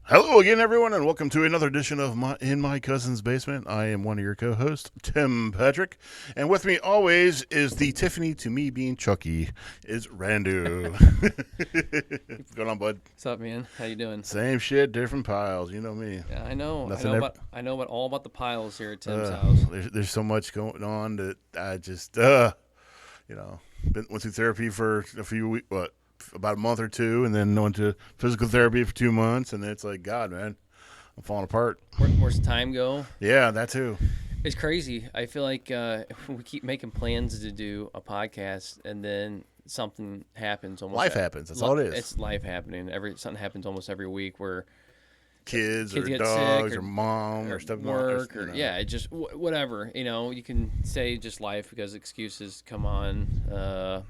Hello again, everyone, and welcome to another edition of In My Cousin's Basement. I am one of your co-hosts, Tim Patrick, and with me always is the Tiffany to me being Chucky, is Randu. What's going on, bud? What's up, man? How you doing? Same shit, different piles. You know me. Yeah, I know. Nothing All about the piles here at Tim's house. There's so much going on that I just, went through therapy for a few weeks, about a month or two, and then went to physical therapy for 2 months, and it's like, God, man, I'm falling apart. Where's time go? Yeah, that too. It's crazy. I feel like we keep making plans to do a podcast, and then something happens. Life happens. That's all it is. It's life happening. Something happens almost every week where kids or get dogs sick or mom or stuff. Work or yeah, it just whatever. You can say just life because excuses come on.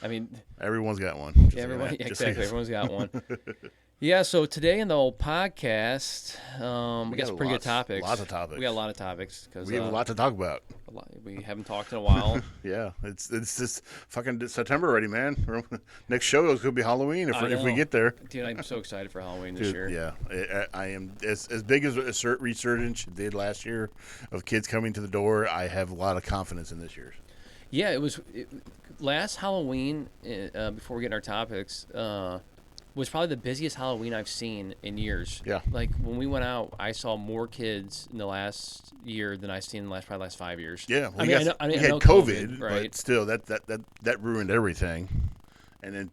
I mean, everyone's got one. Everyone's got one. Yeah. So today in the old podcast, we got some pretty good topics. Lots of topics. We got a lot of topics because we have a lot to talk about. We haven't talked in a while. Yeah, it's just fucking September already, man. Next show is gonna be Halloween if we get there. Dude, I'm so excited for Halloween this year. Yeah, I am as big as a resurgence did last year of kids coming to the door. I have a lot of confidence in this year's. Yeah, last Halloween, before we get in our topics, was probably the busiest Halloween I've seen in years. Yeah. Like, when we went out, I saw more kids in the last year than I've seen in the last 5 years. Yeah. Well, I had COVID, right? But still, that ruined everything. And then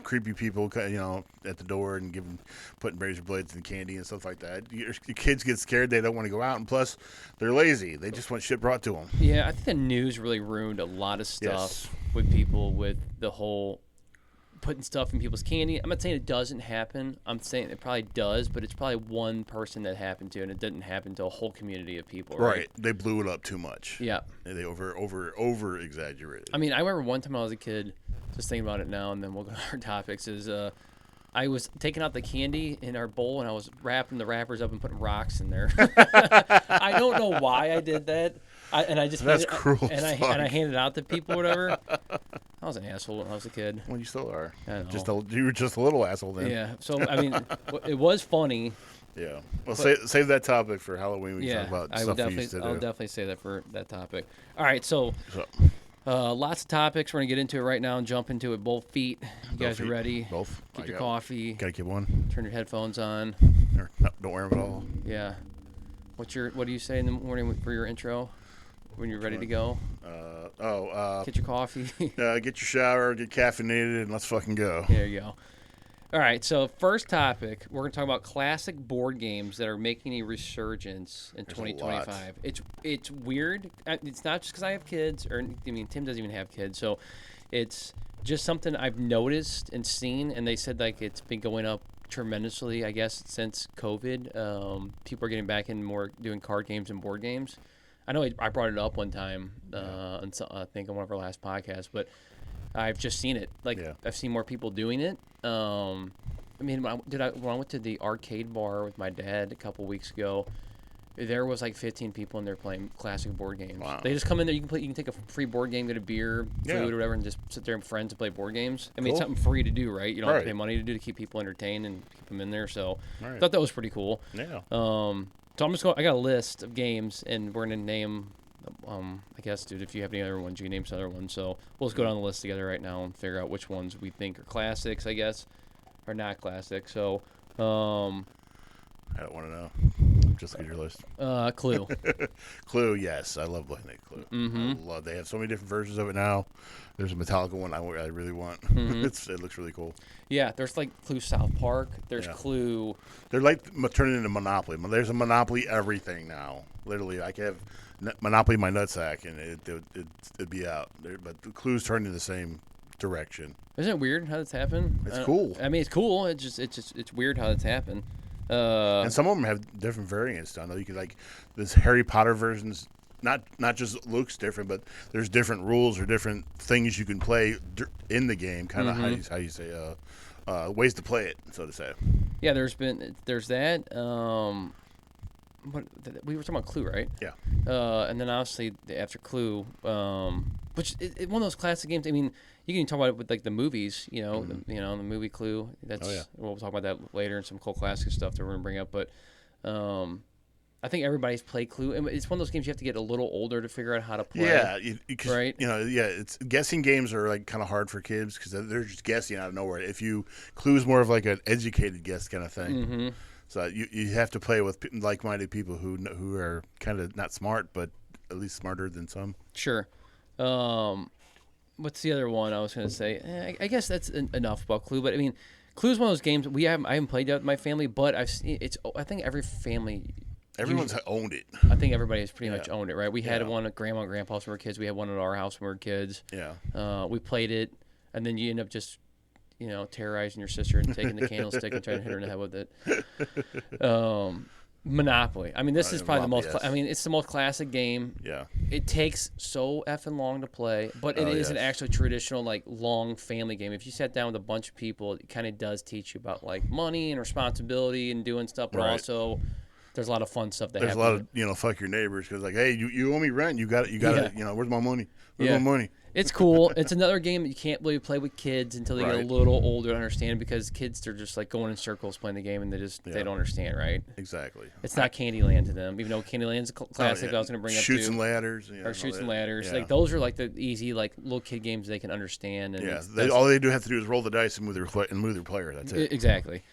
creepy people, at the door and putting razor blades and candy and stuff like that. Your kids get scared; they don't want to go out, and plus, they're lazy. They just want shit brought to them. Yeah, I think the news really ruined a lot of stuff with people with the whole putting stuff in people's candy. I'm not saying it doesn't happen. I'm saying it probably does, but it's probably one person that happened to, and it didn't happen to a whole community of people. Right? They blew it up too much. Yeah. They over exaggerated. I mean, I remember one time I was a kid. Just thinking about it now, and then we'll go to our topics. I was taking out the candy in our bowl, and I was wrapping the wrappers up and putting rocks in there. I don't know why I did that. That's cruel. And I handed it out to people or whatever. I was an asshole when I was a kid. Well, you still are. I know. You were just a little asshole then. Yeah. So I mean, it was funny. Yeah. Well, save that topic for Halloween. We can talk about stuff we used to do. I'll definitely say that for that topic. All right. So. Lots of topics. We're going to get into it right now and jump into it. Both feet. You guys are ready? Both. Get your coffee. Gotta get one. Turn your headphones on. Don't wear them at all. Yeah. What do you say in the morning for your intro when you're ready to go? Get your coffee. Get your shower, get caffeinated, and let's fucking go. There you go. All right, so first topic, we're going to talk about classic board games that are making a resurgence in 2025. It's weird. It's not just because I have kids, Tim doesn't even have kids, so it's just something I've noticed and seen, and they said like it's been going up tremendously, I guess, since COVID. People are getting back in more doing card games and board games. I know I brought it up one time, I think on one of our last podcasts, but I've just seen it. I've seen more people doing it. When I went to the arcade bar with my dad a couple weeks ago, there was like 15 people in there playing classic board games. Wow. They just come in there. You can take a free board game, get a beer, food, or whatever, and just sit there with friends and play board games. I mean, It's something free to do, right? You don't have to pay money to do to keep people entertained and keep them in there. So I thought that was pretty cool. Yeah. So I'm just going. I got a list of games, and we're gonna name. I guess, dude, if you have any other ones, you can name some other ones. So we'll just go down the list together right now and figure out which ones we think are classics, I guess, or not classic. So, I don't want to know. Just look at your list. Clue. Clue, yes. I love looking at Clue. Mm-hmm. They have so many different versions of it now. There's a Metallica one I really want. Mm-hmm. It looks really cool. Yeah, there's like Clue South Park. There's Clue. They're like turning into Monopoly. There's a Monopoly everything now. Literally, I could have Monopoly my nutsack and it'd be out. But the Clue's turned in the same direction. Isn't it weird how that's happened? It's cool. I mean, it's cool. It's weird how it's happened. And some of them have different variants. I know you could there's Harry Potter versions. Not just looks different, but there's different rules or different things you can play in the game. Kind of how you say ways to play it, so to say. Yeah, there's that. We were talking about Clue, right? Yeah. And then obviously after Clue, which one of those classic games. I mean, You can talk about it with like the movies, the movie Clue. That's we'll talk about that later and some cool classic stuff that we're gonna bring up. But I think everybody's played Clue. And it's one of those games you have to get a little older to figure out how to play. Yeah, right. It's guessing games are like kind of hard for kids because they're just guessing out of nowhere. Clue's more of like an educated guess kind of thing. Mm-hmm. So you have to play with like-minded people who are kind of not smart, but at least smarter than some. Sure. What's the other one I was going to say? I guess that's enough about Clue. But I mean, Clue's one of those games I haven't played it with my family, but I've seen it's. I think every family. Everyone's owned it. I think everybody has pretty much owned it, right? We had one at Grandma and Grandpa's when we were kids. We had one at our house when we were kids. Yeah. We played it, and then you end up just, terrorizing your sister and taking the candlestick and trying to hit her in the head with it. Monopoly. I mean, this is probably the most. Yes. It's the most classic game. Yeah. It takes so effing long to play, but it is an actually traditional, like, long family game. If you sat down with a bunch of people, it kind of does teach you about, like, money and responsibility and doing stuff, but also there's a lot of fun stuff that happens. There's a lot of fuck your neighbors because, like, hey, you owe me rent. You got it. Where's my money? Where's my money? It's cool. It's another game that you can't really play with kids until they get a little older to understand, because kids are just like going in circles playing the game and they don't understand, right? Exactly. It's not Candyland to them, even though Candyland's a classic. I was going to bring up Chutes and Ladders. Or Chutes and Ladders. Like those are like the easy like little kid games they can understand. And all they do have to do is roll the dice and move their player. That's it. Exactly.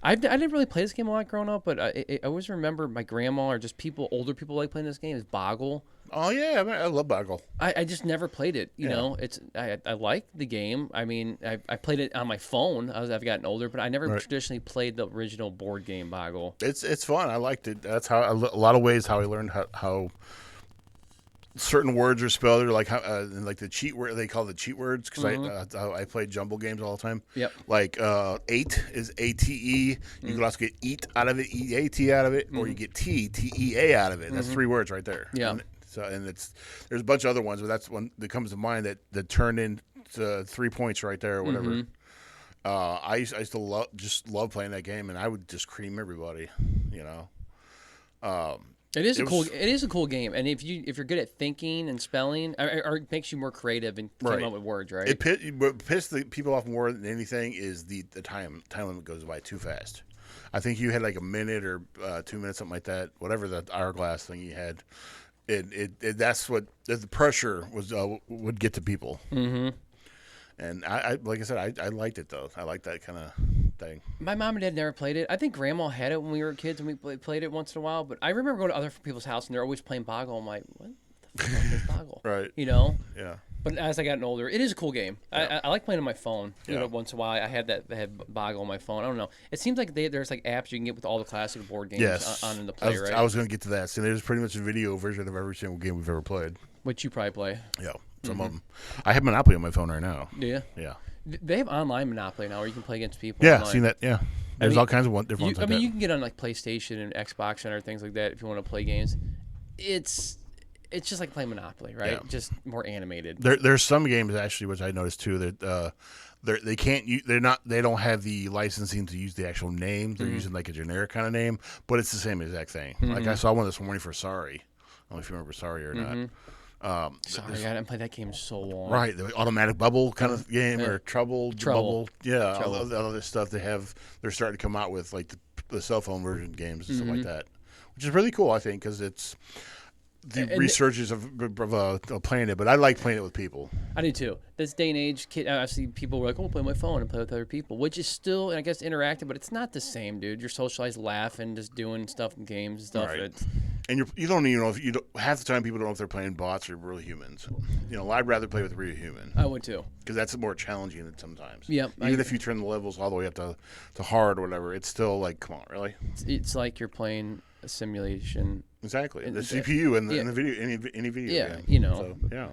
I didn't really play this game a lot growing up, but I always remember my grandma or just older people like playing this game is Boggle. Oh yeah, I love Boggle. I just never played it. You know, I like the game. I mean, I played it on my phone as I've gotten older, but I never traditionally played the original board game Boggle. It's fun. I liked it. That's how a lot of ways how I learned how certain words are spelled, or like how like the cheat word they call the cheat words, because I played jumble games all the time. Yep. Like 8 is ATE. You can also get eat out of it, EAT out of it, or you get TEA out of it. That's 3 words right there. Yeah. There's a bunch of other ones, but that's one that comes to mind that turned into 3 points right there or whatever. I used to love playing that game, and I would just cream everybody, It is a cool game, and if you're good at thinking and spelling, or it makes you more creative and come up with words, right? What pissed the people off more than anything is the time limit goes by too fast. I think you had like a minute or 2 minutes, something like that. Whatever the hourglass thing you had, that's what the pressure was would get to people. Mm-hmm. And I like I said, I liked it though. I liked that kind of thing. My mom and dad never played it. I think Grandma had it when we were kids, and we played it once in a while. But I remember going to other people's house, and they're always playing Boggle. I'm like, what the fuck is Boggle? Right. Yeah. But as I got older, it is a cool game. Yeah. I like playing on my phone. Once in a while, I had Boggle on my phone. I don't know. It seems like there's like apps you can get with all the classic board games on in the play, right? I was going to get to that. So there's pretty much a video version of every single game we've ever played. Which you probably play. Yeah, some of them. I have Monopoly on my phone right now. Yeah. Yeah. They have online Monopoly now, where you can play against people. Yeah, online. Seen that. Yeah. There's all kinds of different ones like that. You can get on like PlayStation and Xbox and other things like that if you want to play games. It's just like playing Monopoly, right? Yeah. Just more animated. There's some games actually, which I noticed too, that they don't have the licensing to use the actual name. They're using like a generic kind of name, but it's the same exact thing. Like I saw one this morning for Sorry. I don't know if you remember Sorry or not. Sorry, I haven't played that game in so long. Right, the automatic bubble kind of game, or Trouble. Bubble. Yeah, Trouble. all the other stuff they're starting to come out with, like the cell phone version games and stuff like that, which is really cool, I think, because it's the researchers of playing it, but I like playing it with people. I do too. This day and age, I see people were like, "Oh, play on my phone and play with other people," which is still, I guess, interactive, but it's not the same, dude. You're socialized, laughing, just doing stuff in games and stuff. Right. And you don't even know half the time people don't know if they're playing bots or real humans. I'd rather play with a real human. I would too, because that's more challenging than sometimes. Yep. Even if you turn the levels all the way up to hard or whatever, it's still like, come on, really? It's like you're playing a simulation. Exactly. The CPU and the video, any video game. Yeah, So, yeah.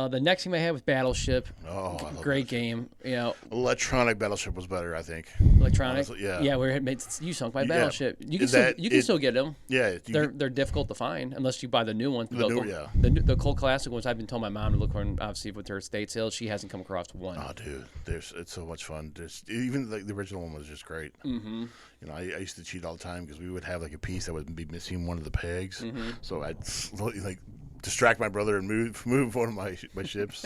The next game I had was Battleship. Oh, great game. Electronic Battleship was better, I think. Electronic. Honestly, yeah. Yeah, where it made you sunk by Battleship. You can still get them. Yeah, they're difficult to find unless you buy the new ones. The cold classic ones. I've been telling my mom to look for, and obviously with her estate sales, she hasn't come across one. Oh, dude, it's so much fun. Even like the original one was just great. Mm-hmm. I used to cheat all the time because we would have like a piece that would be missing one of the pegs. Mm-hmm. So I'd like distract my brother and move one of my ships.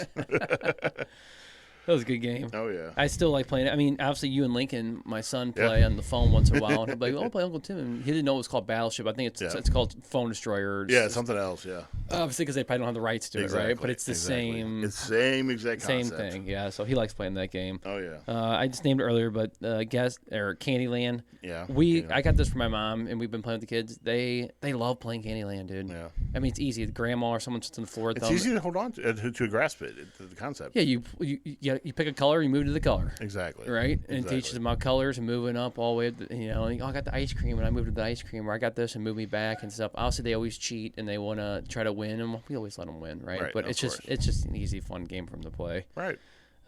That was a good game. Oh yeah. I still like playing it. I mean, obviously, you and Lincoln, my son, play on the phone once in a while. And he'll be like, "Oh, play Uncle Tim," and he didn't know it was called Battleship. I think it's called Phone Destroyer. Yeah, something else. Yeah. Obviously, because they probably don't have the rights to it, right? But it's the same. It's the same exact same concept. thing. Yeah. So he likes playing that game. Oh yeah. I just named it earlier, but Candyland. Yeah. I got this for my mom, and we've been playing with the kids. They love playing Candyland, dude. Yeah. I mean, it's easy. The grandma or someone sits on the floor. It's easy to hold on to grasp it. The concept. Yeah, you pick a color, you move to the color. Exactly. Right, and it teaches them about colors and moving up all the way. Like, I got the ice cream, and I moved to the ice cream, or I got this and moved me back and stuff. Obviously, they always cheat and they want to try to win, and we always let them win, right? But it's just an easy, fun game for them to play. Right.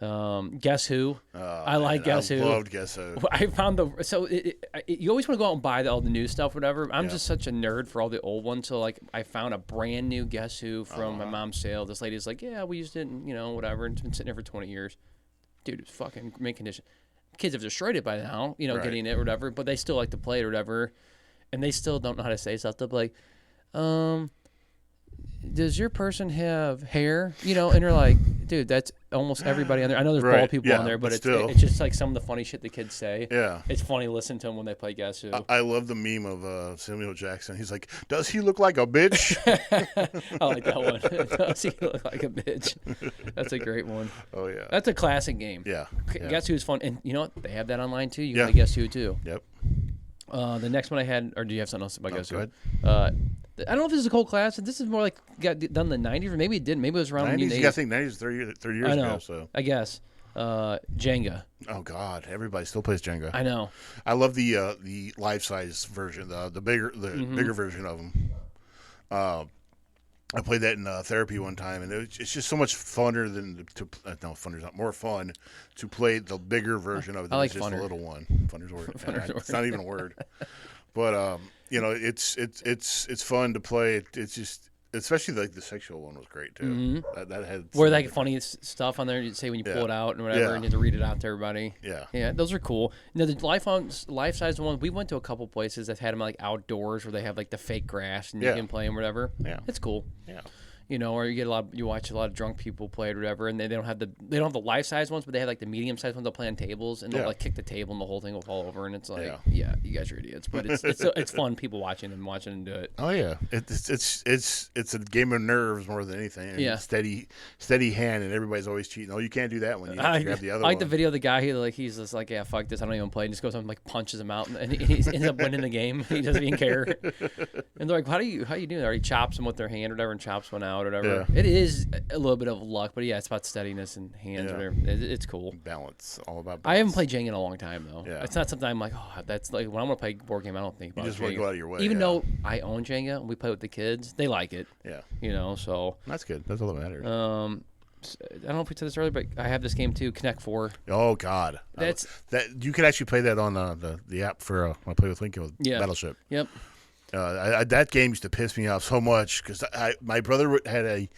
Guess Who? I like Guess Who. I loved Guess Who. I found you always want to go out and buy all the new stuff, whatever. I'm just such a nerd for all the old ones. So like, I found a brand new Guess Who from my mom's sale. This lady's like, yeah, we used it, and whatever. And it's been sitting there for 20 years. Dude, it's fucking mint condition. Kids have destroyed it by now, getting it or whatever. But they still like to play it or whatever, and they still don't know how to say stuff. They'll be like, does your person have hair? And you're like, dude, that's almost everybody on there. I know there's bald people on there, but it's just like some of the funny shit the kids say. Yeah. It's funny to listen to them when they play Guess Who. I love the meme of Samuel Jackson. He's like, does he look like a bitch? I like that one. Does he look like a bitch? That's a great one. Oh, yeah. That's a classic game. Yeah. Guess Who is fun. And you know what? They have that online, too. You can play Guess Who, too. Yep. The next one I had, or do you have something else about Guess Who? Go ahead. I don't know if this is a cold class. This is more like got done in the 90s, or maybe it didn't. Maybe it was around 90s. the 80s. Yeah, I think 90s, 30 years ago. So I guess. Jenga. Oh God, everybody still plays Jenga. I know. I love the life size version, the bigger version of them. I played that in therapy one time, and it's just so much funner funner's not more fun to play the bigger version of it than like just funner. the little one. Funner's a word. It's not even a word. But it's fun to play. It's just, especially like the sexual one was great too. That had where like funny stuff on there. You say when you pull it out and whatever, and you have to read it out to everybody. Yeah, those are cool. The life size ones. We went to a couple places that had them like outdoors where they have like the fake grass and you can play them whatever. Yeah, it's cool. Yeah. Or you watch a lot of drunk people play it or whatever, and they don't have the life size ones, but they have like the medium size ones. They'll play on tables, and they'll like kick the table, and the whole thing will fall over, and it's like, yeah you guys are idiots, but it's fun. People watching them do it. Oh yeah, it's a game of nerves more than anything. And steady hand, and everybody's always cheating. Oh, you can't do that one. You have to grab the other one. I like the video of the guy he's just like, yeah, fuck this, I don't even play, and just goes on and like punches him out, and he ends up winning the game. He doesn't even care. And they're like, how do you do that? Or he chops them with their hand or whatever, and chops one out. Or whatever. Yeah. It is a little bit of luck, but yeah, it's about steadiness and hands. Yeah. Or whatever. It's cool. Balance, all about balance. I haven't played Jenga in a long time though. Yeah. It's not something I'm like, oh, that's like when I'm gonna play a board game, I don't think about. You just want to go out of your way. Even though I own Jenga and we play with the kids, they like it. Yeah. So that's good. That's all that matters. I don't know if we said this earlier, but I have this game too, Connect 4. Oh God, that you can actually play that on the app for when I play with Lincoln with Battleship. Yep. That game used to piss me off so much because my brother had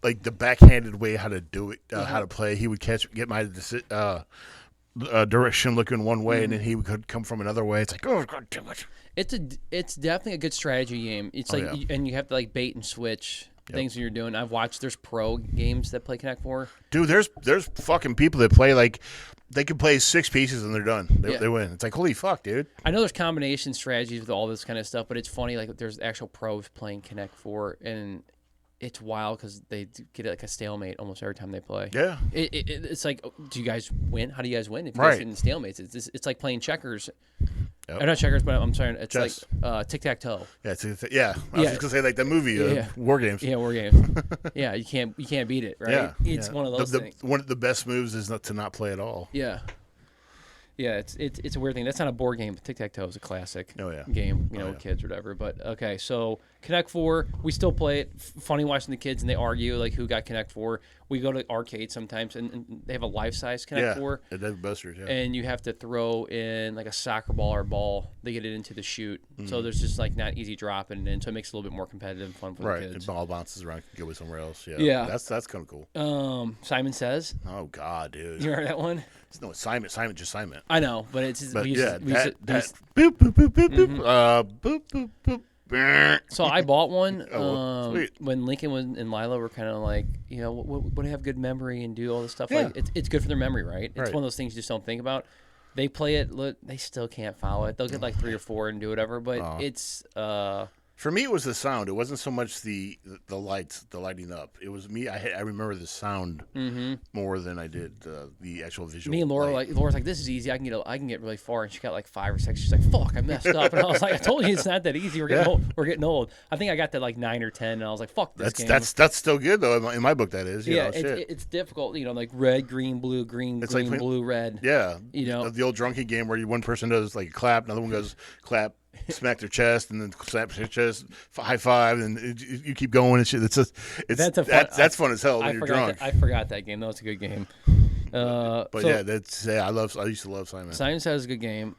the backhanded way how to do it, how to play. He would get my direction looking one way, and then he could come from another way. It's like, oh God damn it! It's definitely a good strategy game. It's and you have to like bait and switch things that you're doing. I've watched. There's pro games that play Connect 4. Dude, there's fucking people that play like. They can play 6 pieces and they're done. They win. It's like, holy fuck, dude. I know there's combination strategies with all this kind of stuff, but it's funny. Like, there's actual pros playing Connect 4, and it's wild because they get like a stalemate almost every time they play. Yeah. It's like, do you guys win? How do you guys win if you guys get in stalemates? It's like playing checkers. Yep. Or not checkers, but I'm sorry. It's Chess. like tic-tac-toe. Yeah, I was just gonna say like that movie, War Games. Yeah, War Games. Yeah, you can't beat it, right? Yeah, it's one of those things. One of the best moves is not to not play at all. Yeah. Yeah, it's a weird thing. That's not a board game. Tic-tac-toe is a classic game, with kids or whatever. But, okay, so Connect 4, we still play it. Funny watching the kids, and they argue, like, who got Connect 4. We go to arcades sometimes, and they have a life-size Connect 4. Yeah, they're busters, And you have to throw in, like, a soccer ball or ball to get it into the chute. So there's just, like, not easy dropping it in, so it makes it a little bit more competitive and fun for the kids. Right, the ball bounces around, can go somewhere else. Yeah. That's kind of cool. Simon Says. Oh, God, dude. You heard that one? No, Simon. I know, but it's just, boop boop boop boop boop boop boop. So I bought one Sweet. when Lincoln was and Lila were kind of like, would have good memory and do all this stuff. Yeah. Like it's good for their memory, right? It's Right. one of those things you just don't think about. They play it, they still can't follow it. They'll get like 3 or 4 and do whatever, but it's For me, it was the sound. It wasn't so much the lights, the lighting up. It was me. I remember the sound more than I did the actual visual. me and Laura light. Laura's like, this is easy. I can get really far, and she got like 5 or 6. She's like, fuck, I messed up, and I was like, I told you it's not that easy. We're getting old. We're getting old. I think I got to like 9 or 10, and I was like, fuck this game. That's still good though in my book. That is. You know, it's difficult. Like red, green, blue, green, It's green, like blue, red. Yeah. You know, the old drunken game where one person does like a clap, another one goes clap, smack their chest, and then slap their chest, high five, and you keep going and shit. That's fun as hell when you're drunk. I forgot that game. That was a good game. I used to love Simon. Simon Says is a good game.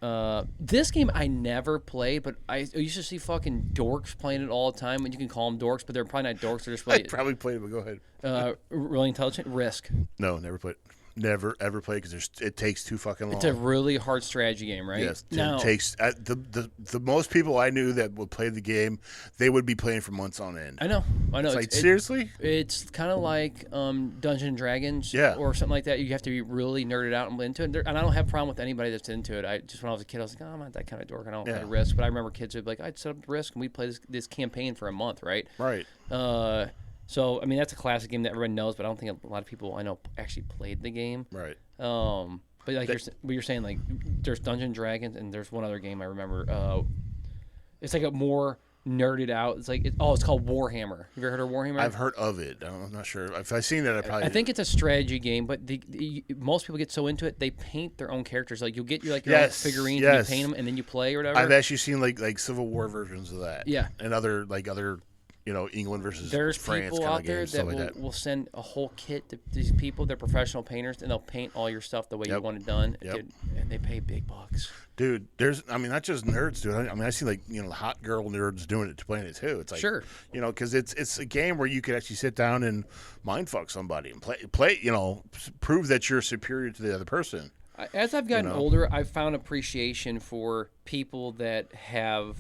This game I never played, but I used to see fucking dorks playing it all the time. And you can call them dorks, but they're probably not dorks. They're just I probably played it, but go ahead. Really intelligent. Risk. No, never played. Never ever played because it takes too fucking long. It's a really hard strategy game, right? Yes, it takes the most people I knew that would play the game, they would be playing for months on end. I know. It's like seriously, it's kind of like Dungeons and Dragons, or something like that. You have to be really nerded out and into it. And I don't have a problem with anybody that's into it. When I was a kid, I was like, oh, I'm not that kind of dork. I don't play Risk. But I remember kids would be like, I'd set up Risk and we'd play this campaign for a month, right? Right. So I mean that's a classic game that everyone knows, but I don't think a lot of people I know actually played the game. Right. But like you're saying, like there's Dungeons and Dragons, and there's one other game I remember. It's like a more nerded out. It's like it's called Warhammer. Have you ever heard of Warhammer? I've heard of it. I'm not sure if I've seen it. I think it's a strategy game, but most people get so into it they paint their own characters. Like you'll get your own figurines, and you paint them, and then you play or whatever. I've actually seen like Civil War versions of that. Yeah, and other England versus There's France people out there that will send a whole kit to these people. They're professional painters, and they'll paint all your stuff the way you want it done. Yep. And they pay big bucks. Dude, not just nerds, dude. I see like, hot girl nerds doing it, playing it too. It's like, sure, because it's a game where you could actually sit down and mind fuck somebody and play, prove that you're superior to the other person. As I've gotten older, I've found appreciation for people that have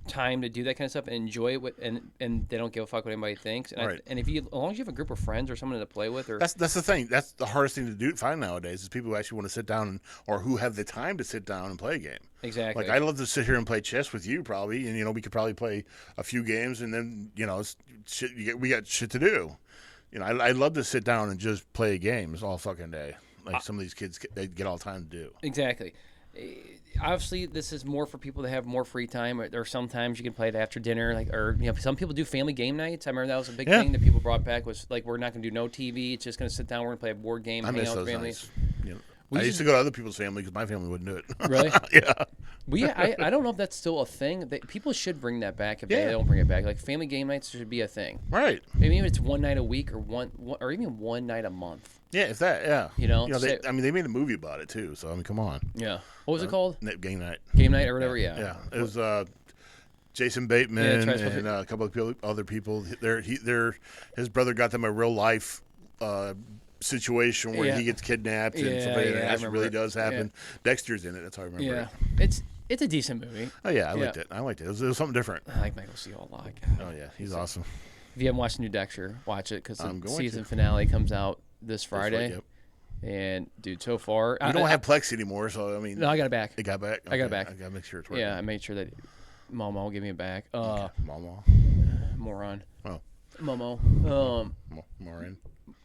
time to do that kind of stuff and enjoy it and they don't give a fuck what anybody thinks. And right. And as long as you have a group of friends or someone to play with, that's the thing. That's the hardest thing to find nowadays is people who actually want to sit down or who have the time to sit down and play a game. Exactly. Like I'd love to sit here and play chess with you probably, and we could probably play a few games and then we got shit to do. I'd love to sit down and just play games all fucking day. Like some of these kids, they get all the time to do. Exactly. Obviously, this is more for people that have more free time. Or sometimes you can play it after dinner, some people do family game nights. I remember that was a big thing that people brought back was like, we're not going to do no TV. It's just going to sit down. We're going to play a board game. I hang miss out those with family. nights. I used to go to other people's family because my family wouldn't do it. Really? Yeah. I don't know if that's still a thing. People should bring that back if they don't bring it back. Like family game nights should be a thing. Right. Maybe it's one night a week or even one night a month. Yeah, if that, yeah. They made a movie about it too. So come on. Yeah. What was it called? Game Night. Game Night or whatever. Yeah. Yeah. It was Jason Bateman and a couple of other people. His brother got them a real life situation where he gets kidnapped and something that actually really does happen. Yeah. Dexter's in it. That's how I remember it. It's a decent movie. Oh yeah, I liked it. It was something different. I like Michael C. a lot. Oh yeah, he's awesome. If you haven't watched New Dexter, watch it because the season finale comes out this Friday. Yep. And dude, so far we don't have Plex anymore, so I mean. No, I got it back. It got back. Okay. I got it back. I gotta make sure it's working. Yeah, I made sure that Momo will give me it back. Momo. Moron. Oh. Momo. Morin.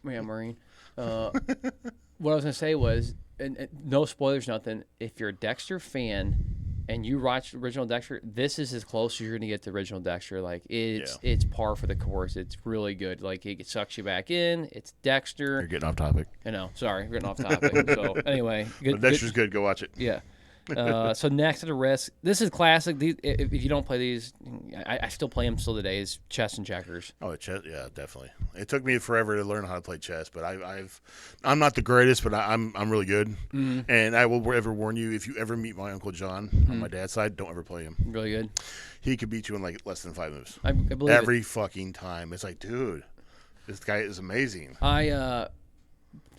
Yeah, Marine. What I was gonna say was, and no spoilers, nothing. If you're a Dexter fan and you watch the original Dexter, this is as close as you're gonna get to the original Dexter. Like it's par for the course. It's really good. Like it sucks you back in. It's Dexter. You're getting off topic. I know. Sorry, we're getting off topic. So anyway, good. Dexter's good. Go watch it. Yeah. So next to the Risk, this is classic. If you don't play these, I still play them still today. Is chess and checkers. Oh, chess, yeah, definitely. It took me forever to learn how to play chess, but I'm not the greatest, but I'm really good. Mm-hmm. And I will ever warn you, if you ever meet my Uncle John on my dad's side, don't ever play him. Really good. He could beat you in like less than 5 moves. I believe every fucking time. It's like, dude, this guy is amazing. I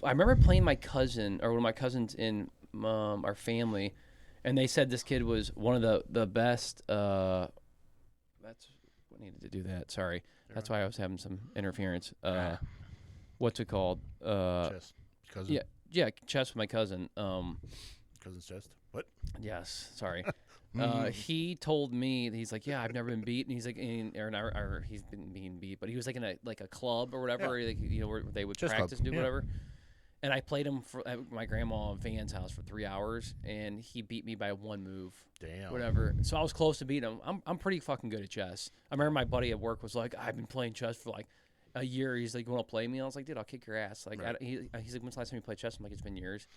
remember playing my cousin or one of my cousins in our family. And they said this kid was one of the best needed to do that. Sorry. That's why I was having some interference. What's it called? Chess. Cousin. Yeah, chess with my cousin. Cousin's chest. What? Yes, sorry. He told me, he's like, yeah, I've never been beat, and he's like, or he's been being beat, but he was like in a club or whatever, like, where they would Chess practice club. and do whatever. And I played him at my grandma Van's house for 3 hours, and he beat me by one move. Damn. Whatever. So I was close to beating him. I'm pretty fucking good at chess. I remember my buddy at work was like, I've been playing chess for like a year. He's like, you want to play me? I was like, dude, I'll kick your ass. Like, he's like, when's the last time you played chess? I'm like, it's been years.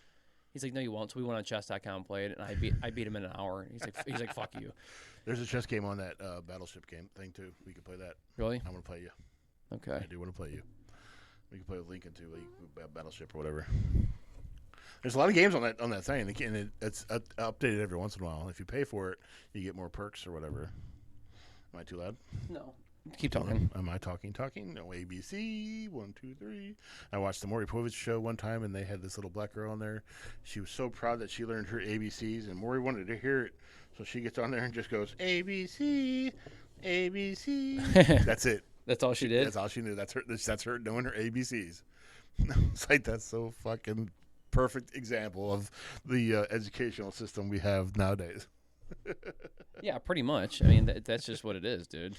He's like, no, you won't. So we went on chess.com and played, and I beat him in an hour. He's like, fuck you. There's a chess game on that Battleship game thing too. We could play that. Really? I want to play you. Okay. I do want to play you. We can play with Lincoln too, like Battleship or whatever. There's a lot of games on that thing, and it's updated every once in a while. If you pay for it, you get more perks or whatever. Am I too loud? No. Keep talking. Am I talking? No, ABC, 1, 2, 3. I watched the Maury Povich show one time, and they had this little black girl on there. She was so proud that she learned her ABCs, and Maury wanted to hear it. So she gets on there and just goes, ABC, ABC. That's it. That's all she did? That's all she knew. That's her knowing her ABCs. It's like, that's so fucking perfect example of the educational system we have nowadays. Yeah, pretty much. I mean, that's just what it is, dude.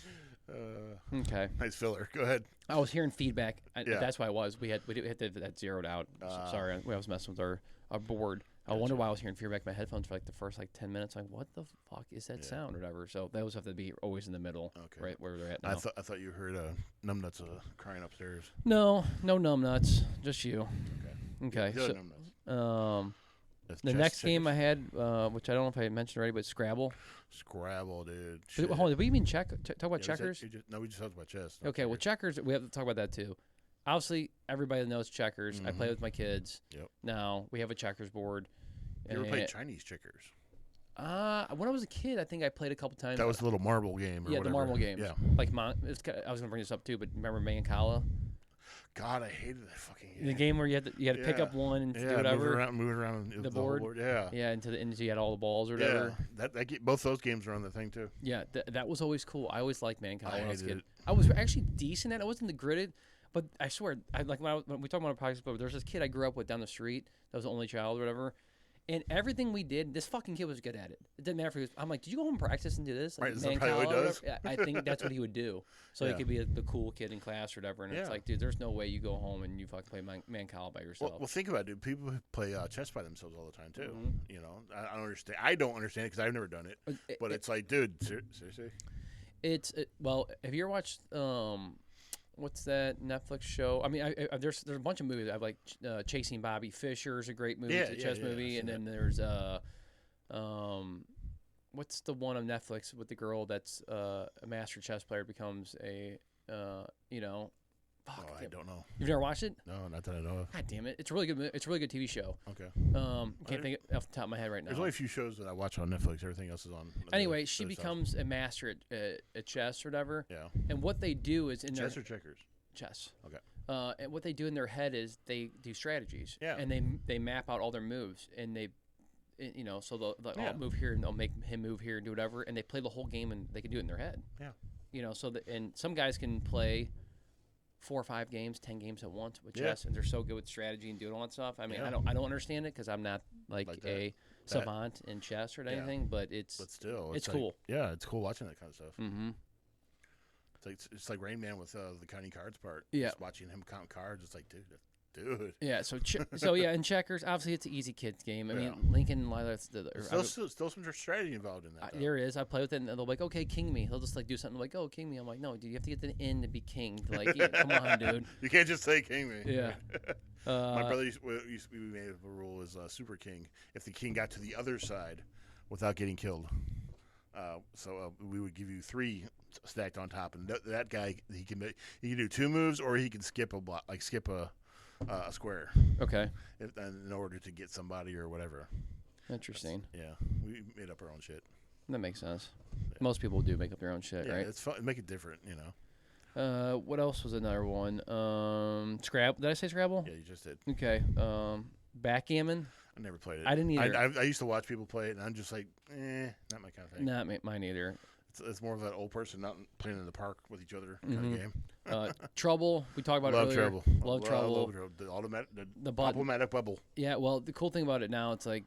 Okay. Nice filler. Go ahead. I was hearing feedback. Yeah. That's why I was. We had that zeroed out. Sorry, I was messing with our board. I wonder why I was hearing feedback in my headphones for like the first 10 minutes. Like, what the fuck is that sound or whatever? So those have to be always in the middle, right where they're at now. I thought you heard numbnuts crying upstairs. No numbnuts. Just you. Okay. Good numbnuts. The next game I had, which I don't know if I mentioned already, but Scrabble. Scrabble, dude. Hold on, did we even talk about checkers? We just talked about chess. Okay, well, checkers, we have to talk about that too. Obviously, everybody knows checkers. I play with my kids. Yep. Now, we have a checkers board. You ever played Chinese checkers? When I was a kid, I think I played a couple times. That was the little marble game or whatever. The marble games. Yeah. Like, I was going to bring this up too, but remember Mancala? God, I hated that fucking game. The game where you had to pick up one and do whatever. Move around the board. Yeah. Yeah, into you had all the balls or whatever. Yeah. Both those games were on the thing too. Yeah, that was always cool. I always liked Mancala when I was a kid. It. I was actually decent at it. I wasn't the gridded, but I swear, when we talk about our podcast, but there's this kid I grew up with down the street that was the only child or whatever. And everything we did, this fucking kid was good at it. It didn't matter if he was. I'm like, did you go home and practice and do this? Like, right, is that probably what he does? I think that's what he would do. So he could be the cool kid in class or whatever. And it's like, dude, there's no way you go home and you fucking play Mancala by yourself. Well, think about it, dude. People play chess by themselves all the time too. Mm-hmm. You know, I don't understand. I don't understand it because I've never done it. But it's like, dude, seriously. Well, have you ever watched what's that Netflix show? I mean, there's a bunch of movies. I like Chasing Bobby Fischer is a great movie. It's a chess movie, and then there's what's the one on Netflix with the girl that's a master chess player becomes a fuck. I don't know. You've never watched it? No, not that I know of. God damn it! It's a really good. It's a really good TV show. Okay. Can't think off the top of my head right now. There's only a few shows that I watch on Netflix. Everything else is on. Anyway, she becomes a master at chess or whatever. Yeah. And what they do is in chess or checkers. Chess. Okay. And what they do in their head is they do strategies. Yeah. And they map out all their moves, and so they'll all move here, and they'll make him move here and do whatever, and they play the whole game, and they can do it in their head. Yeah. And some guys can play 4 or 5 games, 10 games at once with chess, and they're so good with strategy and doing all that stuff. I mean, I don't understand it because I'm not like a savant in chess or anything, but still, it's cool. Yeah, it's cool watching that kind of stuff. Mm-hmm. It's like Rain Man with the counting cards part. Yeah. Just watching him count cards, it's like, dude. Yeah. So in checkers, obviously it's an easy kids game. I mean, Lincoln and Lila. Still some strategy involved in that. There is. I play with it, and they'll be like, "Okay, king me." He'll just do something like, "Oh, king me." I'm like, "No, dude, you have to get to the end to be king." Come on, dude. You can't just say king me. Yeah. My brother we made a rule is super king. If the king got to the other side without getting killed, we would give you 3 stacked on top, and that guy he can do 2 moves, or he can skip a block, like skip a square. Okay. In order to get somebody or whatever. Interesting. We made up our own shit. That makes sense. Yeah. Most people do make up their own shit, right? It's fun. Make it different, you know. What else was another one? Scrabble. Did I say Scrabble? Yeah, you just did. Okay. Backgammon. I never played it. I didn't either. I used to watch people play it, and I'm just like, not my kind of thing. Not mine either. It's more of that old person not playing in the park with each other kind of game. Trouble. We talked about Love it earlier. Trouble. Love Trouble. Love Trouble. The automatic, the button. problematic bubble. Yeah. Well, the cool thing about it now, it's like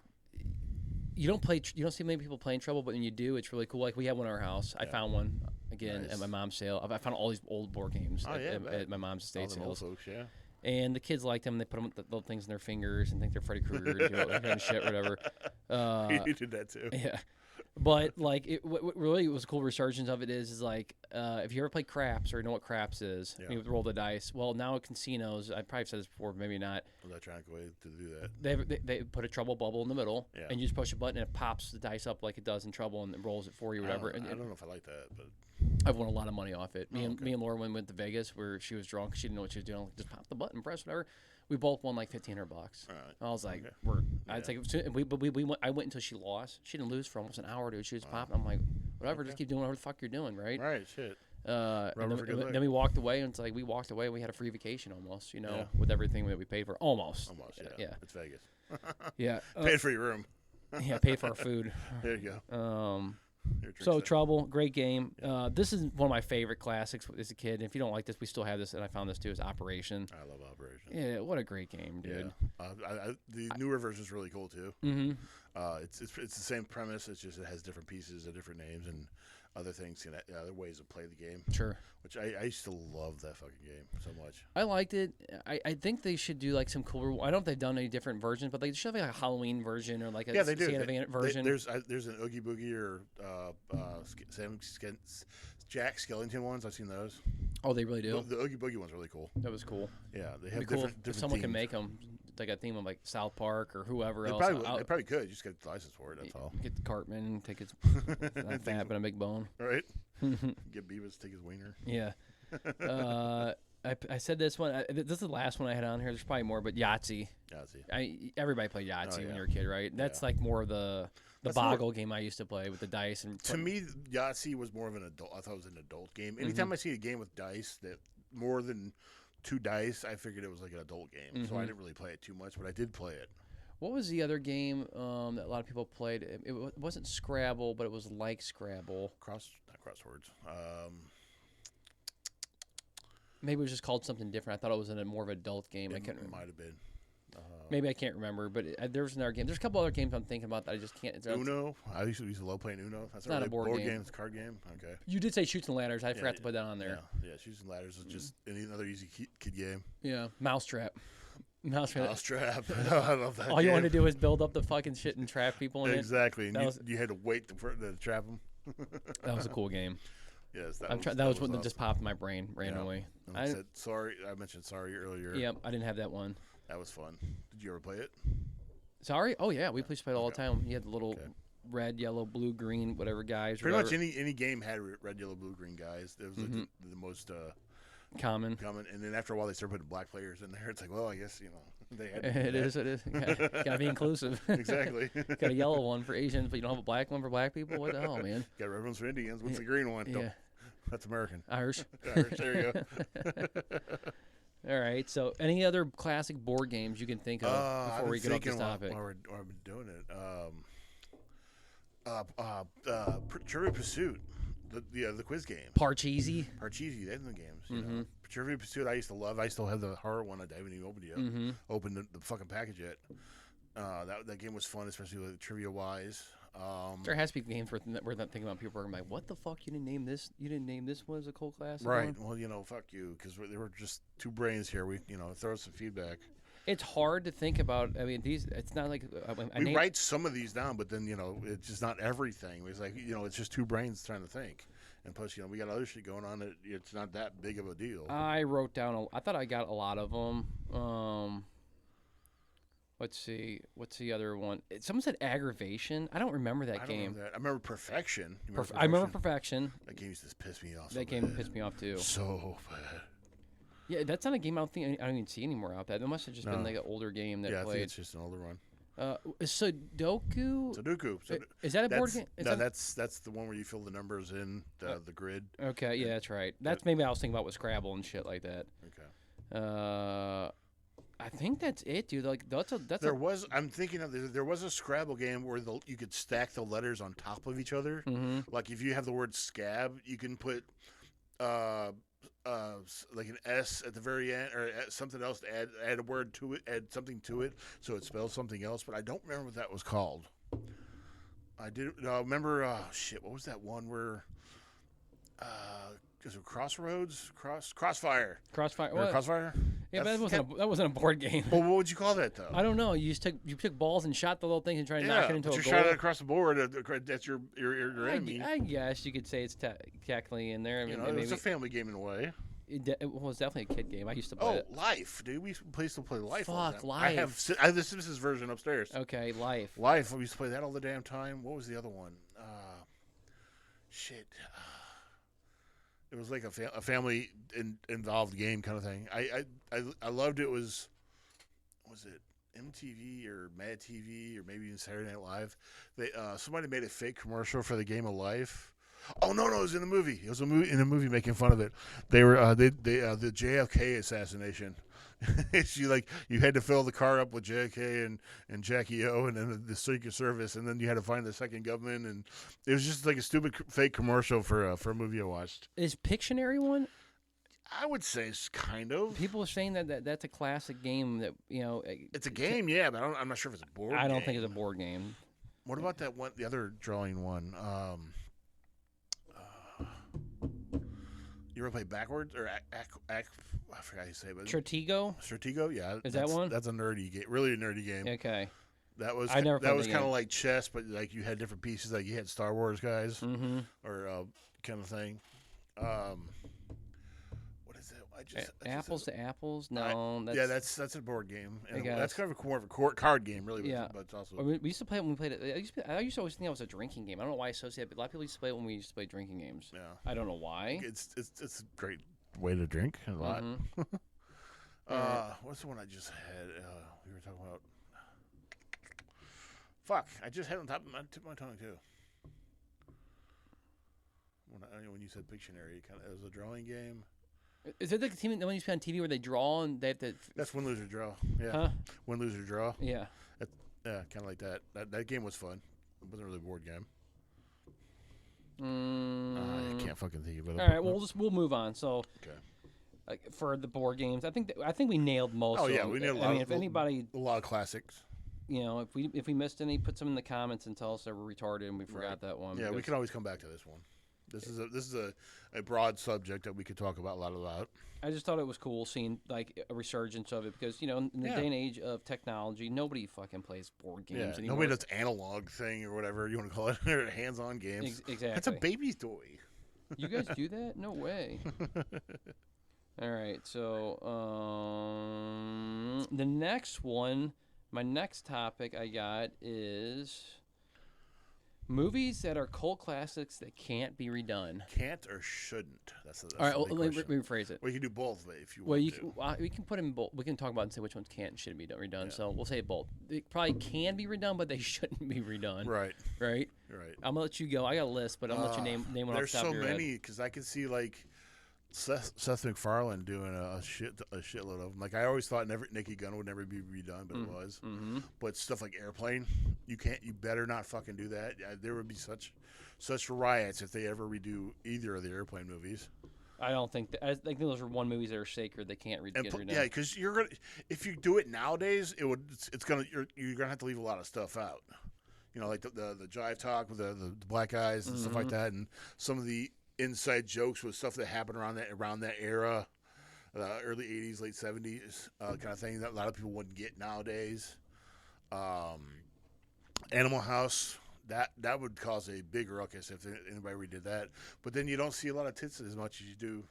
you don't see many people playing Trouble, but when you do, it's really cool. Like we have one in our house. I found one again at my mom's sale. I found all these old board games at my mom's estate sales. Folks, yeah. And the kids like them. They put them with the little things in their fingers and think they're Freddy Krueger and do all that kind of shit, whatever. You did that too. Yeah. But like, what really was a cool resurgence of it is like, if you ever play craps or know what craps is, you roll the dice. Well, now at casinos, I probably said this before, but maybe not. Electronic way to do that. They put a Trouble bubble in the middle, and you just push a button and it pops the dice up like it does in Trouble and it rolls it for you, or whatever. I don't know if I like that, but I've won a lot of money off it. Me and Laura went to Vegas where she was drunk. She didn't know what she was doing. Like, just pop the button, press whatever. We both won like $1,500. Right. I was like, I'd take it. I went until she lost. She didn't lose for almost an hour, dude. She was popping. I'm like, whatever, just keep doing whatever the fuck you're doing, right? Right, shit. Then we walked away, and it's like we walked away. We had a free vacation almost, with everything that we paid for. Almost, yeah. It's Vegas. Yeah, paid for your room. Yeah, paid for our food. There you go. So Trouble, great game. This is one of my favorite classics as a kid. If you don't like this, we still have this, and I found this too. Is Operation. I love Operation. Yeah, what a great game, dude. Yeah. The newer version is really cool too. Mm-hmm. It's the same premise. It's just it has different pieces and different names and other things, other ways to play the game. Sure. Which I used to love that fucking game so much. I liked it. I think they should do like some cooler. I don't know if they've done any different versions, but they should have like a Halloween version or like a they do. Santa version. There's an Oogie Boogie or Jack Skellington ones. I've seen those. Oh, they really do. The Oogie Boogie one's really cool. That was cool. Yeah, they have cool different if someone themes. can make them like a theme of like South Park or whoever They else. probably could. You just get the license for it. That's all. Get the Cartman, take his not fat but a big bone. Right. Get Beavis, take his wiener. Yeah. I said this one. This is the last one I had on here. There's probably more, but Yahtzee. Everybody played Yahtzee when you were a kid, right? That's like more of the boggle game I used to play with the dice. And to me, Yahtzee was more of an adult. I thought it was an adult game. Anytime I see a game with dice that more than 2 dice, I figured it was like an adult game. So I didn't really play it too much, but I did play it. What was the other game that a lot of people played? It wasn't Scrabble, but it was like Scrabble. Not crosswords. Maybe it was just called something different. I thought it was a more of an adult game. I can't remember. It might have been. Maybe I can't remember, but there was another game. There's a couple other games I'm thinking about that I just can't. Uno. I used to love playing Uno. That's not really a board game. It's a card game. Okay. You did say Chutes and Ladders. I forgot to put that on there. Yeah, Chutes and Ladders is just another easy kid game. Yeah, Mousetrap. Mousetrap. I love that. All you want to do is build up the fucking shit and trap people in it. Exactly. And you had to wait to trap them. That was a cool game. Yes, that was one that just popped in my brain randomly. Yeah. I mentioned Sorry earlier. Yep, I didn't have that one. That was fun. Did you ever play it? Sorry? Oh yeah, we used to play it all the time. You had the little red, yellow, blue, green, whatever guys. Pretty much any game had red, yellow, blue, green guys. It was like the most common. And then after a while, they started putting black players in there. It's like, well, I guess they had. It is. Gotta be inclusive. Exactly. Got a yellow one for Asians, but you don't have a black one for black people. What the hell, man? Got red ones for Indians. What's the green one? Yeah. That's American. Irish. There you go. All right. So, any other classic board games you can think of before we get off this topic? While we're doing it, Trivial Pursuit, the quiz game. Parcheesi, that's in the games. Trivial Pursuit, I used to love. I still have the horror one. I haven't even opened yet. Opened the fucking package yet. That game was fun, especially like trivia wise. There has to be games worth not thinking about. People are like, "What the fuck? You didn't name this? You didn't name this one as a cold class?" Right. Well, fuck you, because they were just 2 brains here. We, throw us some feedback. It's hard to think about. I mean, these. It's not like we write some of these down, but then it's just not everything. It's like it's just 2 brains trying to think, and plus we got other shit going on. It's not that big of a deal. I wrote down. I thought I got a lot of them. Let's see. What's the other one? Someone said Aggravation. I don't remember that game. Remember that. I remember Perfection. I remember Perfection. That game used to piss me off. That game pissed me off too. So bad. Yeah, that's not a game I don't even see anymore out there. That must have just been like an older game that played. I think it's just an older one. Sudoku. Is that a board game? That's the one where you fill the numbers in the grid. Okay, yeah, that's right. Maybe I was thinking about with Scrabble and shit like that. Okay. I think that's it, dude. Like that's There a. was. I'm thinking of there was a Scrabble game where you could stack the letters on top of each other. Mm-hmm. Like if you have the word scab, you can put uh, like an S at the very end or something else to add a word to it, add something to it, so it spells something else. But I don't remember what that was called. I did remember. Shit, what was that one where? Is it Crossroads? Crossfire. Crossfire. Remember Crossfire? Yeah, but that wasn't a board game. Well, what would you call that though? I don't know. You took balls and shot the little things and tried to knock it into but a you're goal. shot it across the board. That's your enemy. I guess you could say it's technically in there. I mean, maybe it's a family game in a way. it was definitely a kid game. I used to play it. Life, dude. We used to play Life. all the Fuck, time. Life. I have the Simpsons version upstairs. Okay, Life. Life. We used to play that all the damn time. What was the other one? Shit. It was like a family involved game kind of thing. I loved it. Was it MTV or Mad TV or maybe even Saturday Night Live? They somebody made a fake commercial for the game of Life. Oh no, it was in the movie. It was a movie in a movie making fun of it. They were the JFK assassination. you had to fill the car up with JFK and Jackie O and then the Secret Service, and then you had to find the second government, and it was just like a stupid fake commercial for a movie I watched. Is Pictionary one? I would say it's kind of. People are saying that's a classic game that It's a game, yeah, but I'm not sure if it's a board. I don't game. think it's a board game. What about that one? The other drawing one. You ever play backwards or I forgot how you say it. But Stratego, yeah. Is that one? That's a nerdy game, really a nerdy game. Okay. That was kind of like chess, but like you had different pieces. Like you had Star Wars guys, Mm-hmm. or kind of thing. What is it? Apples to Apples? No, that's a board game. And guess. that's kind of more of a card game, really. Yeah. But it's also We used to play it when we played it. I used to always think that was a drinking game. I don't know why I associate it, but a lot of people used to play it when we used to play drinking games. yeah. I don't know why. It's a great way to drink a lot. Mm-hmm. What's the one I just had? We were talking about. Fuck! I just had it on top of my tip of my tongue too. When you said Pictionary, it was a drawing game. Is it the one you play on TV where they draw and they have to? That's win, lose, or draw. Yeah. Huh? Win, lose, or draw. Yeah. Yeah, kind of like that. That game was fun. It wasn't really a board game. I can't fucking think of it. All right, we'll move on. So, okay. For the board games, I think we nailed most. Oh of yeah, them. we nailed. If anybody, a lot of classics. If we missed any, put some in the comments and tell us that we're retarded and we forgot that one. Yeah, we can always come back to this one. This is a broad subject that we could talk about a lot about. I just thought it was cool seeing like a resurgence of it because in the day and age of technology, nobody fucking plays board games anymore. Nobody does analog thing or whatever you want to call it, or hands-on games. Exactly. That's a baby's toy. You guys do that? No way. All right, so the next one, my next topic I got is movies that are cult classics that can't be redone. Can't or shouldn't? That's all right. Well, let me rephrase it. Well, you can do both if you well, want to. We can put in both. We can talk about and say which ones can't and shouldn't be redone. Yeah. So we'll say both. They probably can be redone, but they shouldn't be redone. Right. Right. Right. I'm gonna let you go. I got a list, but I'm gonna let you name one off the top of your head. There's so many because I can see like Seth MacFarlane doing a shitload of them. Like I always thought Naked Gun would never be redone, but it was. Mm-hmm. But stuff like Airplane, you better not fucking do that. There would be such riots if they ever redo either of the Airplane movies. I don't think that. I think those are one movies that are sacred. They can't get redone. Yeah, because you're gonna if you do it nowadays, you're gonna have to leave a lot of stuff out. Like the jive talk with the black guys and stuff like that, and some of the inside jokes with stuff that happened around that era, early 80s, late 70s, kind of thing that a lot of people wouldn't get nowadays. Animal House, that would cause a big ruckus if anybody redid that. But then you don't see a lot of tits as much as you do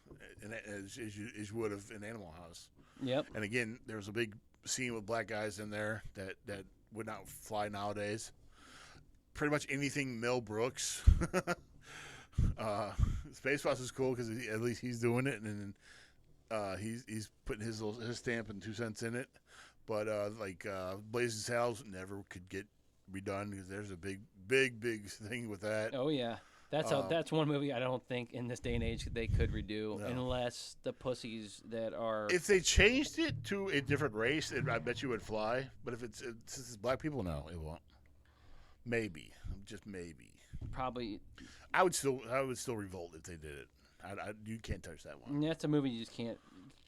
as you would have in Animal House. Yep. And again, there was a big scene with black guys in there that would not fly nowadays. Pretty much anything Mel Brooks. Spaceballs is cool because at least he's doing it, and he's putting his stamp and 2 cents in it. But Blazing Saddles never could get redone because there's a big thing with that. Oh yeah, That's one movie I don't think in this day and age they could redo unless the pussies that are. If they changed it to a different race, I bet you would fly. But if since it's black people, no, it won't. Maybe, just maybe. Probably. I would still revolt if they did it. You can't touch that one. That's a movie you just can't.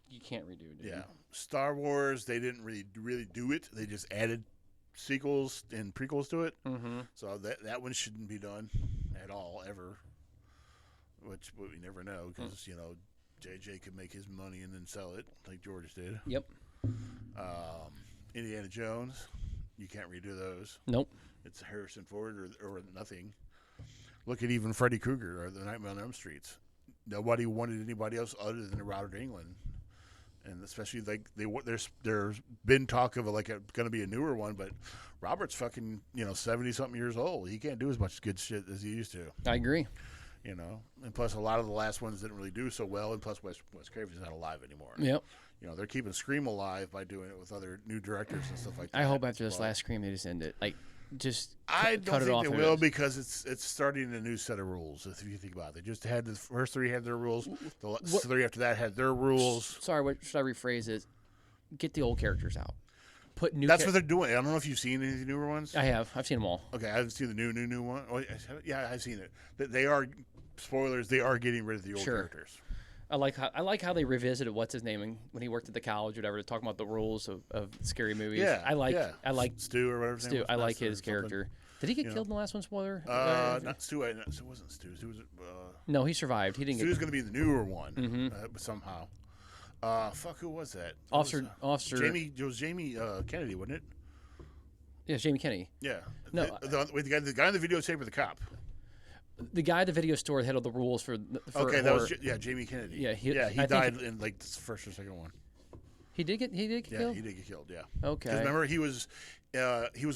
You can't redo, dude. Yeah, Star Wars, they didn't really do it. They just added sequels and prequels to it. Mm-hmm. So that one shouldn't be done at all ever. But we never know because JJ could make his money and then sell it like George did. Yep. Indiana Jones, you can't redo those. Nope. It's Harrison Ford or nothing. Look at even Freddy Krueger or The Nightmare on Elm Street. Nobody wanted anybody else other than Robert Englund. And especially like there's been talk of going to be a newer one, but Robert's fucking 70-something years old. He can't do as much good shit as he used to. I agree. And plus a lot of the last ones didn't really do so well, and plus Wes Craven's not alive anymore. Yep. They're keeping Scream alive by doing it with other new directors and stuff like that. I hope after this last Scream they just end it. Like, just I cut don't it off. think they will because it's starting a new set of rules. If you think about it, they just had the first three had their rules. The three after that had their rules. Sorry, what should I rephrase it? Get the old characters out. Put new. That's what they're doing. I don't know if you've seen any of the newer ones. I have. I've seen them all. Okay, I haven't seen the new one. Oh, yeah, I've seen it. They are spoilers. They are getting rid of the old characters. I like how they revisited what's his name when he worked at the college or whatever to talk about the rules of scary movies. Yeah, I like Stu or whatever. Stu. I like his character. Did he get killed in the last one? Spoiler. Not Stu. It wasn't Stu. Stu was. No, he survived. He didn't. Stu was going to be the newer one, but somehow. Fuck, who was that? Officer. Jamie. It was Jamie Kennedy, wasn't it? Yeah, Jamie Kennedy. Yeah. No, the guy in the videotape with the cop. The guy at the video store that had all the rules for okay, that was Jamie Kennedy. Yeah, he died in like the first or second one. He did get killed. Yeah, he did get killed. Yeah. Okay. Because remember he was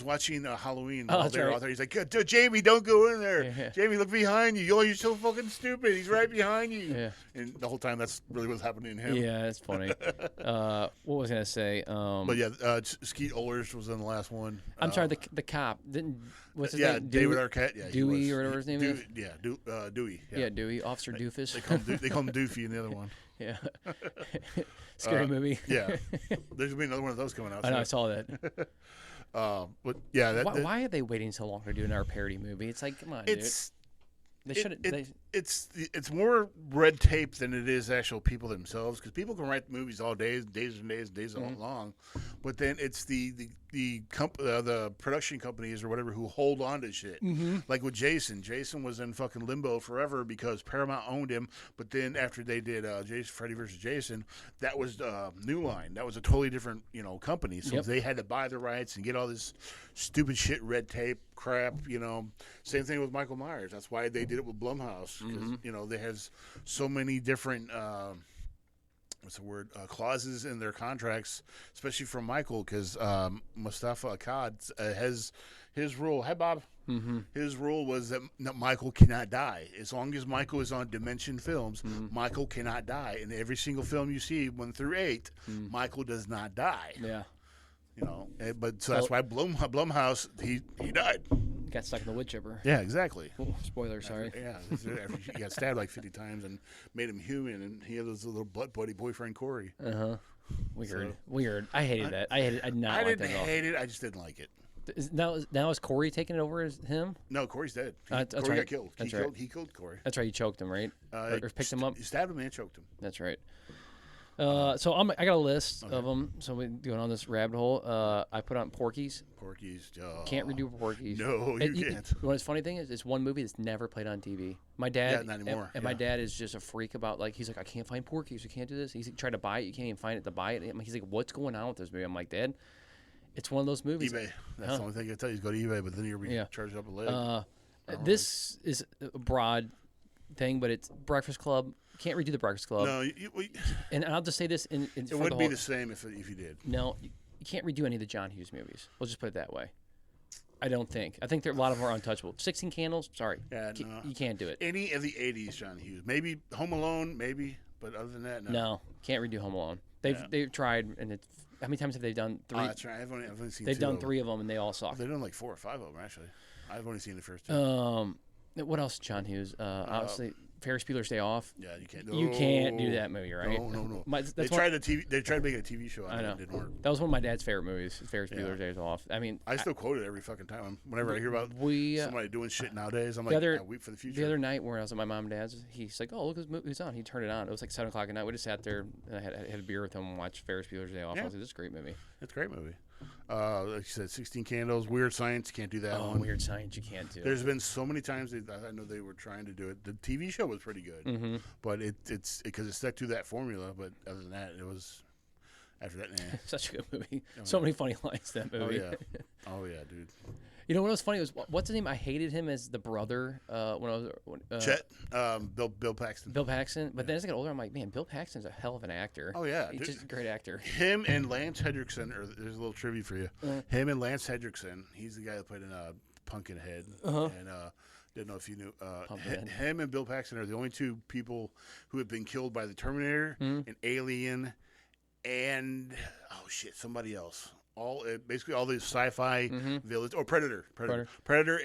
watching Halloween Oh, while they were right. out there. He's like, Jamie, don't go in there. Yeah. Jamie, look behind you. You're so fucking stupid. He's right behind you. Yeah. And the whole time that's really what's happening to him. Yeah, that's funny. What was I gonna say? But yeah, Skeet Ulrich was in the last one. I'm sorry, the cop didn't. What's his name? David Arquette. Yeah, Dewey or whatever his name is. Yeah, Dewey. Yeah, Dewey, Officer Doofus. They call him Doofy in the other one. Yeah. Scary movie. Yeah. There's gonna be another one of those coming out. I know. I saw that. But yeah, why are they waiting so long to do another parody movie? It's like, come on, dude. They should. It's more red tape than it is actual people themselves because people can write movies all days and days long, but then it's the production companies or whatever who hold on to shit. Mm-hmm. Like with Jason was in fucking limbo forever because Paramount owned him. But then after they did Freddy vs. Jason, that was New Line. That was a totally different company. So they had to buy the rights and get all this stupid shit red tape crap. Same thing with Michael Myers. That's why they did it with Blumhouse because they have so many different clauses in their contracts, especially for Michael, because Mustafa Akkad has his rule. Hi, Bob. Mm-hmm. His rule was that Michael cannot die. As long as Michael is on Dimension Films, Michael cannot die. In every single film you see, 1 through 8, Michael does not die. Yeah. But that's why Blumhouse, he died. Got stuck in the wood chipper. Yeah, exactly. Oh, spoiler, sorry. He got stabbed like 50 times and made him human, and he had his little butt buddy boyfriend Corey. Weird. I hated that. I did not like that at all. I didn't hate it. I just didn't like it. Now is Corey taking it over as him? No, Corey's dead. Corey got killed. Right. He killed Corey. That's right. He choked him, right? Or picked him up. He stabbed him and choked him. That's right. So I got a list of them. So we're going on this rabbit hole. I put on Porky's. Can't redo Porky's. No, you can't. What's funny thing is, it's one movie that's never played on TV. My dad, not anymore. And my dad is just a freak about he's like, I can't find Porky's. We can't do this. He's tried to buy it. You can't even find it to buy it. He's like, what's going on with this movie? I'm like, Dad, it's one of those movies. eBay. That's the only thing I tell you is go to eBay, but then you'll be charged up a leg. This is a broad thing, but it's Breakfast Club. Can't redo the Breakfast Club. No, and I'll just say this: it wouldn't be the same if you did. No, you can't redo any of the John Hughes movies. We'll just put it that way. I don't think. I think a lot of them are untouchable. 16 Candles. Sorry, you can't do it. Any of the '80s John Hughes, maybe Home Alone, maybe, but other than that, no. No, can't redo Home Alone. They've tried, and it's how many times have they done 3? Oh, that's right. I've only seen. They've done 3 of them, and they all suck. They've done like 4 or 5 of them actually. I've only seen the first 2. What else, John Hughes? Obviously, Ferris Bueller's Day Off. Yeah, you can't. You can't do that movie, right? No. They tried They tried making a TV show out I of know. it. It didn't work. That was one of my dad's favorite movies. Ferris Bueller's Day Off. I mean, I still quote it every fucking time. Whenever I hear about somebody doing shit nowadays, I'm like, I weep for the future. The other night when I was at my mom and dad's, he's like, "Oh, look who's on." He turned it on. It was like 7:00 at night. We just sat there and I had a beer with him and watched Ferris Bueller's Day Off. I was like, "This is a great movie." It's a great movie. Like you said, 16 Candles, Weird Science. You can't do that one. Weird Science, you can't do. There's been so many times I know they were trying to do it. The TV show was pretty good, but it's because it stuck to that formula. But other than that, it was after that. Nah. Such a good movie. So many funny lines in that movie. Oh yeah, dude. You know what was funny was what's his name? I hated him as the brother when I was Chet, Bill Paxton. Bill Paxton. But then as I got older, I'm like, man, Bill Paxton's a hell of an actor. Oh yeah, he's just a great actor. Him and Lance Hendrickson. There's a little trivia for you. Him and Lance Hendrickson. He's the guy that played in Pumpkinhead. And didn't know if you knew. Him and Bill Paxton are the only two people who have been killed by the Terminator, an Alien, and somebody else. Basically all these sci-fi villains or Predator,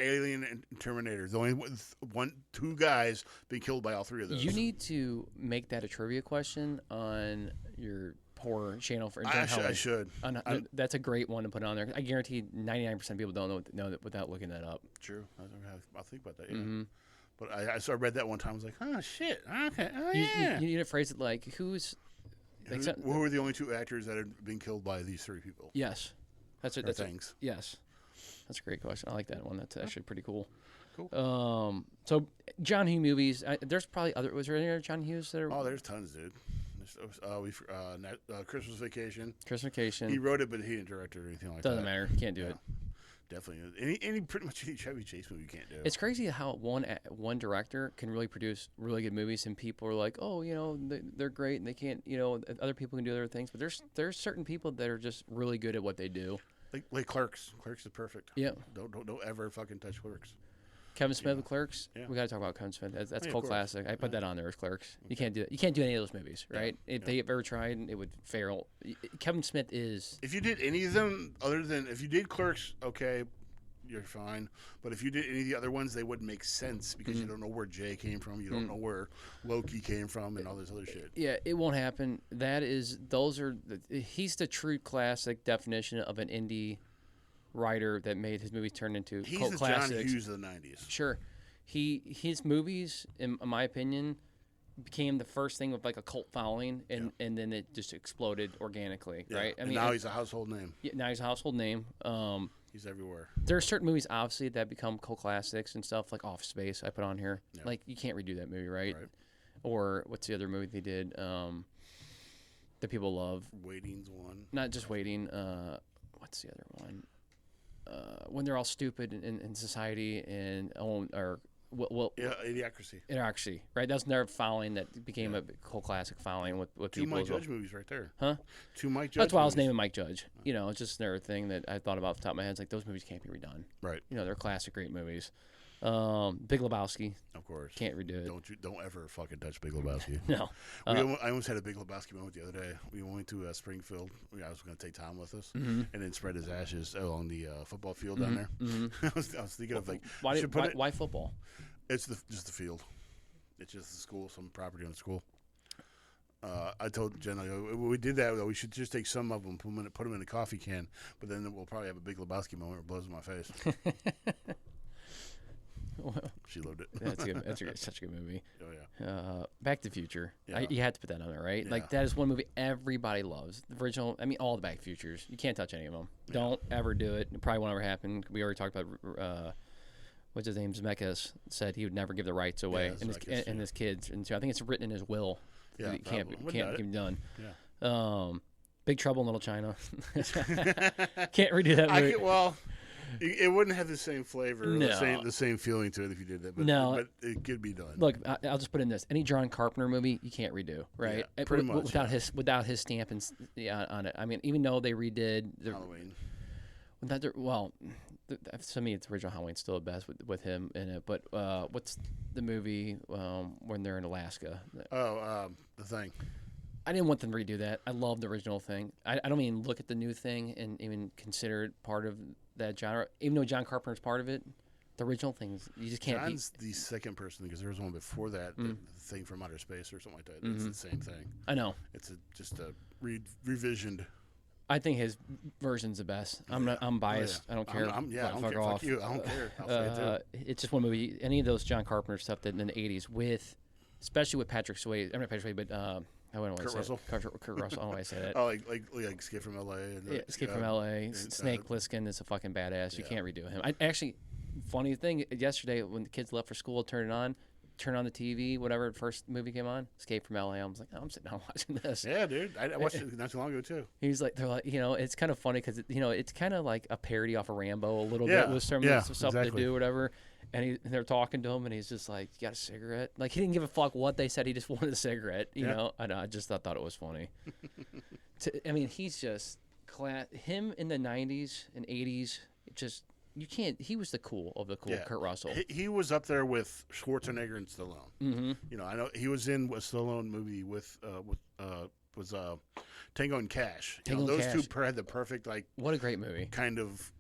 Alien, and Terminator. The only two guys being killed by all three of those. You need to make that a trivia question on your poor channel for. I should. That's a great one to put on there. I guarantee 99% of people don't know that without looking that up. True. I'll think about that. Yeah. But I read that one time. I was like, oh shit. Okay. Oh yeah. You need to phrase it like who's. Who are the only two actors that have been killed by these three people? Yes, that's it. Yes, that's a great question. I like that one. That's actually pretty cool. Cool. So John Hughes movies. There's probably other. Was there any other John Hughes that are? Oh, there's tons, dude. Christmas Vacation. Christmas Vacation. He wrote it, but he didn't direct it or anything like that. Doesn't matter. You can't do it. Definitely. Pretty much any Chevy Chase movie you can't do. It's crazy how one director can really produce really good movies, and people are like, oh, they're great, and they can't, other people can do other things. But there's certain people that are just really good at what they do. Like Clerks. Clerks is perfect. Yeah. Don't ever fucking touch Clerks. Kevin Smith with Clerks. Yeah. We got to talk about Kevin Smith. That's cult classic. I put that on there as Clerks. You can't do it. You can't do any of those movies, right? If they ever tried, it would fail. Kevin Smith is. If you did any of them, other than if you did Clerks, okay, you're fine. But if you did any of the other ones, they wouldn't make sense because you don't know where Jay came from, you don't know where Loki came from, and all this other shit. Yeah, it won't happen. He's the true classic definition of an indie writer that made his movies turn into cult classics. He's the John Hughes of the 90s. Sure. His movies, in my opinion, became the first thing with like a cult following, and then it just exploded organically, right? I mean, now he's a household name. Yeah, now he's a household name. He's everywhere. There are certain movies, obviously, that become cult classics and stuff, like Office Space, I put on here. Yeah. Like, you can't redo that movie, right? Or what's the other movie they did that people love? Waiting's one. Not just Waiting. What's the other one? When they're all stupid in society and Idiocracy, right? That's another following that became a cult classic following with two people. Mike Judge movies right there. Huh? Two Mike Judge. That's why I was naming Mike Judge. It's just another thing that I thought about off the top of my head. It's like those movies can't be redone. Right. They're classic, great movies. Big Lebowski. Of course. Can't redo it. Don't ever fucking touch Big Lebowski. No. I almost had a Big Lebowski moment the other day. We went to Springfield. I was going to take Tom with us and then spread his ashes along the football field down there. I was thinking of like, why football? It's just the field. It's just the school, some property on the school. I told Jen, when we did that, we should just take some of them, put them in a coffee can, but then we'll probably have a Big Lebowski moment where it blows in my face. Well, she loved it. That's such a good movie. Oh yeah. Back to the Future. Yeah. You had to put that on there, right? Yeah. Like that is one movie everybody loves. The original. I mean, all the Back to the Futures. You can't touch any of them. Yeah. Don't ever do it. It probably won't ever happen. We already talked about. What's his name? Zemeckis said he would never give the rights away, and his kids. And so I think it's written in his will. Yeah, it can't be done. Yeah. Big Trouble in Little China. Can't redo that movie. It wouldn't have the same flavor, the same feling to it if you did that. But it could be done. Look, I'll just put in this: any John Carpenter movie, you can't redo, right? Yeah, pretty much without his stamp on it. I mean, even though they redid Halloween. To me, it's original Halloween still the best with him in it. But what's the movie when they're in Alaska? The Thing. I didn't want them to redo that. I love the original Thing. I don't even look at the new Thing and even consider it part of that genre. Even though John Carpenter's part of it, The original things you just can't. John's the second person because there was one before that, the thing from outer space or something like that. It's the same thing. I know. It's just a revisioned. I think his version's the best. I'm biased. Oh, yeah. I don't care. I don't care. Off. Fuck you. I don't care. I'll say it too. It's just one movie. Any of those John Carpenter stuff that in the '80s especially with Patrick Swayze. I'm not Patrick Swayze, but I don't know Kurt Russell. Kurt Russell. I don't know why I say that. Oh, like Escape from L.A. And, Escape from L.A. Snake Plissken is a fucking badass. You can't redo him. I actually, funny thing, yesterday when the kids left for school, turn on the TV, whatever first movie came on, Escape from L.A. I was like, oh, I'm sitting down watching this. Yeah, dude. I watched it not too long ago too. They're like, it's kind of funny because it's kind of like a parody off of Rambo a little bit with some stuff they do, whatever. And they're talking to him, and he's just like, "You got a cigarette?" Like he didn't give a fuck what they said. He just wanted a cigarette. You know. I know. I just thought it was funny. He's just him in the '90s and '80s. Just you can't. He was the cool of the cool. Kurt Russell. He was up there with Schwarzenegger and Stallone. Mm-hmm. I know he was in a Stallone movie with Tango and Cash. Those two had the perfect what a great movie. Kind of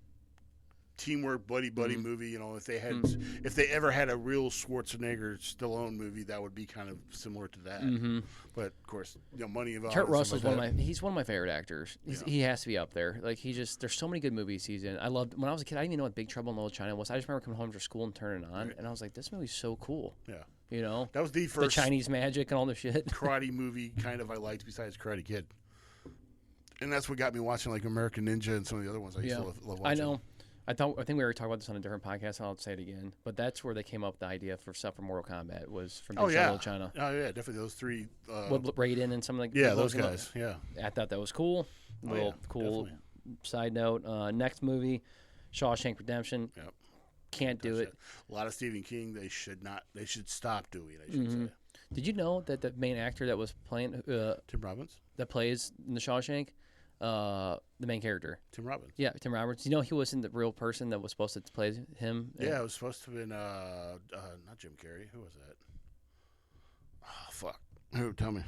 teamwork buddy movie. If they ever had a real Schwarzenegger Stallone movie, that would be kind of similar to that. Mm-hmm. But of course, money involved. Kurt Russell's he's one of my favorite actors. He has to be up there. Like there's so many good movies he's in. I loved when I was a kid. I didn't even know what Big Trouble in Little China was. I just remember coming home from school and turning it on, and I was like, this movie's so cool. Yeah. That was the first Chinese magic and all the shit. karate movie kind of I liked besides Karate Kid. And that's what got me watching like American Ninja and some of the other ones I used to love watching. I know. I think we already talked about this on a different podcast, and I'll say it again. But that's where they came up with the idea for stuff for Mortal Kombat was from Little China. Oh yeah, definitely those three. Raiden and some those guys. Yeah, I thought that was cool. Cool definitely. side note. Next movie, Shawshank Redemption. Yep. Can't do it. A lot of Stephen King. They should not. They should stop doing. I should say. Did you know that the main actor that was playing Tim Robbins that plays in the Shawshank? The main character. Tim Robbins. Yeah, Tim Roberts. He wasn't the real person that was supposed to play him? Yeah, it was supposed to have been not Jim Carrey. Who was that? Oh, fuck. Who? Tell me.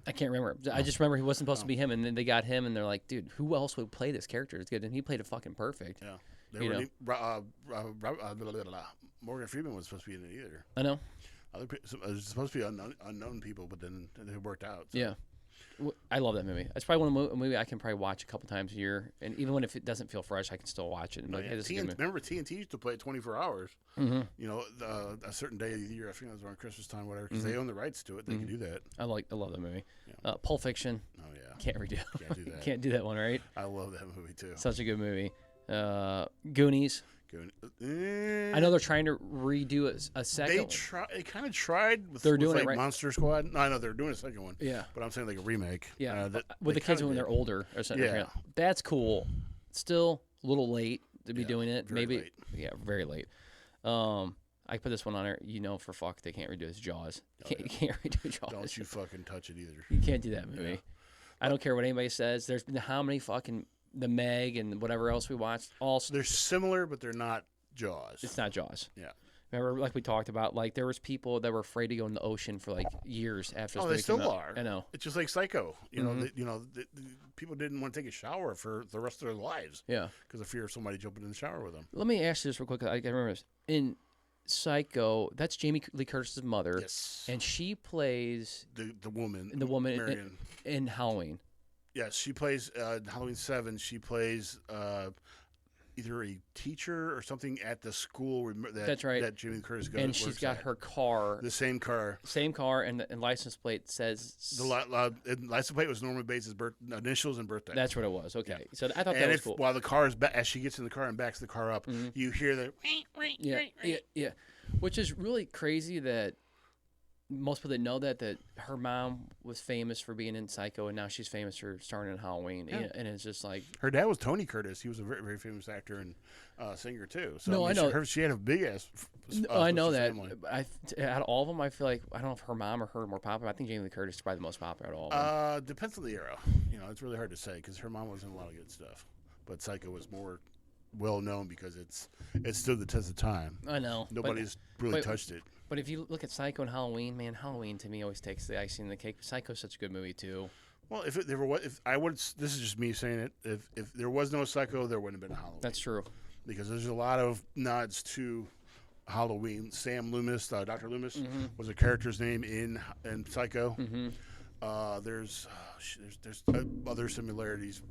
I can't remember. I just remember he wasn't supposed to be him, and then they got him, and they're like, dude, who else would play this character? It's good. And he played it fucking perfect. Yeah. Morgan Freeman was supposed to be in it either. I know. It was supposed to be unknown people, but then it worked out. So. Yeah. I love that movie. It's probably one of the movie I can probably watch a couple times a year, and even if it doesn't feel fresh, I can still watch it. And hey, remember TNT used to play it 24 hours. Mm-hmm. A certain day of the year. I think it was around Christmas time, whatever, because they own the rights to it. They can do that. I love that movie. Yeah. Pulp Fiction. Oh yeah. Can't redo. Can't do that. Can't do that one, right? I love that movie too. Such a good movie. Goonies. I know they're trying to redo a second. They kind of tried. They're doing it right. Monster Squad. No, I know they're doing a second one. Yeah, but I'm saying like a remake. Yeah, with the kids when they're older or something. Yeah, that's cool. Still a little late to be doing it. Maybe late. Yeah, very late. I put this one on there. For fuck they can't redo this Jaws. You can't redo Jaws. Don't you fucking touch it either. You can't do that movie. Yeah. I don't care what anybody says. There's been how many fucking the Meg and whatever else we watched. They're similar, but they're not Jaws. It's not Jaws. Yeah. Remember, like we talked about, like there was people that were afraid to go in the ocean for like years after. Oh, they still are. I know. It's just like Psycho. The people didn't want to take a shower for the rest of their lives. Yeah. Because of fear of somebody jumping in the shower with them. Let me ask you this real quick. I can remember this. In Psycho, that's Jamie Lee Curtis's mother. Yes. And she plays the woman. The woman Marion. In Halloween. Yes, she plays Halloween 7. She plays either a teacher or something at the school that's right. that Jamie Curtis goes. And she's got her car. The same car. Same car, and the license plate says... The license plate was normally based as initials and birthday. That's what it was. Okay. Yeah. So I thought that was cool. While the car is as she gets in the car and backs the car up, you hear the... Yeah. Which is really crazy that most people that know that her mom was famous for being in Psycho, and now she's famous for starring in Halloween. Yeah. And it's just like her dad was Tony Curtis. He was a very, very famous actor and singer too. So no, I know she had a big ass. I know that. Out of all of them, I feel like I don't know if her mom or her are more popular. I think Jamie Lee Curtis is probably the most popular out of all of them. Depends on the era. It's really hard to say because her mom was in a lot of good stuff, but Psycho was more well known because it stood the test of time. I know. Nobody's really touched it. But if you look at Psycho and Halloween, man, Halloween to me always takes the icing on the cake. Psycho's such a good movie too. Well, this is just me saying it. If there was no Psycho, there wouldn't have been a Halloween. That's true. Because there's a lot of nods to Halloween. Sam Loomis, Dr. Loomis, was a character's name in Psycho. There's other similarities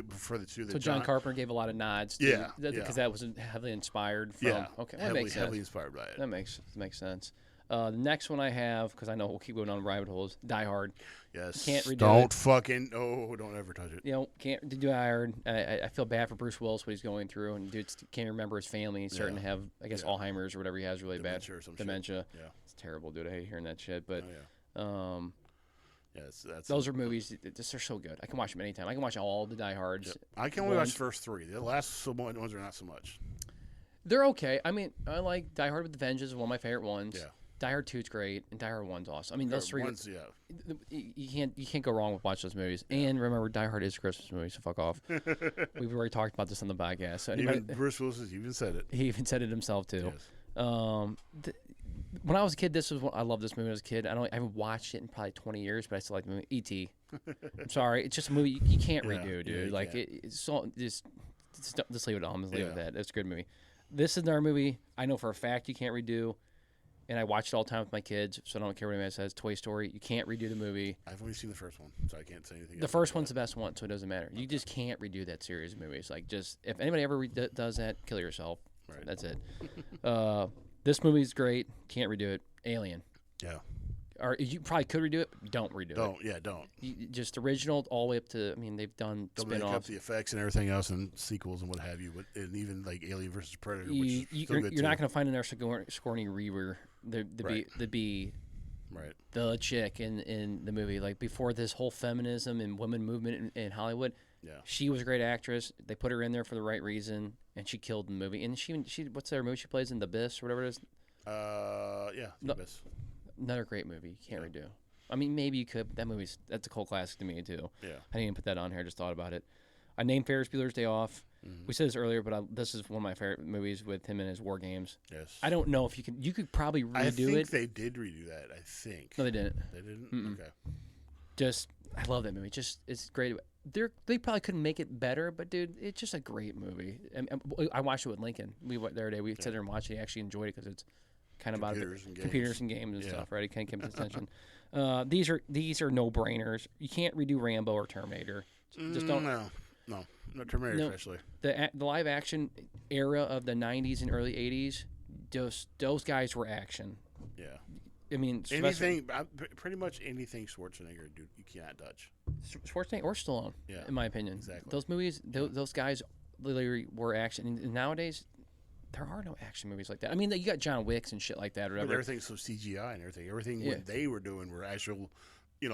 for the two. So John Carpenter gave a lot of nods. Because that was heavily inspired from. Yeah. Okay, that makes sense. Heavily inspired by it. That makes sense. The next one I have, because I know we'll keep going on rabbit holes, Die Hard. Yes. Can't redo Don't it. fucking... don't ever touch it. You know, can't do Die Hard. I feel bad for Bruce Willis, what he's going through. And dude can't remember his family. He's starting to have, I guess, Alzheimer's or whatever he has really Dementia bad. or some Dementia. shit. Yeah. It's terrible, dude. I hate hearing that shit. But that's those are movies. They're so good. I can watch them anytime. I can watch all the Die Hards. Yep. I can only watch the first three. The last ones are not so much. They're okay. I mean, I like Die Hard with the Vengeance is one of my favorite ones. Yeah. Die Hard 2 is great, and Die Hard 1's awesome. I mean, those three. Ones, yeah. You can't go wrong with watching those movies. And remember, Die Hard is a Christmas movie, so fuck off. We've already talked about this on the podcast. So Even Bruce Willis even said it. He even said it himself too. Yes. When I was a kid, I loved this movie when I was a kid. I haven't watched it in probably 20 years, but I still like the movie. E.T. I'm sorry, it's just a movie you can't redo, dude. Yeah, it's so just leave it on. Just leave it at that. It's a good movie. This is another movie I know for a fact you can't redo. And I watch it all the time with my kids, so I don't care what anybody says. Toy Story, you can't redo the movie. I've only seen the first one, so I can't say anything. The first one's the best one, so it doesn't matter. You just can't redo that series of movies. Like, just if anybody ever does that, kill yourself. Right. That's it. This movie's great. Can't redo it. Alien. Yeah. Or you probably could redo it. But don't redo it. Don't. Just original all the way up to. I mean, they've done Don't make up spin-offs. the effects and everything else and sequels and what have you, but and even like Alien versus Predator, which is still You're good not too. going to find in there Sigourney Weaver, the Right. the chick in the movie. Like before this whole feminism and women movement in Hollywood, she was a great actress. They put her in there for the right reason, and she killed the movie. And she what's that movie she plays in, The Abyss or whatever it is? The Abyss. Another great movie. You can't redo. I mean, maybe you could. But that's a cult classic to me too. Yeah. I didn't even put that on here. I just thought about it. I named Ferris Bueller's Day Off. We said this earlier, but this is one of my favorite movies with him in his war games. Yes. I don't know if you can. You could probably redo it. I think they did redo that. I think. No, they didn't. They didn't. Okay. I love that movie. It's great. They probably couldn't make it better, but dude, it's just a great movie. And I watched it with Lincoln. We went there today. We sat there and watched it. He actually enjoyed it because it's kind of about computers and games and stuff, right? It kind of kept his attention. These are no brainers. You can't redo Rambo or Terminator. Just don't. No, Terminator especially. The live action era of the 90s and early 80s, those guys were action. Yeah. I mean, pretty much anything Schwarzenegger, dude, you cannot touch. Schwarzenegger or Stallone, in my opinion. Exactly. Those movies, those guys literally were action. And nowadays, there are no action movies like that. I mean, you got John Wicks and shit like that or whatever. But everything's so CGI and everything. Everything what they were doing were actual,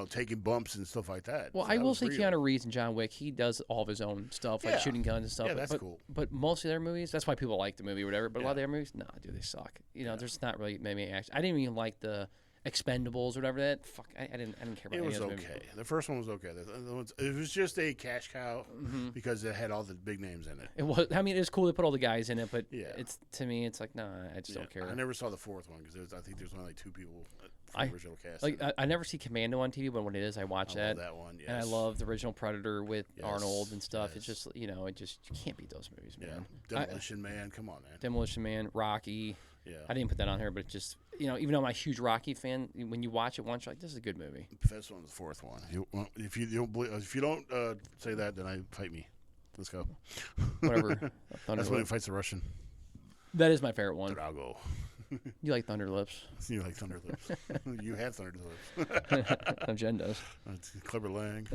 taking bumps and stuff like that. Well, so I will say Keanu Reeves and John Wick, he does all of his own stuff, like shooting guns and stuff. Yeah, that's cool. But most of their movies, that's why people like the movie or whatever. But a lot of their movies, nah, dude, they suck. There's not really many action. I didn't even like the Expendables or whatever that. Fuck, I didn't care about it. It was okay. Movies. The first one was okay. It was just a cash cow because it had all the big names in it. It was. I mean, it's cool to put all the guys in it, but it's to me, it's like, nah, I just don't care. I never saw the fourth one because I think there's only like two people from the original cast. I never see Commando on TV, but when it is, I watch that. Love that one, yes. And I love the original Predator with Arnold and stuff. Yes. It's just you can't beat those movies, man. Demolition Man, come on, man. Demolition Man, Rocky. Yeah. I didn't put that on here, but it just even though I'm a huge Rocky fan, when you watch it once, you're like, this is a good movie. The first one was the fourth one. If you don't say that, then I fight me. Let's go. Whatever. That's when he fights the Russian. That is my favorite one. Drago. You like Thunder Lips. You like Thunder Lips. You have Thunder Lips. Jen does. That's Clubber Lang.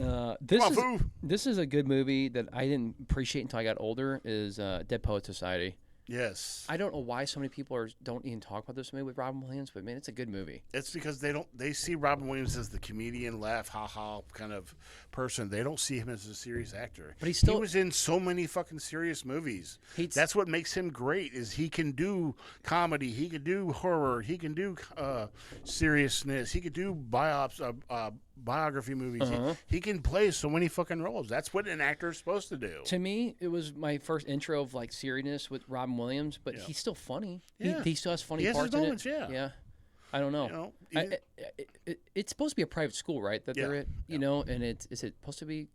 This is a good movie that I didn't appreciate until I got older. Is Dead Poets Society. Yes. I don't know why so many people don't even talk about this movie with Robin Williams, but man, it's a good movie. It's because they see Robin Williams as the comedian, laugh, ha ha kind of person. They don't see him as a serious actor. But he was in so many fucking serious movies. That's what makes him great. Is he can do comedy, he can do horror, he can do seriousness, he could do biography movies. He can play so many fucking roles. That's what an actor is supposed to do. To me, it was my first intro of like seriousness with Robin Williams, but he's still funny. Yeah. He still has funny parts his moments, in it. Yeah. I don't know. It's supposed to be a private school, right? That they're at, and is it supposed to be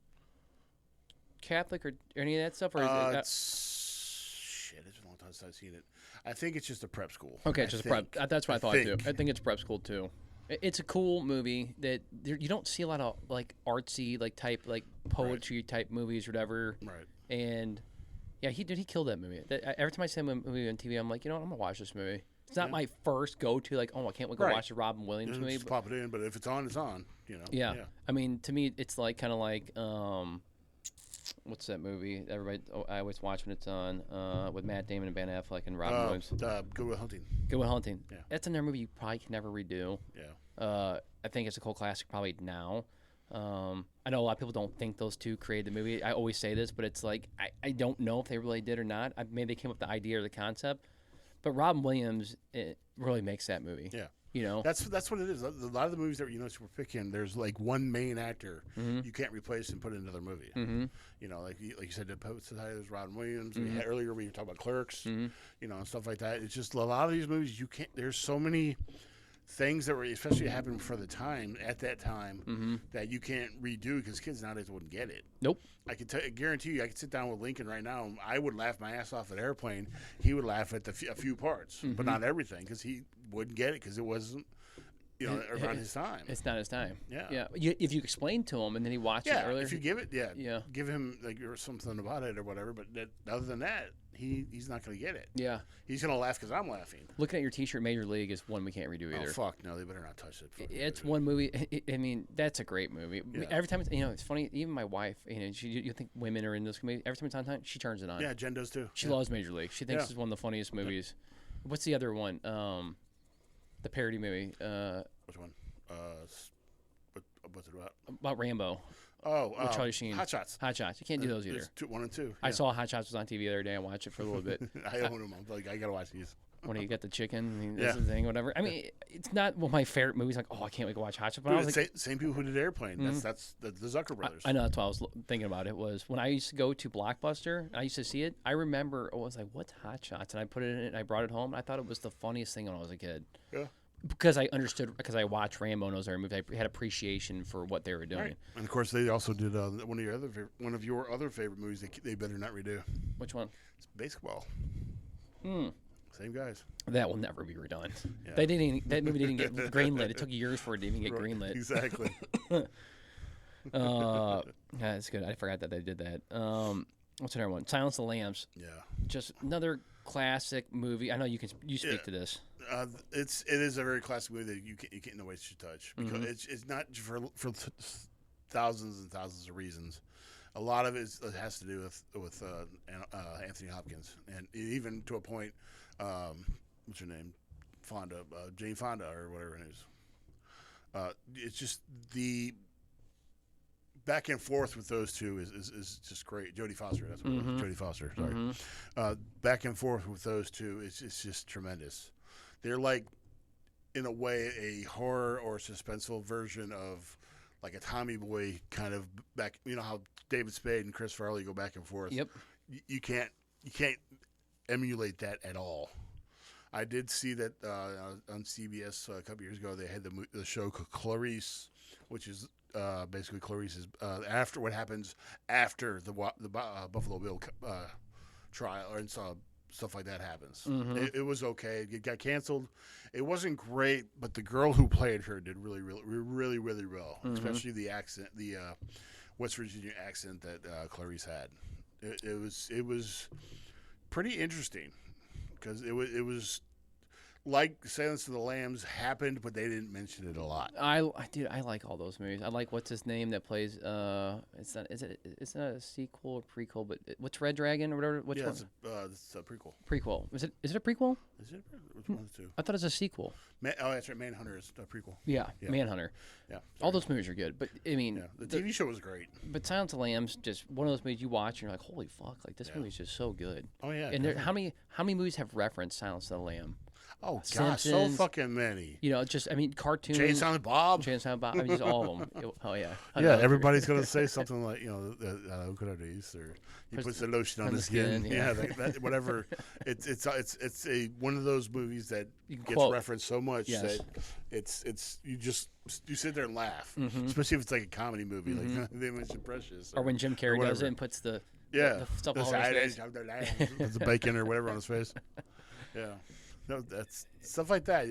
Catholic or any of that stuff? Or is shit, it's been a long time since I've seen it. I think it's just a prep school. Okay, it's just a prep. That's what I thought too. I think it's prep school too. It's a cool movie that you don't see a lot of like artsy like poetry type movies or whatever. Right. And yeah, he killed that movie. Every time I see a movie on TV, I'm like, I'm gonna watch this movie. It's not my first go to, like, I can't wait to go watch the Robin Williams movie. Just pop it in, but if it's on, it's on. Yeah. I mean, to me, it's like kind of like what's that movie? I always watch when it's on with Matt Damon and Ben Affleck and Robin Williams. Good Will Hunting. Good Will Hunting. Yeah. That's another movie you probably can never redo. Yeah. I think it's a cult classic probably now. I know a lot of people don't think those two created the movie. I always say this, but it's like I don't know if they really did or not. Maybe they came up with the idea or the concept. But Robin Williams, it really makes that movie. Yeah. That's what it is. A lot of the movies that we're picking, there's like one main actor you can't replace and put in another movie. Like you said, the Poet Society, there's Robin Williams. We had earlier we were talking about Clerks, and stuff like that. It's just a lot of these movies you can't. There's so many things that were especially happening for the time at that time that you can't redo because kids nowadays wouldn't get it. Nope. I guarantee you, I could sit down with Lincoln right now. I would laugh my ass off at Airplane. He would laugh at a few parts, but not everything because he wouldn't get it because it wasn't. Around his time. It's not his time. Yeah. If you explain to him and then he watched it earlier. If you give it, give him like something about it or whatever. But other than that, he's not going to get it. Yeah. He's going to laugh because I'm laughing. Looking at your T-shirt, Major League is one we can't redo either. Oh fuck no! They better not touch it. It's one movie. I mean, that's a great movie. Yeah. Every time it's funny. Even my wife, you think women are in this movie. Every time it's on time, she turns it on. Yeah, Jen does too. She loves Major League. She thinks it's one of the funniest movies. What's the other one? The parody movie. Which one? What's it about? About Rambo. Oh, with Charlie Sheen. Hot Shots. Hot Shots. You can't do those either. 1 and 2. Yeah. I saw Hot Shots was on TV the other day. I watched it for a little bit. I own them. I'm like, I gotta watch these. When you get the chicken, this is the thing, whatever. I mean, it's not one of my favorite movies. Like, I can't wait to watch Hot Shots. But I was like, same people who did Airplane. That's the Zucker brothers. I know. That's what I was thinking about. It was when I used to go to Blockbuster. I used to see it. I remember I was like, "What's Hot Shots?" And I put it in it. And I brought it home. I thought it was the funniest thing when I was a kid. Yeah. Because I understood, because I watched Rambo and those other movies, I had appreciation for what they were doing. Right. And of course, they also did one of your other favorite movies. They better not redo. Which one? It's Basketball. Same guys. That will never be redone. Yeah. That movie didn't get greenlit. It took years for it to even get greenlit. Exactly. That's good. I forgot that they did that. What's another one? Silence of the Lambs. Yeah. Just another classic movie. I know you speak to this. It is a very classic movie that you can't no way to touch because it's not for thousands and thousands of reasons. A lot of it has to do with Anthony Hopkins, and even to a point, what's her name, Jane Fonda or whatever it is. It's just the back and forth with those two is just great. Jodie Foster, that's what it was. Jodie Foster, sorry. Back and forth with those two, it's just tremendous. They're like, in a way, a horror or suspenseful version of like a Tommy Boy kind of back. You know how David Spade and Chris Farley go back and forth. Yep. You can't emulate that at all. I did see that on CBS a couple years ago. They had the show Clarice, which is basically Clarice's after what happens after the Buffalo Bill trial, and so stuff like that happens. It was okay. It got canceled. It wasn't great, but the girl who played her did really, really, really, really well. Especially the accent, the West Virginia accent that Clarice had. It was pretty interesting because it was like Silence of the Lambs happened, but they didn't mention it a lot. I like all those movies. I like what's his name that plays. It's not a sequel or prequel, but what's Red Dragon or whatever. Which one? It's a prequel. Prequel. Is it a prequel? Is it? Which one is it? I thought it was a sequel. That's right. Manhunter is a prequel. Yeah. Manhunter. Yeah. All those movies are good, but I mean, the TV show was great. But Silence of the Lambs, just one of those movies you watch and you're like, holy fuck! Like this movie's just so good. Oh yeah. And how many movies have referenced Silence of the Lamb? Oh gosh, so fucking many. Cartoons. Jay and Silent Bob. Jay and Silent Bob. Just all of them. Oh yeah. Yeah, everybody's gonna say something like, who could I use, or he puts the lotion on his skin. Yeah, whatever. It's a one of those movies that gets referenced so much that it's you sit there and laugh, especially if it's like a comedy movie, like They Mention Precious, or when Jim Carrey does it and puts the stuff all over his face. Puts the bacon or whatever on his face. Yeah. No, that's stuff like that.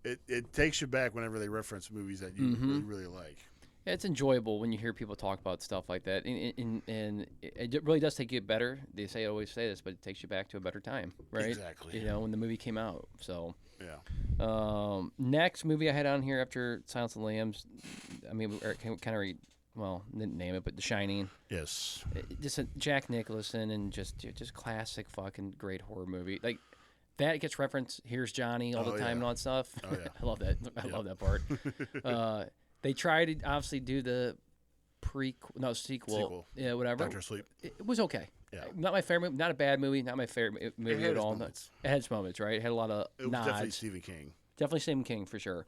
It takes you back whenever they reference movies that you really, really like. Yeah, it's enjoyable when you hear people talk about stuff like that, and it really does take you better. They say always say this, but it takes you back to a better time, right? Exactly. You know, when the movie came out. So, Yeah. next movie I had on here after Silence of the Lambs, I mean, kind of didn't name it, but The Shining. Yes. Just a Jack Nicholson and just classic fucking great horror movie. Like that gets referenced. Here's Johnny all the time and all that stuff. Oh, yeah. I love that. I love that part. They tried to obviously do the sequel. Yeah, whatever. Doctor Sleep. It was okay. Yeah. Not my favorite movie. Not a bad movie. Not my favorite movie had at its all. moments. It had its moments, right? It had a lot of It was nods. definitely Stephen King. Definitely Stephen King for sure.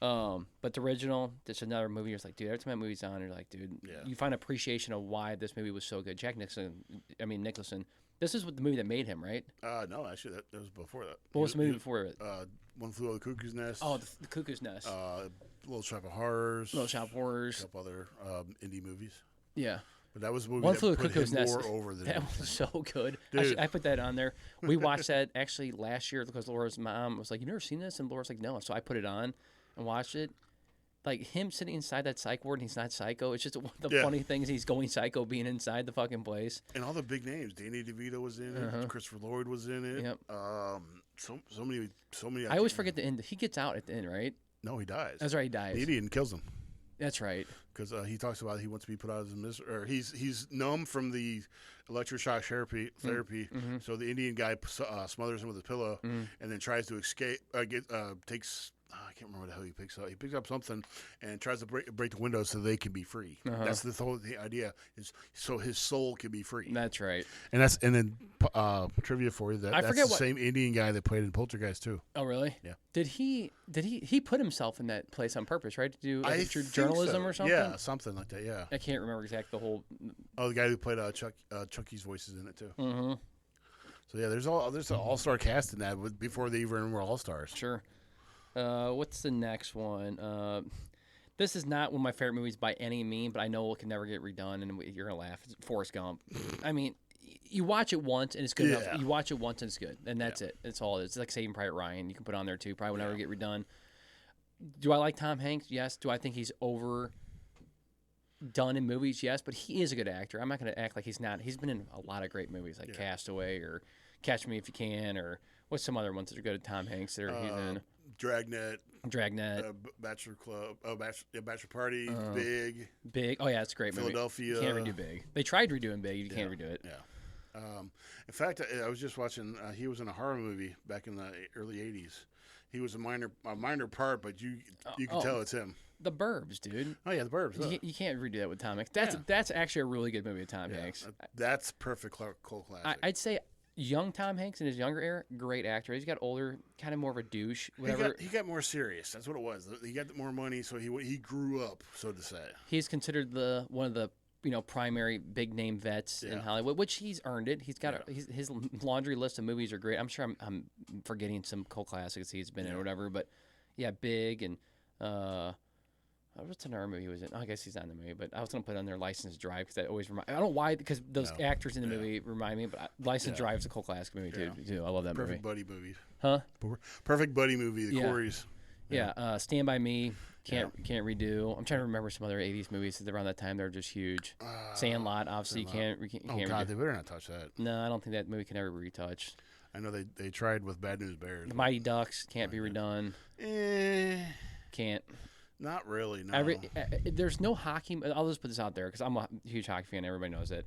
But the original, just another movie. You're just like, dude, every time that movie's on, you're like, dude, you find appreciation of why this movie was so good. Nicholson. This is what the movie that made him, right? No, actually, that was before that. What was the movie before it? One Flew Over the Cuckoo's Nest. Oh, the Cuckoo's Nest. Little Shop of Horrors. Little Shop of Horrors. A couple other indie movies. Yeah. But that was a movie One that Flew Over put the Cuckoo's him Nest. more over than That anything. was so good. Dude. I put that on there. We watched that actually last year because Laura's mom was like, "You never seen this?" And Laura's like, "No." So I put it on and watched it. Like him sitting inside that psych ward and he's not psycho. It's just one of the funny things. He's going psycho being inside the fucking place. And all the big names. Danny DeVito was in it. Christopher Lloyd was in it. Yep. So many. I always forget the end. He gets out at the end, right? No, he dies. That's right. He dies. The Indian kills him. That's right. Because he talks about he wants to be put out of his misery. Or he's numb from the electroshock therapy. Mm-hmm. So the Indian guy smothers him with a pillow and then tries to escape. Takes. I can't remember what the hell he picks up. He picks up something and tries to break the window so they can be free. That's the idea is so his soul can be free. That's right. And then trivia for you that's the same Indian guy that played in Poltergeist too. Oh really? Yeah. Did he put himself in that place on purpose, right? To do journalism or something? Yeah, something like that. Yeah. I can't remember exactly the whole. Oh, the guy who played Chucky's voices in it too. Mm-hmm. So yeah, there's an all-star cast in that before they even were all-stars. Sure. What's the next one? This is not one of my favorite movies by any means, but I know it can never get redone, and you're gonna laugh. It's Forrest Gump. I mean, you watch it once and it's good enough. You watch it once and it's good, and that's it. That's all it is. It's like Saving Private Ryan. You can put on there too. Probably will never get redone. Do I like Tom Hanks? Yes. Do I think he's overdone in movies? Yes, but he is a good actor. I'm not going to act like he's not. He's been in a lot of great movies like Castaway or Catch Me If You Can or what's some other ones that are good at Tom Hanks that he's in? Dragnet, Bachelor Club, Bachelor Party, Big. Oh yeah, it's a great movie. Philadelphia. You can't redo Big. They tried redoing Big. You can't redo it. Yeah. In fact, I was just watching. He was in a horror movie back in the early '80s. He was a minor part, but you can tell it's him. The Burbs, dude. Oh yeah, The Burbs. You can't redo that with Tom Hanks. That's actually a really good movie with Tom Hanks. That's perfect cult classic. I'd say young Tom Hanks in his younger era, great actor. He's got older, kind of more of a douche. Whatever. He got more serious. That's what it was. He got more money, so he grew up, so to say. He's considered one of the primary big name vets in Hollywood, which he's earned it. He's got his laundry list of movies are great. I'm sure I'm forgetting some cult classics he's been in or whatever, but yeah, Big and what's another movie he was in? Oh, I guess he's not in the movie, but I was gonna put on there License to Drive because that always I don't know why because those actors in the movie remind me, but License to Drive is a cult classic movie too. I love that Perfect movie. buddy movie. Huh? Perfect buddy movie. The Coreys. Yeah, Stand By Me can't redo. I'm trying to remember some other '80s movies that around that time they're just huge. Sandlot, obviously you can't God, redo. they better not touch that. No, I don't think that movie can ever be retouched. I know they tried with Bad News Bears. The Mighty Ducks can't be redone. Can't. Not really. No. There's no hockey. I'll just put this out there because I'm a huge hockey fan. Everybody knows it.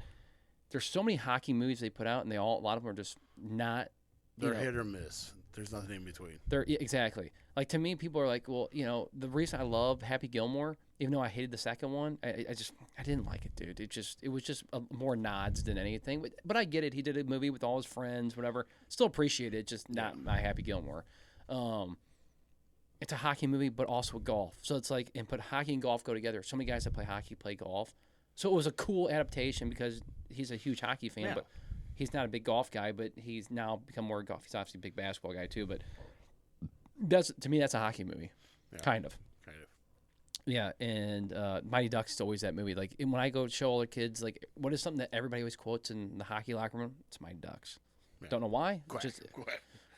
There's so many hockey movies they put out, and a lot of them are just not. They're hit or miss. There's nothing in between. Exactly. Like to me, people are like, well, the reason I love Happy Gilmore, even though I hated the second one, I didn't like it, dude. It was just more nods than anything. But I get it. He did a movie with all his friends, whatever. Still appreciate it. Just not my Happy Gilmore. It's a hockey movie, but also golf. So it's like, and put hockey and golf go together. So many guys that play hockey play golf. So it was a cool adaptation because he's a huge hockey fan, but he's not a big golf guy, but he's now become more golf. He's obviously a big basketball guy too, but to me, that's a hockey movie. Kind of. Yeah, and Mighty Ducks is always that movie. Like when I go show all the kids, like what is something that everybody always quotes in the hockey locker room? It's Mighty Ducks. Don't know why. Quack.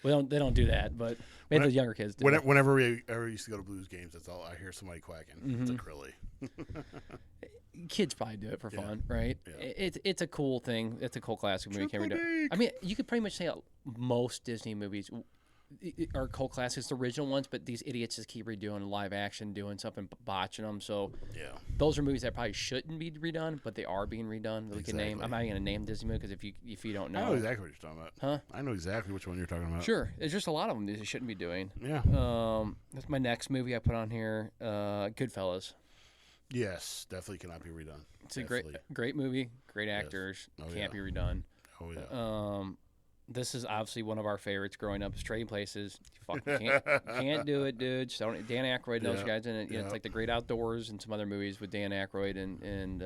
They don't do that, but maybe the younger kids do. Whenever we ever used to go to blues games, that's all I hear somebody quacking. It's like, really? Kids probably do it for fun, right? Yeah. It's a cool thing. It's a cool classic movie. Can't redo. I mean, you could pretty much say most Disney movies are cult classics, the original ones, but these idiots just keep redoing live action, doing something, botching them. So those are movies that probably shouldn't be redone, but they are being redone. We can name. I'm not even gonna name Disney movie because if you don't know, I know exactly what you're talking about. Huh? I know exactly which one you're talking about. Sure, there's just a lot of them they shouldn't be doing. Yeah. That's my next movie I put on here. Goodfellas. Yes, definitely cannot be redone. It's a great movie, great actors. Can't be redone. Oh yeah. This is obviously one of our favorites growing up. Trading Places. You fucking can't do it, dude. Just don't, Dan Aykroyd and those guys in it. You know, it's like The Great Outdoors and some other movies with Dan Aykroyd and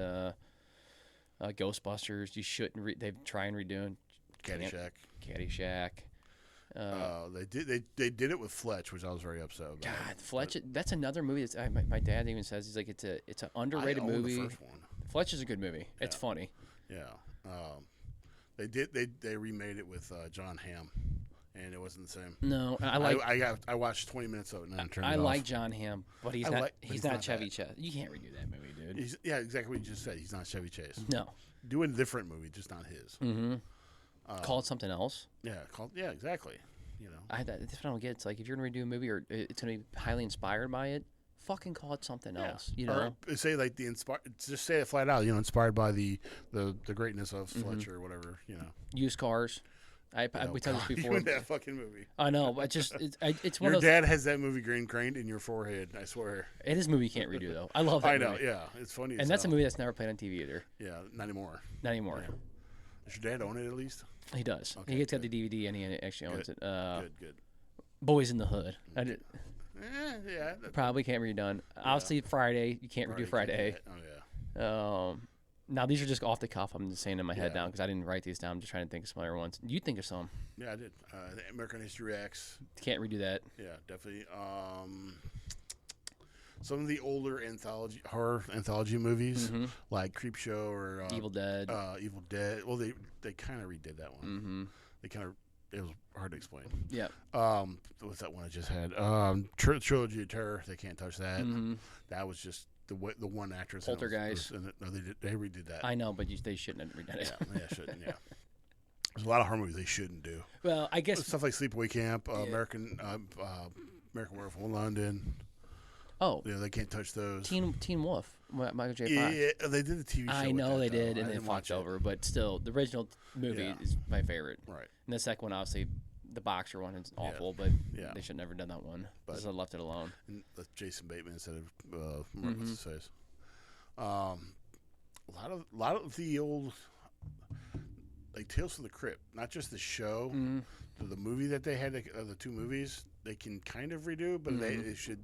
Ghostbusters. You shouldn't. They've tried and redoing. Caddyshack. They did it with Fletch, which I was very upset about. God, Fletch. That's another movie. That's, my dad even says he's like it's an underrated movie. The first one. Fletch is a good movie. It's funny. Yeah. They remade it with John Hamm, and it wasn't the same. No, I watched 20 minutes of it and then turned it off. I like John Hamm, but he's not Chevy Chase. You can't redo that movie, dude. Exactly what you just said. He's not Chevy Chase. No. Do a different movie, just not his. Mm-hmm. Call it something else. Yeah, exactly. You know. That's what I don't get. It's like if you're gonna redo a movie or it's gonna be highly inspired by it, fucking call it something else. You know, or say like just say it flat out. You know, inspired by the greatness of Fletcher or whatever. You know, used cars. We talked this before. That fucking movie. I know, but it's one your of those. Dad has that movie ingrained in your forehead. I swear. It is a movie you can't redo though. I love that. I know. Movie. Yeah, it's funny. And that's a movie that's never played on TV either. Yeah, not anymore. Not anymore. Yeah. Does your dad own it at least? He does. Okay, He's got the DVD and he actually owns it. Good. Boys in the Hood. Yeah. Probably can't be redone. Obviously, Friday. You can't redo Friday. Oh, yeah. Now, these are just off the cuff. I'm just saying in my head now because I didn't write these down. I'm just trying to think of some other ones. You think of some. Yeah, I did. American History X. Can't redo that. Yeah, definitely. Some of the older horror anthology movies, like Creepshow or Evil Dead. Evil Dead. Well, they kind of redid that one. Mm-hmm. It was hard to explain. Yeah. What's that one I just had? Trilogy of Terror. They can't touch that. Mm-hmm. That was just the one actress. Poltergeist. No, they redid that. I know, but they shouldn't have redone it. Yeah, shouldn't. Yeah. There's a lot of horror movies they shouldn't do. Well, I guess stuff like Sleepaway Camp, American Werewolf in London. Oh, yeah, they can't touch those. Teen Wolf, Michael J. Fox. Yeah, they did the TV show. I know they did, and they fucked over. But still, the original movie is my favorite. Right. And the second one, obviously, the boxer one is awful, but they should have never done that one. But just left it alone. And Jason Bateman instead of what's his face. A lot of the old like Tales from the Crypt, not just the show, the movie that they had, the two movies. They can kind of redo, but they should.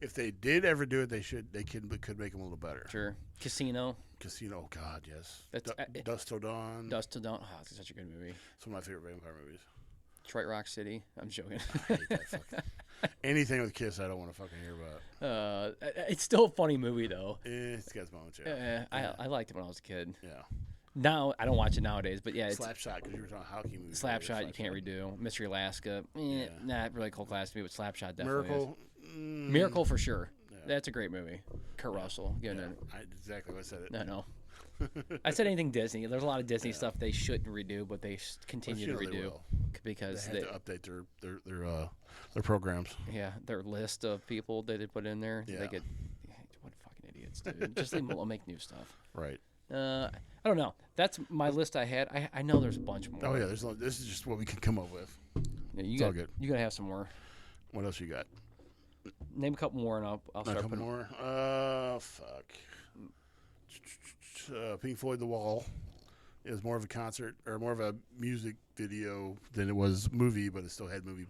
If they did ever do it, they could make them a little better. Sure. Casino. Oh God, yes. That's Dust Till Dawn. Dust Till Dawn. Oh, it's such a good movie. It's one of my favorite vampire movies. Detroit Rock City. I'm joking. I hate that fucking. Anything with Kiss, I don't want to fucking hear about. It's still a funny movie though. It's got its moments. I liked it when I was a kid. Yeah. Now I don't watch it nowadays, but yeah, Slapshot, because you were talking hockey movies. Slapshot you can't redo. Mystery Alaska, not really cult class to me, but Slapshot definitely. Miracle for sure. Yeah. That's a great movie. Kurt Russell. Exactly what I said. No. I said anything Disney. There's a lot of Disney stuff they shouldn't redo, but they continue to redo because they have to update their programs. Yeah, their list of people that they put in there. Yeah. They get what fucking idiots, dude. Just leave them make new stuff. Right. I don't know. That's my list I had. I know there's a bunch more. Oh yeah, this is just what we can come up with. Yeah, it's all good. You gotta have some more. What else you got? Name a couple more and I'll start. A couple more. Fuck. Pink Floyd The Wall is more of a concert or more of a music video than it was movie, but it still had movie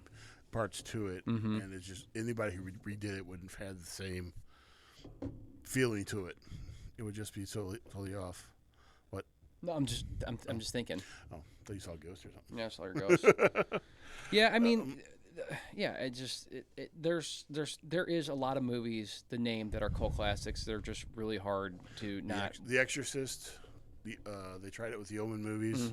parts to it, and it's just anybody who redid it wouldn't have had the same feeling to it. It would just be totally off. What? No, I'm just thinking. Oh, I thought you saw a ghost or something. Yeah, I saw your ghost. Yeah, I mean, there is a lot of movies the name that are cult classics. They're just really hard to not. The Exorcist. They tried it with the Omen movies.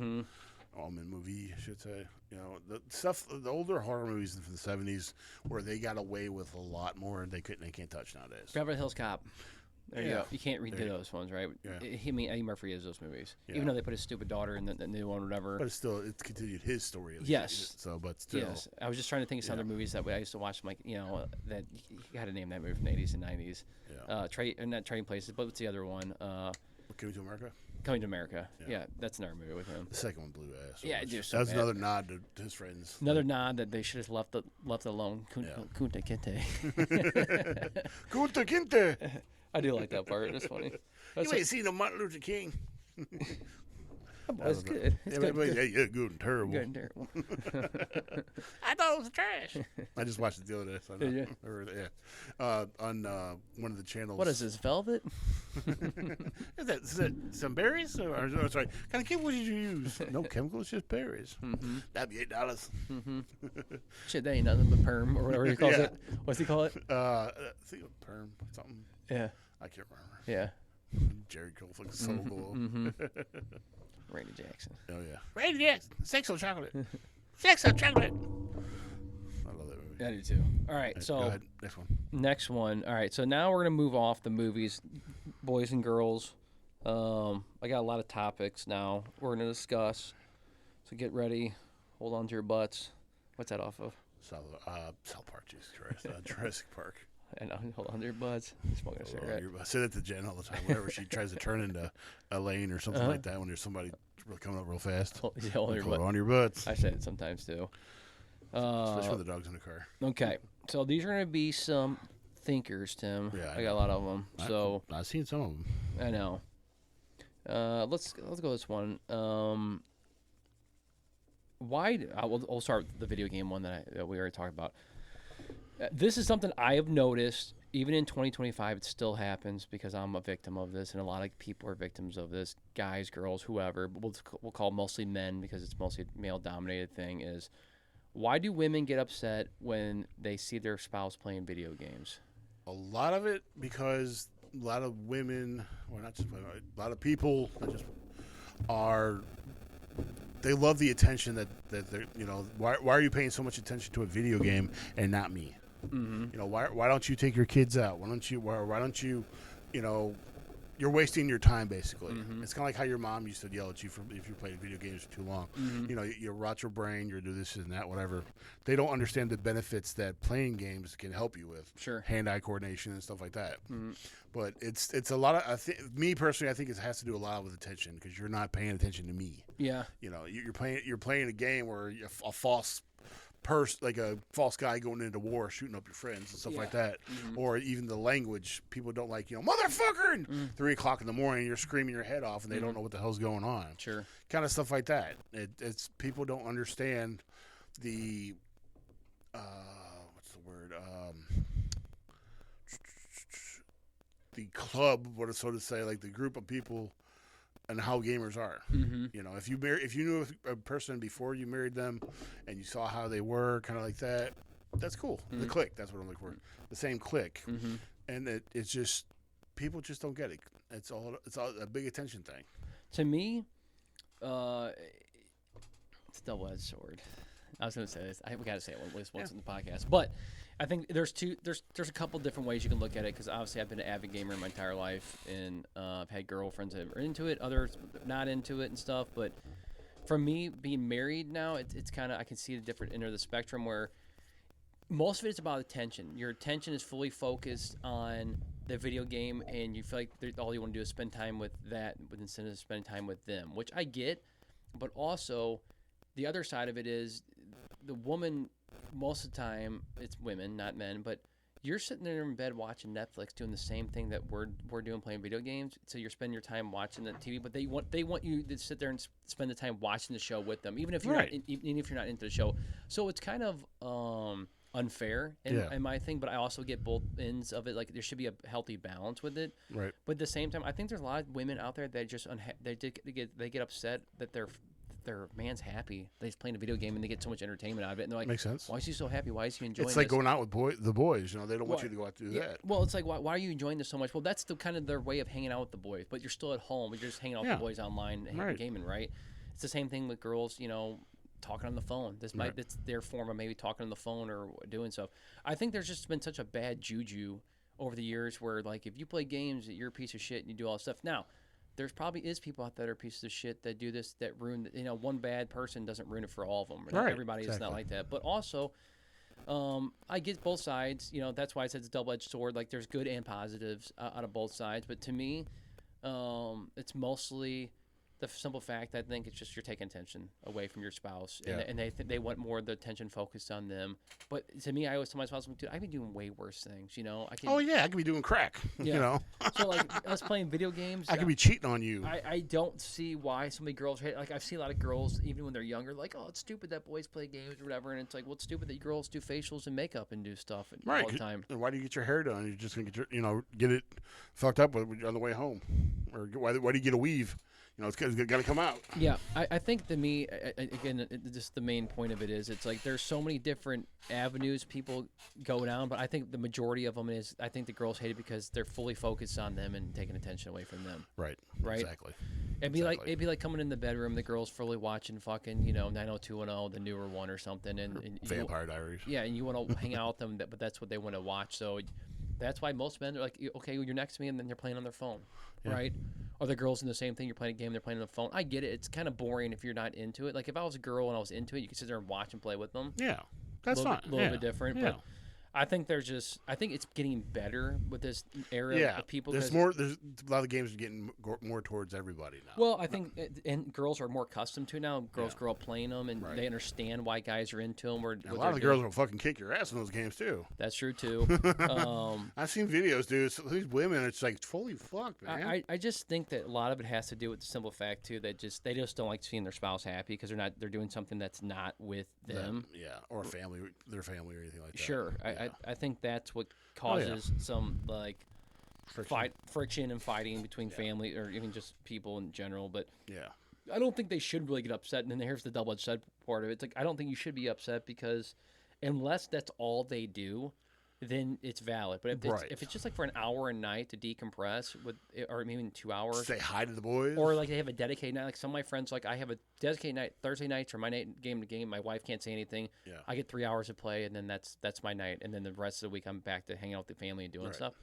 Omen movie, I should say. You know, the older horror movies from the 70s where they got away with a lot more they can't touch nowadays. Beverly Hills Cop. There you Yeah. go. You can't redo those ones, right? Yeah. Eddie Murphy is those movies. Yeah. Even though they put his stupid daughter in the new one or whatever. But it's continued his story. At least. Yes. So, but still. Yes. I was just trying to think of some other movies that I used to watch, like, you know, that you got to name that movie from the 80s and 90s. Yeah. Not Trading Places, but what's the other one? Coming to America? Coming to America. Yeah, that's another movie with him. The second one blew ass. Yeah, it did so that was bad. another nod to his friends. Another nod that they should have left alone. Kunta Kinte. Kunta Kinte. I do like that part. It's funny. You ain't seen no Martin Luther King. It's good. It's good. Yeah, good and terrible. Good and terrible. I thought it was trash. I just watched it the other day. So Did you? On one of the channels. What is this, Velvet? Is that some berries? Or sorry, what kind of chemicals did you use? No chemicals, just berries. Mm-hmm. That'd be $8. Shit, that ain't nothing but perm, or whatever he calls Yeah. it. What's he call it? I think perm something. Yeah. I can't remember. Yeah. Jerry Cole, like Soul Glow. Randy Jackson. Oh yeah, Randy Jackson, Sexo Chocolate, Sexo Chocolate. I love that movie. I do too. All right, Go so ahead. next one. All right, so now we're gonna move off the movies, boys and girls. I got a lot of topics now we're gonna discuss. So get ready. Hold on to your butts. What's that off of? South Park, Jesus Christ, Jurassic Park. I know. Hold on to your butts. Smoking a cigarette. I say that to Jen all the time. Whenever she tries to turn into a lane or something like that, when there's somebody coming up real fast, Hold on your hold butt. on your butts. I say it sometimes too. Especially when the dog's in the car. Okay, so these are going to be some thinkers, Tim. Yeah, I got a lot of them. So I've seen some of them. I know. Let's go this one. Why? We'll start with the video game one that we already talked about. This is something I have noticed. Even in 2025, it still happens because I'm a victim of this, and a lot of people are victims of this. Guys, girls, whoever. But we'll call mostly men because it's mostly a male-dominated thing. Is why do women get upset when they see their spouse playing video games? A lot of it because a lot of women, or not just women, a lot of people they love the attention that they're, why are you paying so much attention to a video game and not me? Mm-hmm. Why don't you take your kids out? Why don't you, you're wasting your time basically. Mm-hmm. It's kind of like how your mom used to yell at you if you played video games for too long. Mm-hmm. You rot your brain, you do this and that, whatever. They don't understand the benefits that playing games can help you with. Sure. Hand-eye coordination and stuff like that. Mm-hmm. But it's a lot of, me personally, I think it has to do a lot with attention because you're not paying attention to me. Yeah. You're playing a game where a false like a false guy going into war, shooting up your friends and stuff like that, or even the language people don't like. Motherfucker, and 3 o'clock in the morning, you're screaming your head off, and they don't know what the hell's going on. Sure, kind of stuff like that. It's people don't understand the what's the word the club, so to say, like the group of people. And how gamers are, if you knew a person before you married them, and you saw how they were, kind of like that, that's cool. The click, that's what I'm looking for. The same click, and it's just people just don't get it. It's all a big attention thing. To me, it's a double-edged sword. I was going to say this. We got to say it at least once in the podcast. But I think there's a couple different ways you can look at it because obviously I've been an avid gamer my entire life, and I've had girlfriends that are into it, others not into it and stuff. But for me, being married now, it's kind of, I can see the different end of the spectrum where most of it is about attention. Your attention is fully focused on the video game, and you feel like all you want to do is spend time with that instead of spending time with them, which I get. But also, the other side of it is the woman, most of the time, it's women, not men, but you're sitting there in bed watching Netflix doing the same thing that we're doing, playing video games. So you're spending your time watching the TV, but they want you to sit there and spend the time watching the show with them, even if you're even if you're not into the show. So it's kind of unfair in my thing, but I also get both ends of it. Like there should be a healthy balance with it. Right. But at the same time, I think there's a lot of women out there that just they get upset that their man's happy that he's playing a video game and they get so much entertainment out of it. And they're like, makes sense. Why is he so happy? Why is he enjoying It's like this? going out with the boys. They don't want you to go out to do that. Well, it's like, why are you enjoying this so much? Well, that's the kind of their way of hanging out with the boys, but you're still at home. You're just hanging out with the boys online and gaming, right? It's the same thing with girls, talking on the phone. It's their form of maybe talking on the phone or doing stuff. I think there's just been such a bad juju over the years where, like, if you play games, you're a piece of shit and you do all this stuff. Now, there's probably is people out there that are pieces of shit that do this, that ruin, one bad person doesn't ruin it for all of them. Right. Everybody is not like that. But also, I get both sides. That's why I said it's a double-edged sword. Like, there's good and positives out of both sides. But to me, it's mostly the simple fact that I think it's just you're taking attention away from your spouse, and they want more of the attention focused on them. But to me, I always tell my spouse, dude, I can be doing way worse things. I could be doing crack. So like us playing video games, I could be cheating on you. I don't see why so many girls hate. Like, I've seen a lot of girls, even when they're younger, like, oh, it's stupid that boys play games or whatever, and it's like, well, it's stupid that girls do facials and makeup and do stuff all the time. Why do you get your hair done? You're just gonna get get it fucked up on the way home, or why do you get a weave? It's got to come out. Yeah, I think to me, again, just the main point of it is, it's like there's so many different avenues people go down, but I think the majority of them is, I think the girls hate it because they're fully focused on them and taking attention away from them. Right. Exactly. It'd be like coming in the bedroom, the girls fully watching fucking 90210, the newer one or something, and Vampire Diaries. Yeah, and you want to hang out with them, but that's what they want to watch. So that's why most men are like, okay, you're next to me, and then they're playing on their phone, right? Or the girls in the same thing. You're playing a game, they're playing on the phone. I get it. It's kind of boring if you're not into it. Like, if I was a girl and I was into it, you could sit there and watch and play with them. Yeah, that's fine. A little bit different, but I think I think it's getting better with this era of people. There's a lot of games are getting more towards everybody now. Well, I think and girls are more accustomed to it now. Girls grow up playing them, and they understand why guys are into them. A lot of the girls will fucking kick your ass in those games too. That's true too. I've seen videos, dude. These women, it's like, holy fuck, man. I just think that a lot of it has to do with the simple fact too that they just don't like seeing their spouse happy because they're doing something that's not with them. Or their family or anything like that. Sure. I think that's what causes some like friction and fighting between family or even just people in general. But I don't think they should really get upset. And then here's the double-edged part of it. It's like, I don't think you should be upset because unless that's all they do, then it's valid. But if it's just like for an hour a night to decompress or maybe 2 hours, say hi to the boys, or like they have a dedicated night. Like some of my friends, like I have a dedicated night Thursday nights for my night game to game. My wife can't say anything. I get 3 hours to play, and then that's my night. And then the rest of the week I'm back to hanging out with the family and doing stuff.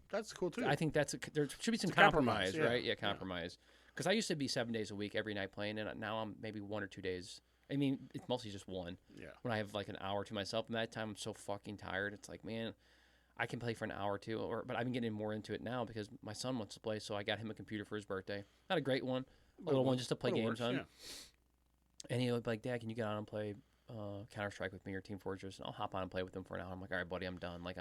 That's cool too. I think there should be some compromise, right? Yeah, compromise. Because I used to be 7 days a week every night playing, and now I'm maybe 1 or 2 days. I mean, it's mostly just one. Yeah. When I have like an hour to myself, and that time I'm so fucking tired. It's like, man, I can play for an hour or two, but I've been getting more into it now because my son wants to play, so I got him a computer for his birthday. Not a great one, a little one just to play games on. Yeah. And he'll be like, Dad, can you get on and play Counter-Strike with me or Team Fortress? And I'll hop on and play with him for an hour. I'm like, all right, buddy, I'm done. Like,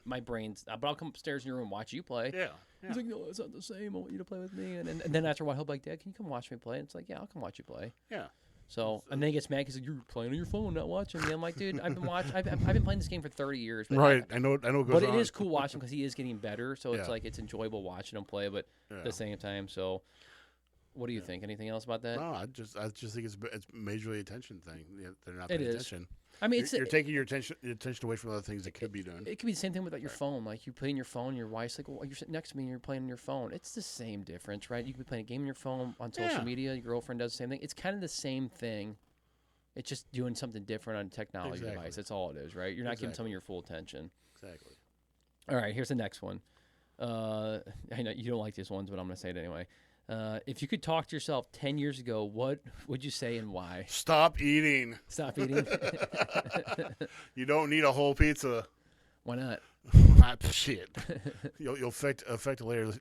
my brain's, but I'll come upstairs in your room and watch you play. Yeah. He's like, no, it's not the same. I want you to play with me. And then after a while, he'll be like, Dad, can you come watch me play? And it's like, yeah, I'll come watch you play. Yeah. So and then he gets mad because you're playing on your phone, not watching me. I'm like, dude, I've been playing this game for 30 years. But right, I know it goes but on. It is cool watching because he is getting better. So it's like it's enjoyable watching him play, but at the same time. So, what do you think? Anything else about that? No, I just think it's majorly attention thing. They're not paying attention. I mean, you're taking your attention away from other things that could be done. It could be the same thing with your phone. Like you play on your phone, and your wife's like, well, you're sitting next to me and you're playing on your phone. It's the same difference, right? You could be playing a game on your phone on social media. Your girlfriend does the same thing. It's kind of the same thing. It's just doing something different on a technology device. That's all it is, right? You're not giving someone your full attention. Exactly. All right, here's the next one. I know you don't like these ones, but I'm going to say it anyway. If you could talk to yourself 10 years ago, what would you say and why? Stop eating. Stop eating? You don't need a whole pizza. Why not? Shit. You'll affect it later.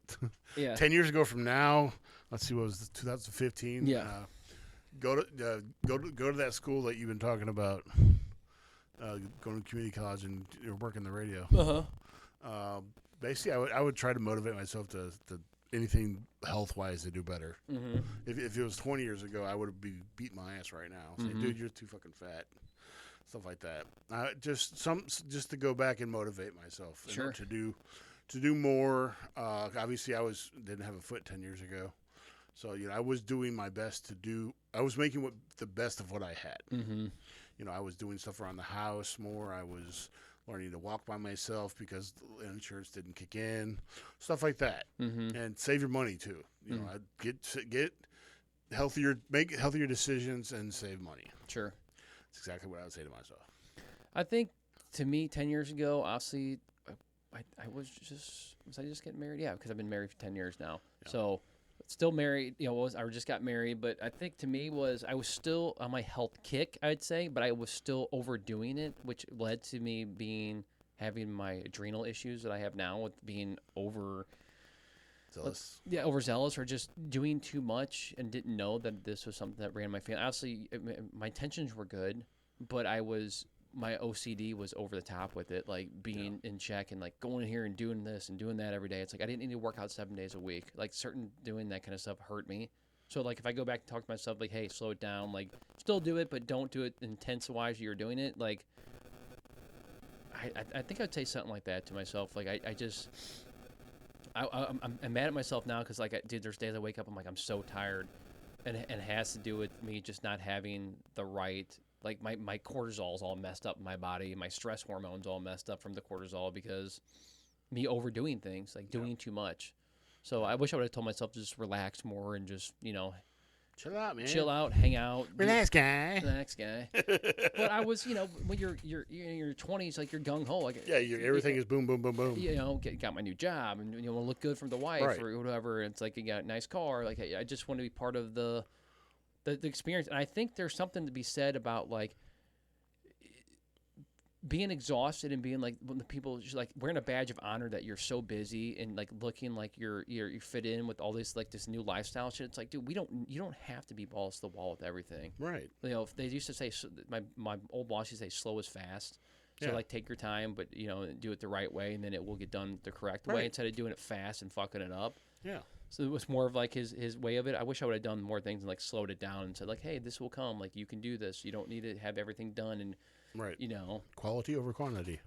Yeah. 10 years ago from now, let's see, what was it, 2015? Yeah. Go to that school that you've been talking about. Going to community college and working the radio. Basically, I would try to motivate myself to anything health wise to do better. Mm-hmm. If it was 20 years ago, I would be beating my ass right now. Say, dude, you're too fucking fat. Stuff like that. Just to go back and motivate myself. Sure. To do more. Obviously, didn't have a foot 10 years ago. So, I was doing my best I was making the best of what I had. Mm-hmm. I was doing stuff around the house more. I was learning to walk by myself because the insurance didn't kick in. Stuff like that. Mm-hmm. And save your money, too. I'd make healthier decisions, and save money. Sure. That's exactly what I would say to myself. I think to me, 10 years ago, obviously, I was I just getting married? Yeah, because I've been married for 10 years now. Yeah. So still married, I just got married, but I think to me I was still on my health kick, I'd say, but I was still overdoing it, which led to me having my adrenal issues that I have now with being zealous. Overzealous or just doing too much and didn't know that this was something that ran my family. Obviously, my intentions were good, but my OCD was over the top with it, like being in check and like going in here and doing this and doing that every day. It's like I didn't need to work out 7 days a week. Like doing that kind of stuff hurt me. So like if I go back and talk to myself like, hey, slow it down, like still do it, but don't do it intense-wise you're doing it. Like I think I'd say something like that to myself. Like I'm mad at myself now because dude, there's days I wake up, I'm like I'm so tired, and it has to do with me just not having the right. Like my cortisol's all messed up in my body. My stress hormone's all messed up from the cortisol because me overdoing things, like doing too much. So I wish I would have told myself to just relax more and just, chill out, man. Chill out, hang out. Relax, guy. But I was, when you're in your 20s, like you're gung ho. Like everything is boom, boom, boom, boom. Got my new job and want to look good from the wife or whatever. It's like you got a nice car. Like I just want to be part of the experience. And I think there's something to be said about like being exhausted and being like when the people just like wearing a badge of honor that you're so busy and like looking like you fit in with all this like this new lifestyle shit. It's like, dude, you don't have to be balls to the wall with everything. Right. If they used to say, my old boss used to say slow is fast. So like take your time, but do it the right way and then it will get done the correct way instead of doing it fast and fucking it up. Yeah. So it was more of like his way of it. I wish I would have done more things and like slowed it down and said like, hey, this will come. Like you can do this. You don't need to have everything done and quality over quantity.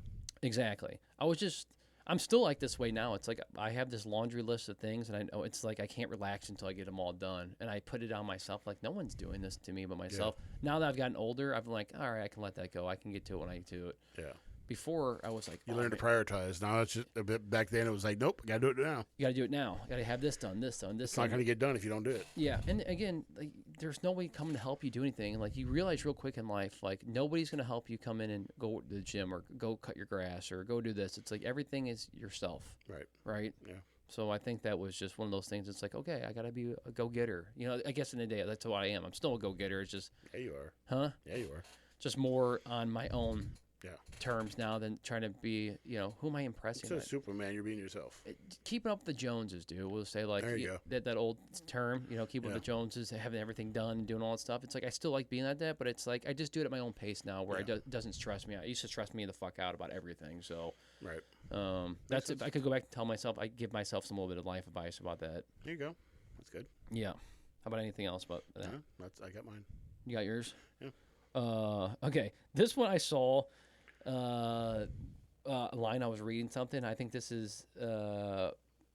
Exactly. I'm still like this way now. It's like I have this laundry list of things and I know it's like I can't relax until I get them all done. And I put it on myself like no one's doing this to me but myself. Yeah. Now that I've gotten older, I'm like, all right, I can let that go. I can get to it when I get to it. Yeah. Before, I was like... You learn to prioritize. Now, it's just a bit back then, it was like, nope, got to do it now. You got to do it now. You got to have this done, this done, this It's not going to get done if you don't do it. Yeah. And again, like, there's no way coming to help you do anything. Like, you realize real quick in life, like, nobody's going to help you come in and go to the gym or go cut your grass or go do this. It's like everything is yourself. Right. Right? Yeah. So I think that was just one of those things. It's like, okay, I got to be a go-getter. I guess in the day, that's what I am. I'm still a go-getter. It's just... Yeah, you are. Huh? Yeah, you are. Just more on my own... Yeah. terms now than trying to be, who am I impressing? It's a Superman. You're being yourself. Keeping up with the Joneses, dude. We'll say like there you go. That old term, keeping up with the Joneses, having everything done and doing all that stuff. It's like I still like being like that, but it's like I just do it at my own pace now, where it doesn't stress me out. It used to stress me the fuck out about everything. So right. That's if I could go back and tell myself, I give myself some little bit of life advice about that. There you go. That's good. Yeah. How about anything else about that? I got mine. You got yours? Yeah. Okay. This one I saw. A line I was reading something. I think this is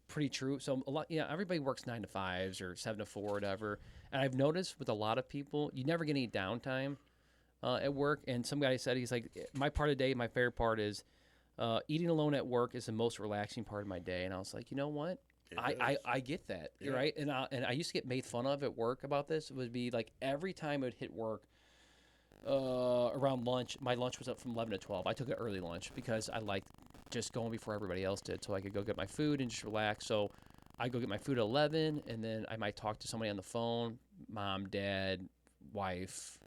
pretty true. So a lot, everybody works 9 to 5s or 7 to 4 or whatever. And I've noticed with a lot of people, you never get any downtime at work. And some guy said, he's like, my part of the day, my favorite part is eating alone at work is the most relaxing part of my day. And I was like, you know what? I get that, right? And I used to get made fun of at work about this. It would be like every time I would hit work. Around lunch, my lunch was up from 11 to 12. I took an early lunch because I liked just going before everybody else did, so I could go get my food and just relax. So I go get my food at 11, and then I might talk to somebody on the phone, mom, dad, wife,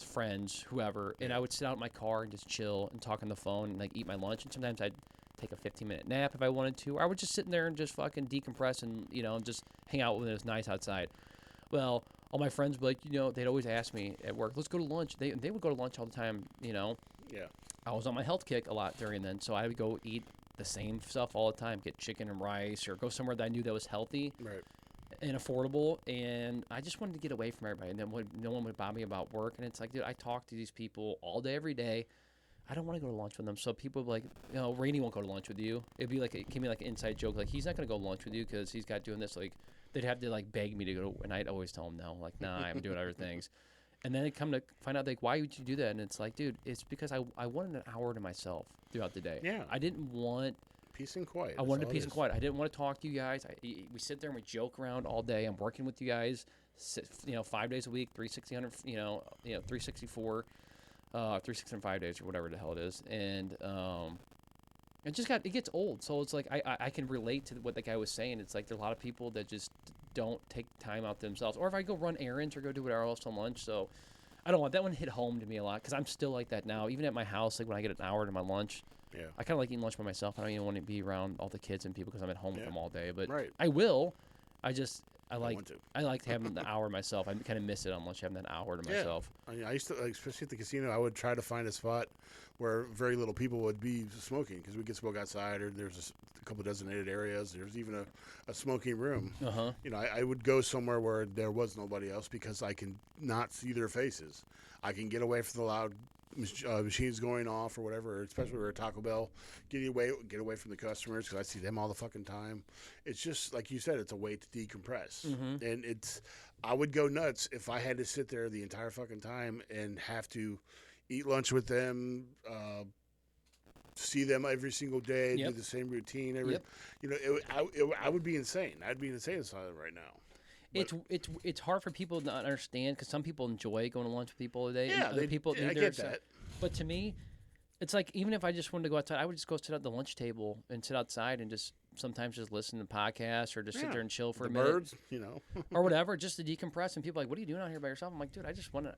friends, whoever, and I would sit out in my car and just chill and talk on the phone and like eat my lunch. And sometimes I'd take a 15-minute nap if I wanted to, or I would just sit in there and just fucking decompress and and just hang out when it was nice outside. Well, all my friends would be like, they'd always ask me at work, let's go to lunch. They would go to lunch all the time, Yeah. I was on my health kick a lot during then, so I would go eat the same stuff all the time, get chicken and rice, or go somewhere that I knew that was healthy and affordable. And I just wanted to get away from everybody. And then no one would bother me about work. And it's like, dude, I talk to these people all day, every day. I don't want to go to lunch with them. So people would be like, Rainey won't go to lunch with you. It can be like an inside joke. Like, he's not going to go to lunch with you because he's got doing this. Like, they'd have to like beg me to go. And I'd always tell them no. Like, nah, I'm doing other things. And then they come to find out, like, why would you do that? And it's like, dude, it's because I wanted an hour to myself throughout the day. Yeah. I didn't want peace and quiet. I wanted peace and quiet. I didn't want to talk to you guys. We sit there and we joke around all day. I'm working with you guys, 5 days a week, 360, 364, 365 days or whatever the hell it is. And it gets old. So it's like I can relate to what the guy was saying. It's like there are a lot of people that just don't take time out themselves. Or if I go run errands or go do whatever else on lunch. So I don't want that one hit home to me a lot because I'm still like that now. Even at my house, like when I get an hour to my lunch, I kind of like eating lunch by myself. I don't even want to be around all the kids and people because I'm at home with them all day. But I will. I like having the hour myself. I kind of miss it on lunch, having that hour to myself. I used to, especially at the casino, I would try to find a spot where very little people would be smoking because we could smoke outside, or there's a couple of designated areas. There's even a smoking room. I would go somewhere where there was nobody else because I can not see their faces. I can get away from the loud machines going off or whatever, especially we're at Taco Bell. Get away from the customers because I see them all the fucking time. It's just like you said, it's a way to decompress, and I would go nuts if I had to sit there the entire fucking time and have to eat lunch with them, see them every single day, do the same routine. I would be insane. I'd be insane asylum right now. It's hard for people to understand because some people enjoy going to lunch with people all day. Yeah, and other people I get that. But to me, it's like even if I just wanted to go outside, I would just go sit at the lunch table and sit outside and just sometimes just listen to podcasts or just sit there and chill for a minute. Birds, or whatever, just to decompress. And people are like, "What are you doing out here by yourself?" I'm like, "Dude, I just want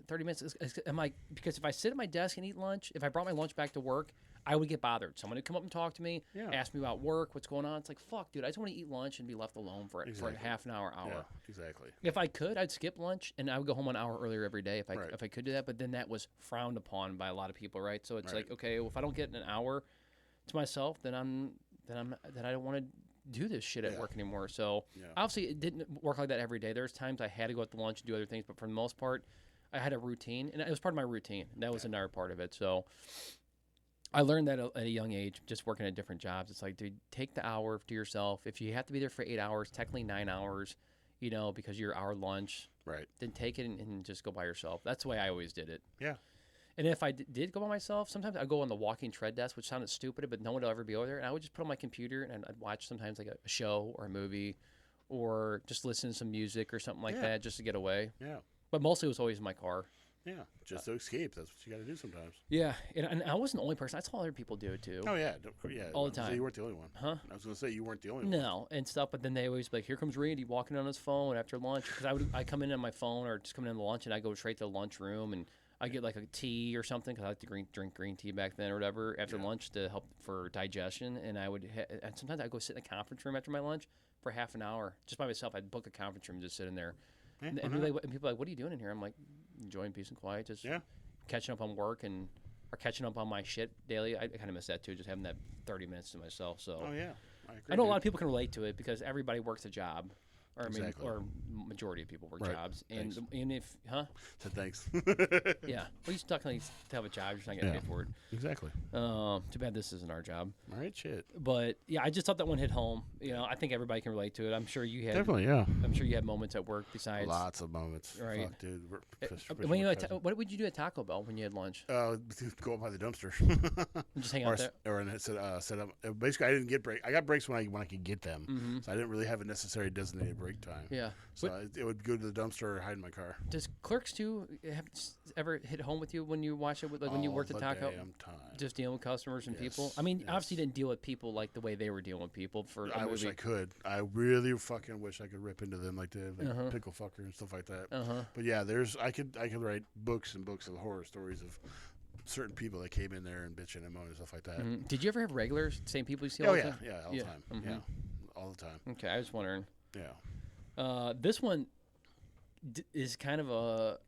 30 minutes." I'm like, because if I sit at my desk and eat lunch, if I brought my lunch back to work, I would get bothered. Someone would come up and talk to me, ask me about work, what's going on. It's like, fuck, dude, I just want to eat lunch and be left alone for a half an hour. Yeah, exactly. If I could, I'd skip lunch and I would go home an hour earlier every day if I could do that. But then that was frowned upon by a lot of people, right? So it's like, okay, well, if I don't get an hour to myself, then I don't want to do this shit at work anymore. So obviously it didn't work like that every day. There's times I had to go out to lunch and do other things, but for the most part, I had a routine, and it was part of my routine. And that was another part of it. So I learned that at a young age, just working at different jobs. It's like, dude, take the hour to yourself. If you have to be there for 8 hours, technically 9 hours, because you're our lunch, then take it and just go by yourself. That's the way I always did it. Yeah. And if I did go by myself, sometimes I'd go on the walking tread desk, which sounded stupid, but no one would ever be over there. And I would just put on my computer and I'd watch sometimes like a show or a movie or just listen to some music or something like that just to get away. Yeah. But mostly it was always in my car. Yeah, just to escape. That's what you got to do sometimes. Yeah, and I wasn't the only person. I saw other people do it too. Oh, yeah. All the time. So you weren't the only one. Huh? I was going to say you weren't the only one. No, and stuff, but then they always be like, here comes Randy walking on his phone after lunch. Because I come in on my phone or just come in on the lunch and I go straight to the lunchroom and I get like a tea or something because I like to drink green tea back then or whatever after lunch to help for digestion. And and sometimes I'd go sit in a conference room after my lunch for half an hour just by myself. I'd book a conference room and just sit in there. Yeah, and people are like, what are you doing in here? I'm like, enjoying peace and quiet, just catching up on work or catching up on my shit daily. I kind of miss that too, just having that 30 minutes to myself. So I agree. I know a lot of people can relate to it because everybody works a job. Or or majority of people work jobs, and if said thanks. Yeah, well, you stuck to have a job, you're just not getting paid for it. Exactly. Too bad this isn't our job. All right, shit. But yeah, I just thought that one hit home. I think everybody can relate to it. I'm sure you had definitely. Yeah. I'm sure you had moments at work besides lots of moments. Right, fuck, dude. What would you do at Taco Bell when you had lunch? Go up by the dumpster. Just hang out there. Or set up. Basically, I didn't get break. I got breaks when I could get them, so I didn't really have a necessary designated break time. Yeah. So it would go to the dumpster or hide in my car. Does Clerks 2 ever hit home with you when you watch it? When you worked at Taco? Just dealing with customers and people? I mean, obviously you didn't deal with people like the way they were dealing with people. I wish I could. I really fucking wish I could rip into them like the pickle fucker and stuff like that. But yeah, I could write books and books of horror stories of certain people that came in there and bitching and moaning and stuff like that. Did you ever have regulars, same people you see all the time? Yeah, all the time. Yeah, all the time. Okay, I was wondering. Yeah. This one is kind of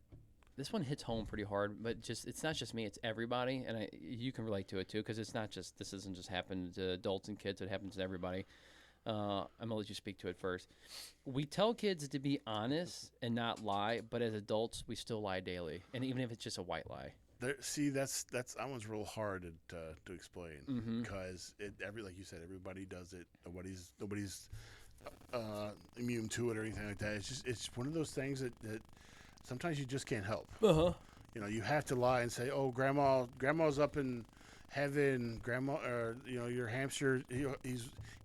this one hits home pretty hard, but it's not just me, it's everybody, and you can relate to it too, because this isn't just happening to adults and kids, it happens to everybody. I'm gonna let you speak to it first. We tell kids to be honest and not lie, but as adults, we still lie daily, and even if it's just a white lie. That one's real hard to explain because like you said, everybody does it. Nobody's immune to it or anything like that. It's one of those things that sometimes you just can't help. You have to lie and say, "Oh, grandma's up and heaven, grandma, or your hamster.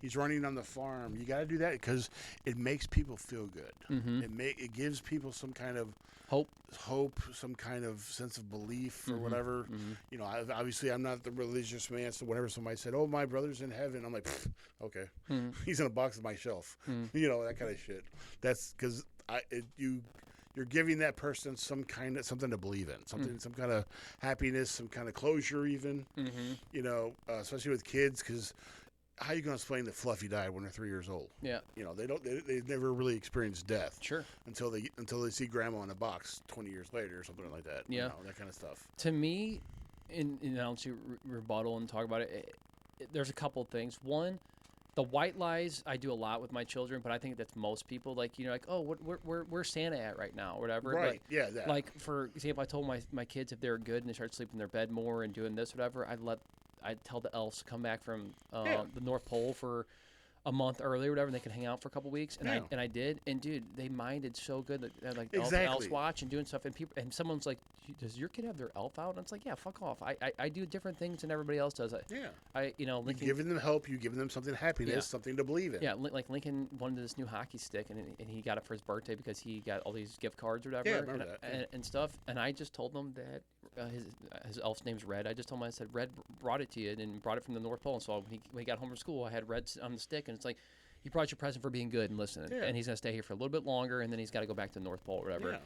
He's running on the farm. You got to do that because it makes people feel good. Mm-hmm. It gives people some kind of hope, some kind of sense of belief or mm-hmm. whatever. Mm-hmm. Obviously I'm not the religious man, so whenever somebody said, "Oh, my brother's in heaven," I'm like, okay, mm-hmm. he's in a box on my shelf. Mm-hmm. That kind of shit. That's because you're giving that person something to believe in, some kind of happiness, some kind of closure, even. Especially with kids, because how are you going to explain that Fluffy died when they're 3 years old? Yeah. They never really experienced death. Sure. Until they see grandma in a box 20 years later or something like that. Yeah. That kind of stuff. To me, and I don't see rebuttal and talk about it, there's a couple of things. One, the white lies I do a lot with my children, but I think that's most people. Oh, where's Santa at right now, or whatever. Right. Yeah. That. Like, for example, I told my kids if they were good and they started sleeping in their bed more and doing this, whatever, I'd tell the elves to come back from the North Pole for a month early or whatever, and they could hang out for a couple weeks. And I did. And dude, they minded so good that they had elves watch and doing stuff. And someone's like, "Does your kid have their elf out?" And it's like, "Yeah, fuck off. I do different things than everybody else does." Lincoln, you're giving them help. You're giving them something happiness, something to believe in. Yeah, like Lincoln wanted this new hockey stick, and he got it for his birthday because he got all these gift cards or whatever. Yeah, I remember that. And stuff. And I just told him that his elf's name's Red. I just told him, I said, Red brought it to you and brought it from the North Pole. And so when he got home from school, I had Red on the stick, and it's like, he brought you a present for being good and listening. And he's going to stay here for a little bit longer, and then he's got to go back to the North Pole or whatever. Yeah.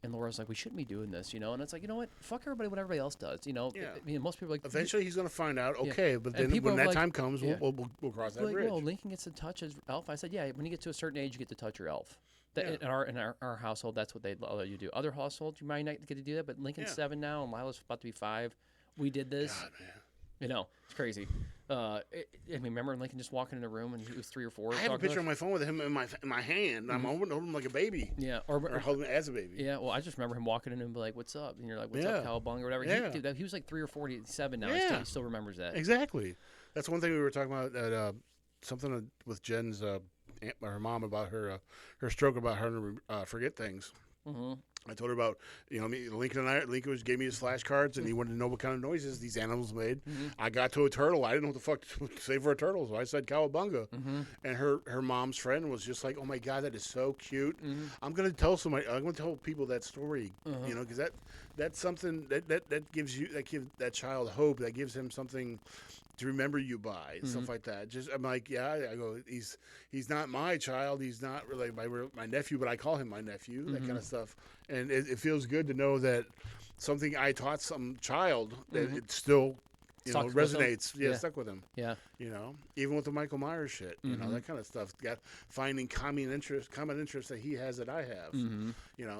And Laura's like, we shouldn't be doing this, And it's like, you know what? Fuck everybody, what everybody else does, Yeah. Most people are like... Eventually he's going to find out, okay, but then when that time comes, we'll cross that bridge. Well, Lincoln gets to touch his elf. I said, yeah, when you get to a certain age, you get to touch your elf. In our household, that's what they let you do. Other households, you might not get to do that, but Lincoln's 7 now, and Lila's about to be 5. We did this. God, man. It's crazy. Remember Lincoln just walking in the room and he was 3 or 4. I have a picture on my phone with him in my hand. I'm holding him like a baby. Yeah, or holding him as a baby. Yeah, well, I just remember him walking in and be like, "What's up?" And you're like, "What's up, Cowabunga?" or whatever. Yeah. He was like 3 or 4, he's 7 now. He still remembers that. Exactly. That's one thing we were talking about at something with Jen's her mom about her stroke, about her to forget things. Mm-hmm. I told her about, Lincoln gave me his flashcards, and he wanted to know what kind of noises these animals made. Mm-hmm. I got to a turtle. I didn't know what the fuck to say for a turtle, so I said cowabunga. Mm-hmm. And her mom's friend was just like, "Oh my God, that is so cute." Mm-hmm. I'm gonna tell people that story, uh-huh. Because that's something that gives that child hope. That gives him something to remember you by, mm-hmm. stuff like that. I'm like, I go, he's not my child. He's not really my nephew, but I call him my nephew. Mm-hmm. That kind of stuff. And it feels good to know that something I taught some child that it still resonates. Stuck with him. Yeah. Even with the Michael Myers shit, mm-hmm. That kind of stuff. Finding common interest that he has that I have. Mm-hmm.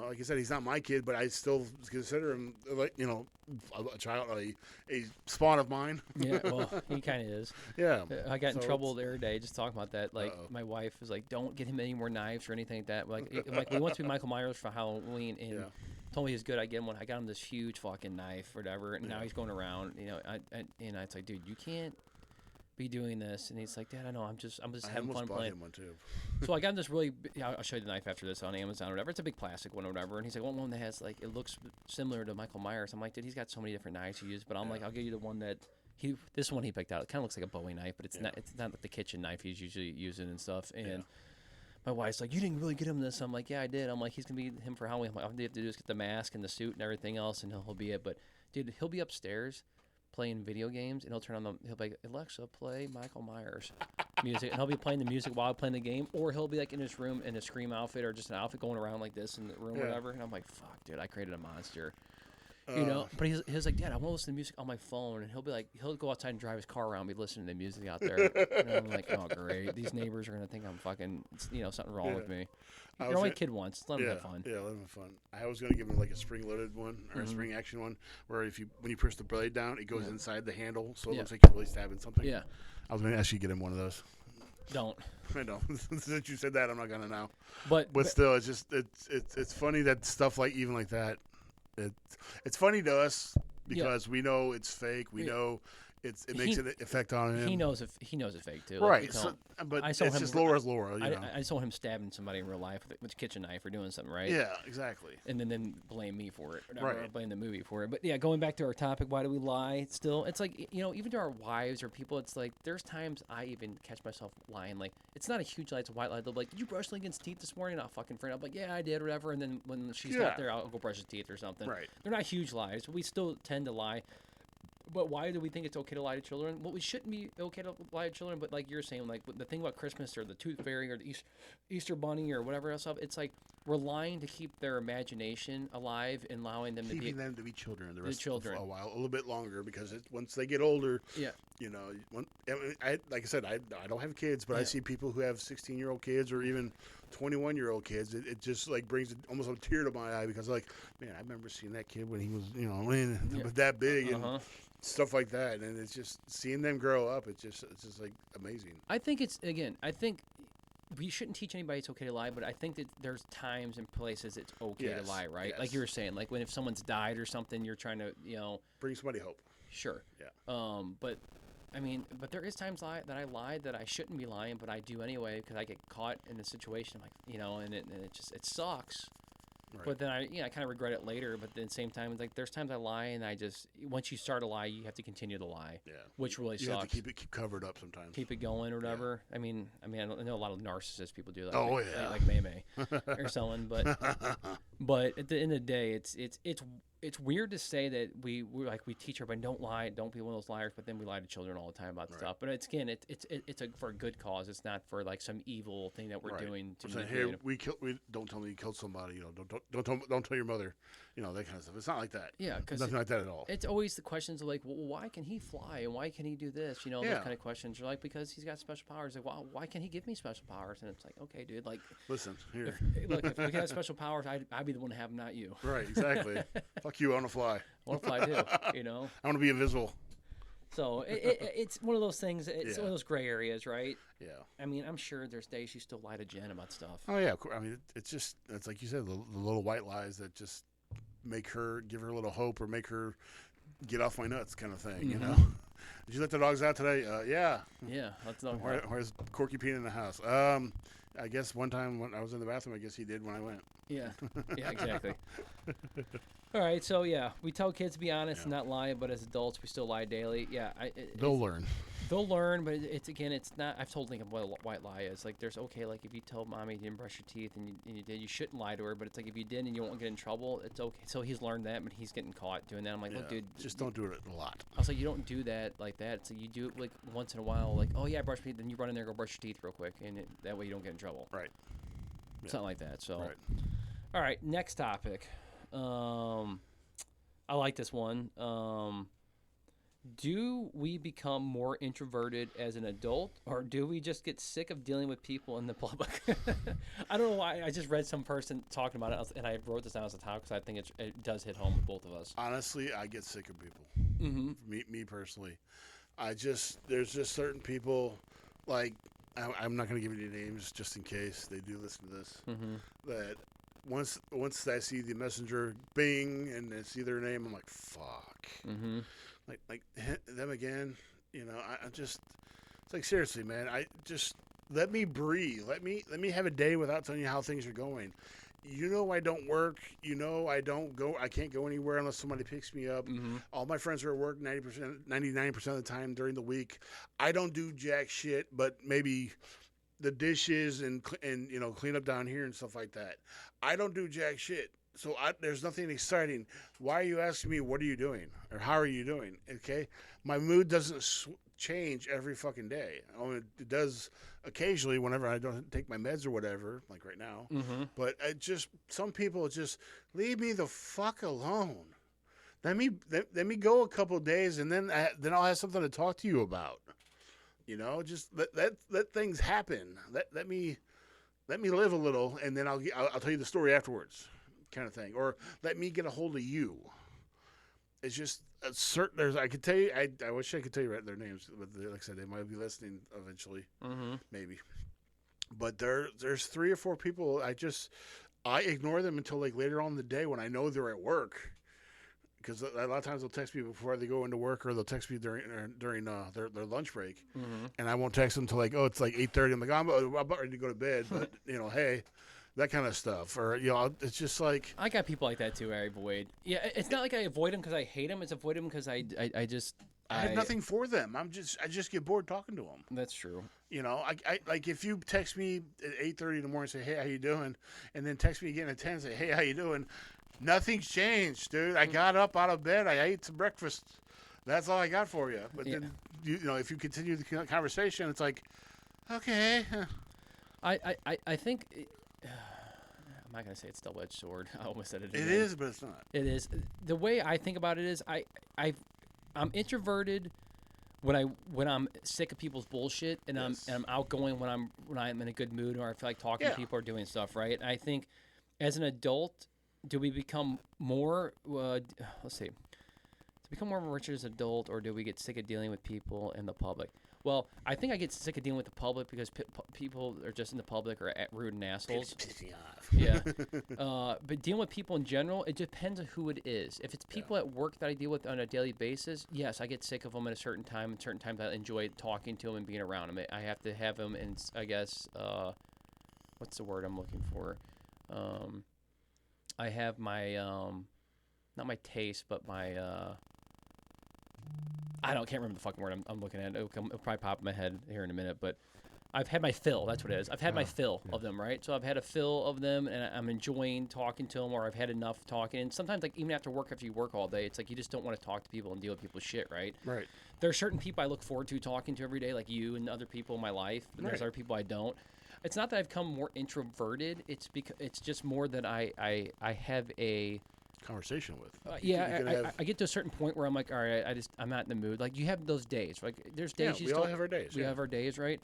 Like I said, he's not my kid, but I still consider him a child, a spawn of mine. Yeah, well, he kind of is. Yeah. I got in trouble the other day just talking about that. Like, my wife was like, "Don't get him any more knives or anything like that." Like we went to Michael Myers for Halloween, and told me he was good. I get him one. I got him this huge fucking knife or whatever, and now he's going around. And it's like, dude, you can't be doing this. And he's like, Dad, I know. I'm just having fun playing. Him one too. So I got him this really. I'll show you the knife after this on Amazon or whatever. It's a big plastic one or whatever. And he's like, one that has it looks similar to Michael Myers. I'm like, dude, he's got so many different knives to use. But I'm like, I'll give you the one that this one he picked out. It kind of looks like a Bowie knife, but it's not. It's not like the kitchen knife he's usually using and stuff. And my wife's like, "You didn't really get him this." I'm like, "Yeah, I did." I'm like, "He's gonna be him for Halloween." I'm like, all you have to do is get the mask and the suit and everything else, and he'll be it. But dude, he'll be upstairs playing video games, and he'll be like, "Alexa, play Michael Myers music," and he'll be playing the music while playing the game, or he'll be like in his room in a Scream outfit or just an outfit going around like this in the room, or whatever. And I'm like, "Fuck, dude, I created a monster." But he's like, "Dad, I want to listen to music on my phone," and he'll go outside and drive his car around, be listening to music out there. And I'm like, "Oh, great! These neighbors are gonna think I'm fucking, something wrong with me." You're only a kid once. Let him have fun. Yeah, let him have fun. I was gonna give him like a spring-loaded one or a spring action one, where when you push the blade down, it goes inside the handle, so it looks like you're really stabbing something. Yeah. I was gonna ask you to get him one of those. Don't. I know. Since you said that, I'm not gonna now. But still, it's just it's funny that stuff even like that. It's funny to us because we know it's fake. We know it makes an effect on him. He knows if it's fake too. Right. Like, So, but I saw it's him, just Laura. You know. I saw him stabbing somebody in real life with a kitchen knife or doing something, right? Yeah, exactly. And then blame me for it, or Right. blame the movie for it. But yeah, going back to our topic, why do we lie? Still, it's like, even to our wives or people, it's like there's times I even catch myself lying. Like, it's not a huge lie; it's a white lie. They'll be like, "Did you brush Lincoln's teeth this morning?" I'll fucking friend. I'm like, "Yeah, I did," or whatever. And then when she's not there, I'll go brush his teeth or something. Right. They're not huge lies, but we still tend to lie. But why do we think it's okay to lie to children? Well, we shouldn't be okay to lie to children. But like you're saying, like the thing about Christmas or the Tooth Fairy or the Easter Bunny or whatever else, it's like we're lying to keep their imagination alive and allowing them keeping them to be children the rest children of a while, a little bit longer, because once they get older, yeah, like I said, I don't have kids, but I see people who have 16-year-old kids or even 21-year-old kids. It just like brings almost a tear to my eye, because like, man, I remember seeing that kid when he was was that big and stuff like that, and it's just seeing them grow up. It's just like amazing. I think we shouldn't teach anybody it's okay to lie, but I think that there's times and places it's okay to lie, right? Yes. Like you were saying, like if someone's died or something, you're trying to, bring somebody hope. Sure. Yeah. But but there is times that I lied that I shouldn't be lying, but I do anyway because I get caught in a situation, like, and it sucks. Right. But then I kind of regret it later. But then at the same time, it's like there's times I lie, and I just once you start a lie, you have to continue to lie. Yeah. Which really you sucks. have to keep covered up sometimes. Keep it going or whatever. Yeah. I mean, I know a lot of narcissist people do that. Oh yeah. Like May or someone, but at the end of the day, it's weird to say that we teach everybody don't lie, don't be one of those liars, but then we lie to children all the time about stuff. But it's for a good cause. It's not for like some evil thing that we're doing to say, hey, we don't tell me you killed somebody. Don't tell your mother. That kind of stuff. It's not like that. Yeah, because nothing like that at all. It's always the questions of like, well, why can he fly and why can he do this? Those kind of questions are like, because he's got special powers. Like, well, why can't he give me special powers? And it's like, okay, dude, like, listen here. If we had special powers, I'd be the one to have them, not you. Right, exactly. Fuck you, I want to fly. I want to fly too. I want to be invisible. So it's one of those things. It's one of those gray areas, right? Yeah. I mean, I'm sure there's days you still lie to Jen about stuff. Oh yeah, I mean, it's like you said, the little white lies that just give her a little hope, or make her get off my nuts, kind of thing. Mm-hmm. Did you let the dogs out today? Yeah. Yeah. Let's not. Where's Corky peeing in the house? I guess one time when I was in the bathroom, I guess he did when I went. Yeah. Yeah. Exactly. All right, so yeah, we tell kids to be honest and not lie, but as adults, we still lie daily. Yeah, they'll learn. They'll learn, but it's not. I've told Lincoln what a white lie is. Like, there's like if you tell mommy you didn't brush your teeth and you did, you shouldn't lie to her. But it's like if you did and you won't get in trouble, it's okay. So he's learned that, but he's getting caught doing that. I'm like, look, dude, just don't do it a lot. I was like, you don't do that like that. So you do it like once in a while. Like, oh yeah, I brushed my teeth. Then you run in there, go brush your teeth real quick, and that way you don't get in trouble. Right. Something like that. So, right. All right, next topic. I like this one. Do we become more introverted as an adult, or do we just get sick of dealing with people in the public? I don't know why. I just read some person talking about it, and I wrote this down as a topic because I think it does hit home with both of us. Honestly, I get sick of people. Mm-hmm. Me personally. there's just certain people, like, I'm not going to give any names just in case they do listen to this, that once I see the messenger bing and I see their name, I'm like, fuck. Like them again, I just, it's like, seriously, man, I just, let me breathe. Let me have a day without telling you how things are going. I don't work. I can't go anywhere unless somebody picks me up. All my friends are at work 99% of the time during the week. I don't do jack shit, but maybe the dishes and clean up down here and stuff like that. I don't do jack shit. So there's nothing exciting. Why are you asking me, what are you doing? Or how are you doing? Okay? My mood doesn't change every fucking day. It does occasionally whenever I don't take my meds or whatever, like right now. But some people just leave me the fuck alone. Let me go a couple of days, and then I'll have something to talk to you about. Just let things happen. Let me live a little, and then I'll tell you the story afterwards, kind of thing. Or let me get a hold of you. It's just certain. I could tell you. I wish I could tell you their names, but like I said, they might be listening eventually, maybe. But there's 3 or 4 people. I ignore them until like later on in the day when I know they're at work, because a lot of times they'll text me before they go into work, or they'll text me during their lunch break, and I won't text them until like, oh, it's like 8:30. I'm like, I'm about ready to go to bed, but hey, that kind of stuff, or it's just like I got people like that too. I avoid. Yeah, it's not like I avoid them because I hate them. It's avoid them because I just. I have nothing for them. I just get bored talking to them. That's true. I like if you text me at 8:30 in the morning and say, hey, how you doing? And then text me again at 10 and say, hey, how you doing? Nothing's changed, dude. I got up out of bed. I ate some breakfast. That's all I got for you. But then, if you continue the conversation, it's like, okay. I think... I'm not gonna say it's double-edged sword. I almost said it again. It is, but it's not. It is. The way I think about it is I'm introverted when I'm sick of people's bullshit, and I'm outgoing when I'm in a good mood, or I feel like talking to people or doing stuff, right? And I think as an adult, do we become more let's see, to become more mature as an adult, or do we get sick of dealing with people in the public? Well, I think I get sick of dealing with the public because people are just in the public or rude and assholes. Piss me off. Yeah. But dealing with people in general, it depends on who it is. If it's people at work that I deal with on a daily basis, yes, I get sick of them at a certain time. At certain times I enjoy talking to them and being around them. I have to have them in, I guess, what's the word I'm looking for? I have my, not my taste, but my... can't remember the fucking word I'm looking at. It'll probably pop in my head here in a minute, but I've had my fill. That's what it is. I've had my fill of them, right? So I've had a fill of them, and I'm enjoying talking to them, or I've had enough talking. And sometimes, like, even after you work all day, it's like you just don't want to talk to people and deal with people's shit, right? Right. There are certain people I look forward to talking to every day, like you and other people in my life, but there's other people I don't. It's not that I've become more introverted. It's just more that I have a... conversation with. I get to a certain point where I'm like, all right, I'm not in the mood. Like, you have those days. Like, there's days we all have our days. We have our days, right?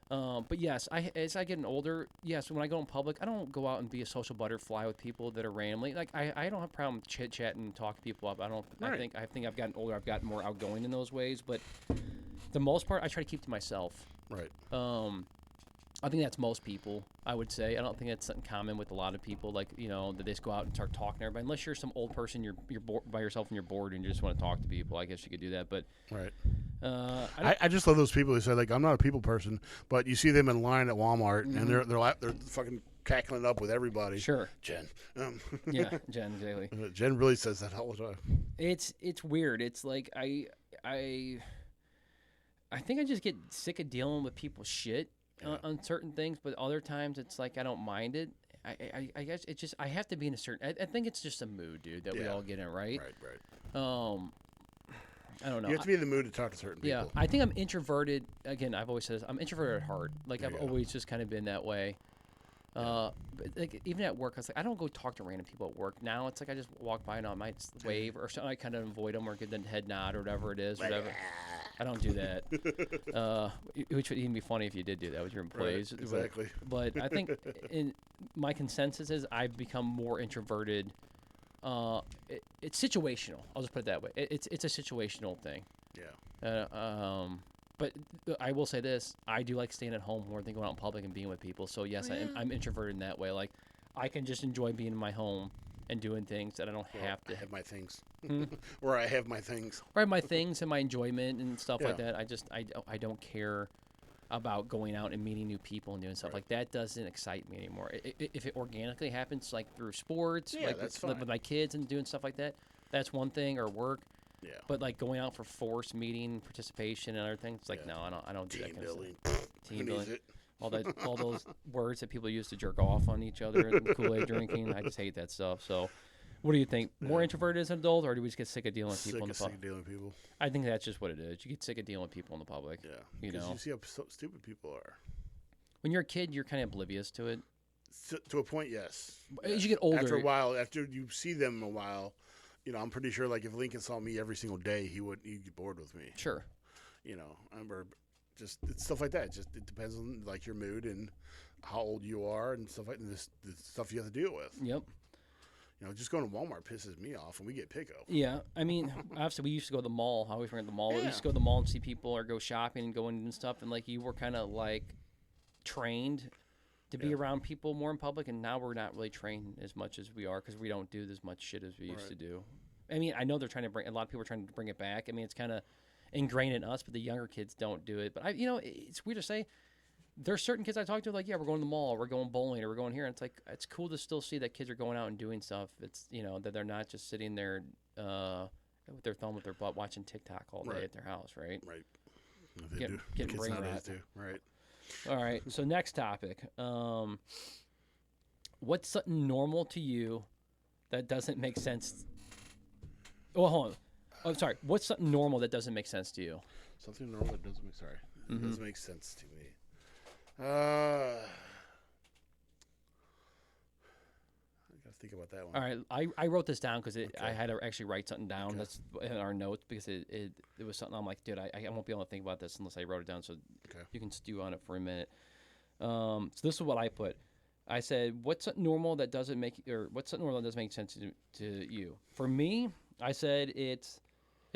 But yes, as I get older, yes, when I go in public, I don't go out and be a social butterfly with people that are randomly. Like, I don't have a problem chit chatting and talking people up. I think I've gotten older. I've gotten more outgoing in those ways. But the most part, I try to keep to myself. Right. I think that's most people, I would say. I don't think that's something common with a lot of people, like, that they just go out and start talking to everybody. Unless you're some old person, you're by yourself and you're bored and you just want to talk to people. I guess you could do that, but... Right. I just love those people who say, like, I'm not a people person, but you see them in line at Walmart, and they're fucking cackling up with everybody. Sure. Jen. Yeah, Jen Daly. Jen really says that all the time. It's weird. It's like I think I just get sick of dealing with people's shit. On certain things, but other times it's like I don't mind it. I guess it's just I have to be in a certain. I think it's just a mood, dude, that we all get in, right? Right. I don't know. You have to be in the mood to talk to certain people. Yeah, I think I'm introverted. Again, I've always said this, I'm introverted at heart. Like I've always just kind of been that way. But like even at work, I was like, I don't go talk to random people at work. Now it's like I just walk by and I might wave or something. I kind of avoid them or give them a head nod or whatever it is. Whatever. I don't do that. Which would even be funny if you did do that with your employees. Right, exactly. But I think in my consensus is I've become more introverted. It's situational. I'll just put it that way. It's a situational thing. Yeah. But I will say this: I do like staying at home more than going out in public and being with people. So yes, I'm introverted in that way. Like I can just enjoy being in my home and doing things that I don't have to. I have my things, or I have my things, or I have my things and my enjoyment and stuff like that. I don't care about going out and meeting new people and doing stuff like that. Doesn't excite me anymore. If it organically happens, like through sports, like that's with my kids and doing stuff like that, that's one thing. Or work. Yeah. But like going out for forced meeting participation and other things, it's like no, I don't do that kind of stuff. Team building. All those words that people use to jerk off on each other and Kool-Aid drinking. I just hate that stuff. So what do you think? More introverted as an adult, or do we just get sick of dealing with people in the public? Sick of dealing with people. I think that's just what it is. You get sick of dealing with people in the public. Yeah. Because you see how stupid people are. When you're a kid, you're kind of oblivious to it. To a point, yes. As you get older. After a while, after you see them a while, I'm pretty sure, like, if Lincoln saw me every single day, he'd get bored with me. Sure. Just it's stuff like that. It depends on, like, your mood and how old you are and stuff like that. The stuff you have to deal with. Yep. Just going to Walmart pisses me off, and we get pickup. Yeah, I mean, obviously we used to go to the mall. I always forget the mall. Yeah. We used to go to the mall and see people or go shopping and go in and stuff, and like you were kind of like trained to be around people more in public, and now we're not really trained as much as we are because we don't do as much shit as we used to do. I mean, I know they're trying to bring a lot of people are trying to bring it back. I mean, it's kind of ingrained in us, but the younger kids don't do it. But it's weird to say. There's certain kids I talk to like, yeah, we're going to the mall, we're going bowling, or we're going here. And it's like it's cool to still see that kids are going out and doing stuff. It's that they're not just sitting there with their thumb with their butt watching TikTok all day at their house, right? Right. Getting Kids brain nowadays rot. do. Right. All right. So next topic. What's something normal to you that doesn't make sense? Oh, hold on. Oh, sorry. What's something normal that doesn't make sense to you? Something normal that doesn't make doesn't make sense to me. I gotta think about that one. All right, I wrote this down because Okay. I had to actually write something down. Okay. That's in our notes because it was something I'm like, dude, I won't be able to think about this unless I wrote it down. So Okay. you can stew on it for a minute. So this is what I put. I said, what's something normal that doesn't make sense to you? For me, I said it's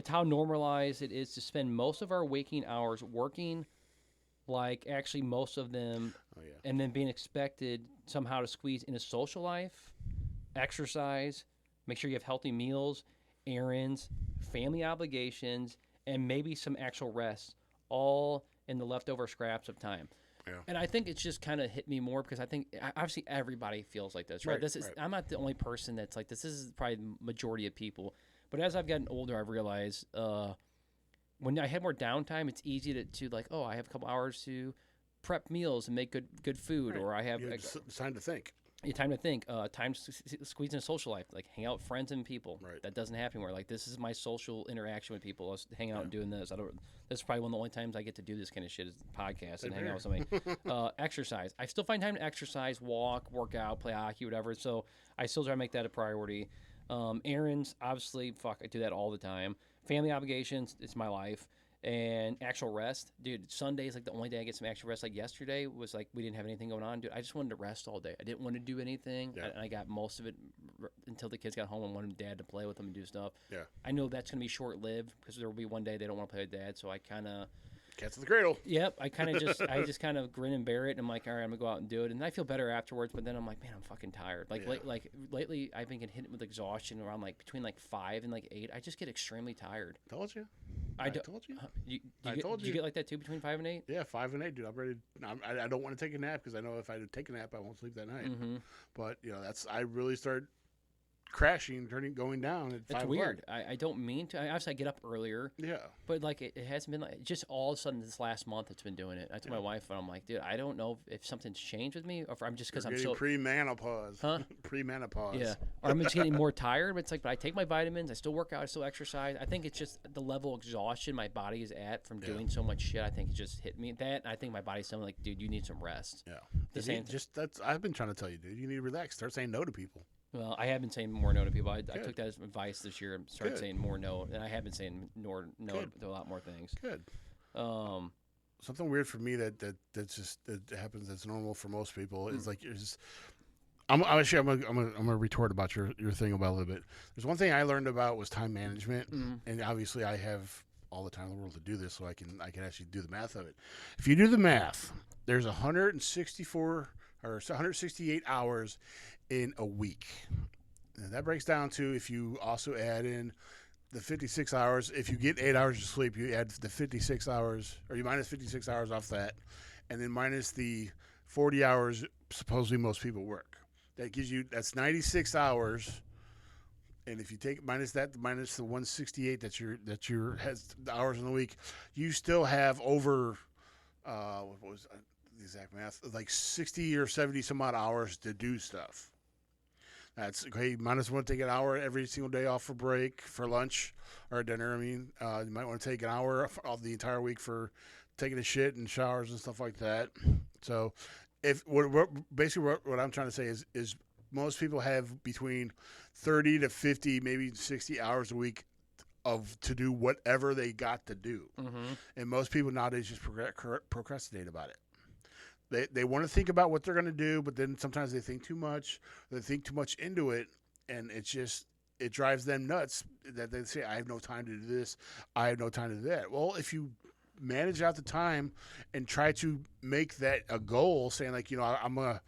how normalized it is to spend most of our waking hours working. Like actually most of them, and then being expected somehow to squeeze in a social life, exercise, make sure you have healthy meals, errands, family obligations, and maybe some actual rest, all in the leftover scraps of time. Yeah. And I think it's just kind of hit me more because I think obviously everybody feels like this, right? Right. I'm not the only person that's like this. This is probably the majority of people. But as I've gotten older, I've realized when I have more downtime, it's easy to like, oh, I have a couple hours to prep meals and make good food, Right. or I have time to think. time to think, time to squeeze in a social life, like hang out with friends and people. Right. That doesn't happen anymore. Like this is my social interaction with people. Us hanging out and doing this. This is probably one of the only times I get to do this kind of shit is podcast and hang out with somebody. Exercise. I still find time to exercise, walk, work out, play hockey, whatever. So I still try to make that a priority. Errands, obviously, I do that all the time. Family obligations, it's my life. And actual rest, dude, Sunday is like the only day I get some actual rest. Like yesterday was like we didn't have anything going on, dude. I just wanted to rest all day. I didn't want to do anything. Yeah. And I got most of it until the kids got home and wanted dad to play with them and do stuff. Yeah. I know that's going to be short-lived because there will be one day they don't want to play with dad. So I kind of... Cats in the cradle. Yep, I just kind of grin and bear it, and I'm like, all right, I'm gonna go out and do it, and I feel better afterwards. But then I'm like, man, I'm fucking tired. Like, lately, I've been getting hit with exhaustion around like between like 5 and like 8. I just get extremely tired. Told you. I told you. Do you get like that too between 5 and 8? Yeah, 5 and 8, dude. I'm ready. I don't want to take a nap because I know if I take a nap, I won't sleep that night. Mm-hmm. But I really start crashing, going down at 5 It's weird. o'clock. I don't mean to. Obviously, I get up earlier. Yeah. But like it hasn't been like just all of a sudden this last month it's been doing it. I told my wife and I'm like, dude, I don't know if something's changed with me or if I'm just because I'm so pre-menopause. Huh? Pre-menopause. Yeah. Or I'm just getting more tired. But it's like, but I take my vitamins. I still work out. I still exercise. I think it's just the level of exhaustion my body is at from doing so much shit. I think it just hit me. I think my body's telling me like, dude, you need some rest. Yeah. The I've been trying to tell you, dude. You need to relax. Start saying no to people. Well, I have been saying more no to people. I took that as advice this year and started saying more no. And I have been saying no to a lot more things. Good. Something weird for me that happens that's normal for most people is like I'm gonna retort about your thing about a little bit. There's one thing I learned about was time management, and obviously I have all the time in the world to do this, so I can actually do the math of it. If you do the math, there's 164 or 168 hours in a week. And that breaks down to, if you also add in the 56 hours, if you get 8 hours of sleep, you add the 56 hours, or you minus 56 hours off that, and then minus the 40 hours supposedly most people work. That's 96 hours. And if you take minus the 168 that your has the hours in the week, you still have over what was the exact math? Like 60 or 70 some odd hours to do stuff. That's okay. You might as well take an hour every single day off for break, for lunch or dinner. I mean, you might want to take an hour off the entire week for taking a shit and showers and stuff like that. So, basically what I'm trying to say is most people have between 30 to 50, maybe 60 hours a week to do whatever they got to do. Mm-hmm. And most people nowadays just procrastinate about it. They want to think about what they're going to do, but then sometimes they think too much. They think too much into it, and it drives them nuts that they say, I have no time to do this. I have no time to do that. Well, if you manage out the time and try to make that a goal, saying like, I'm gonna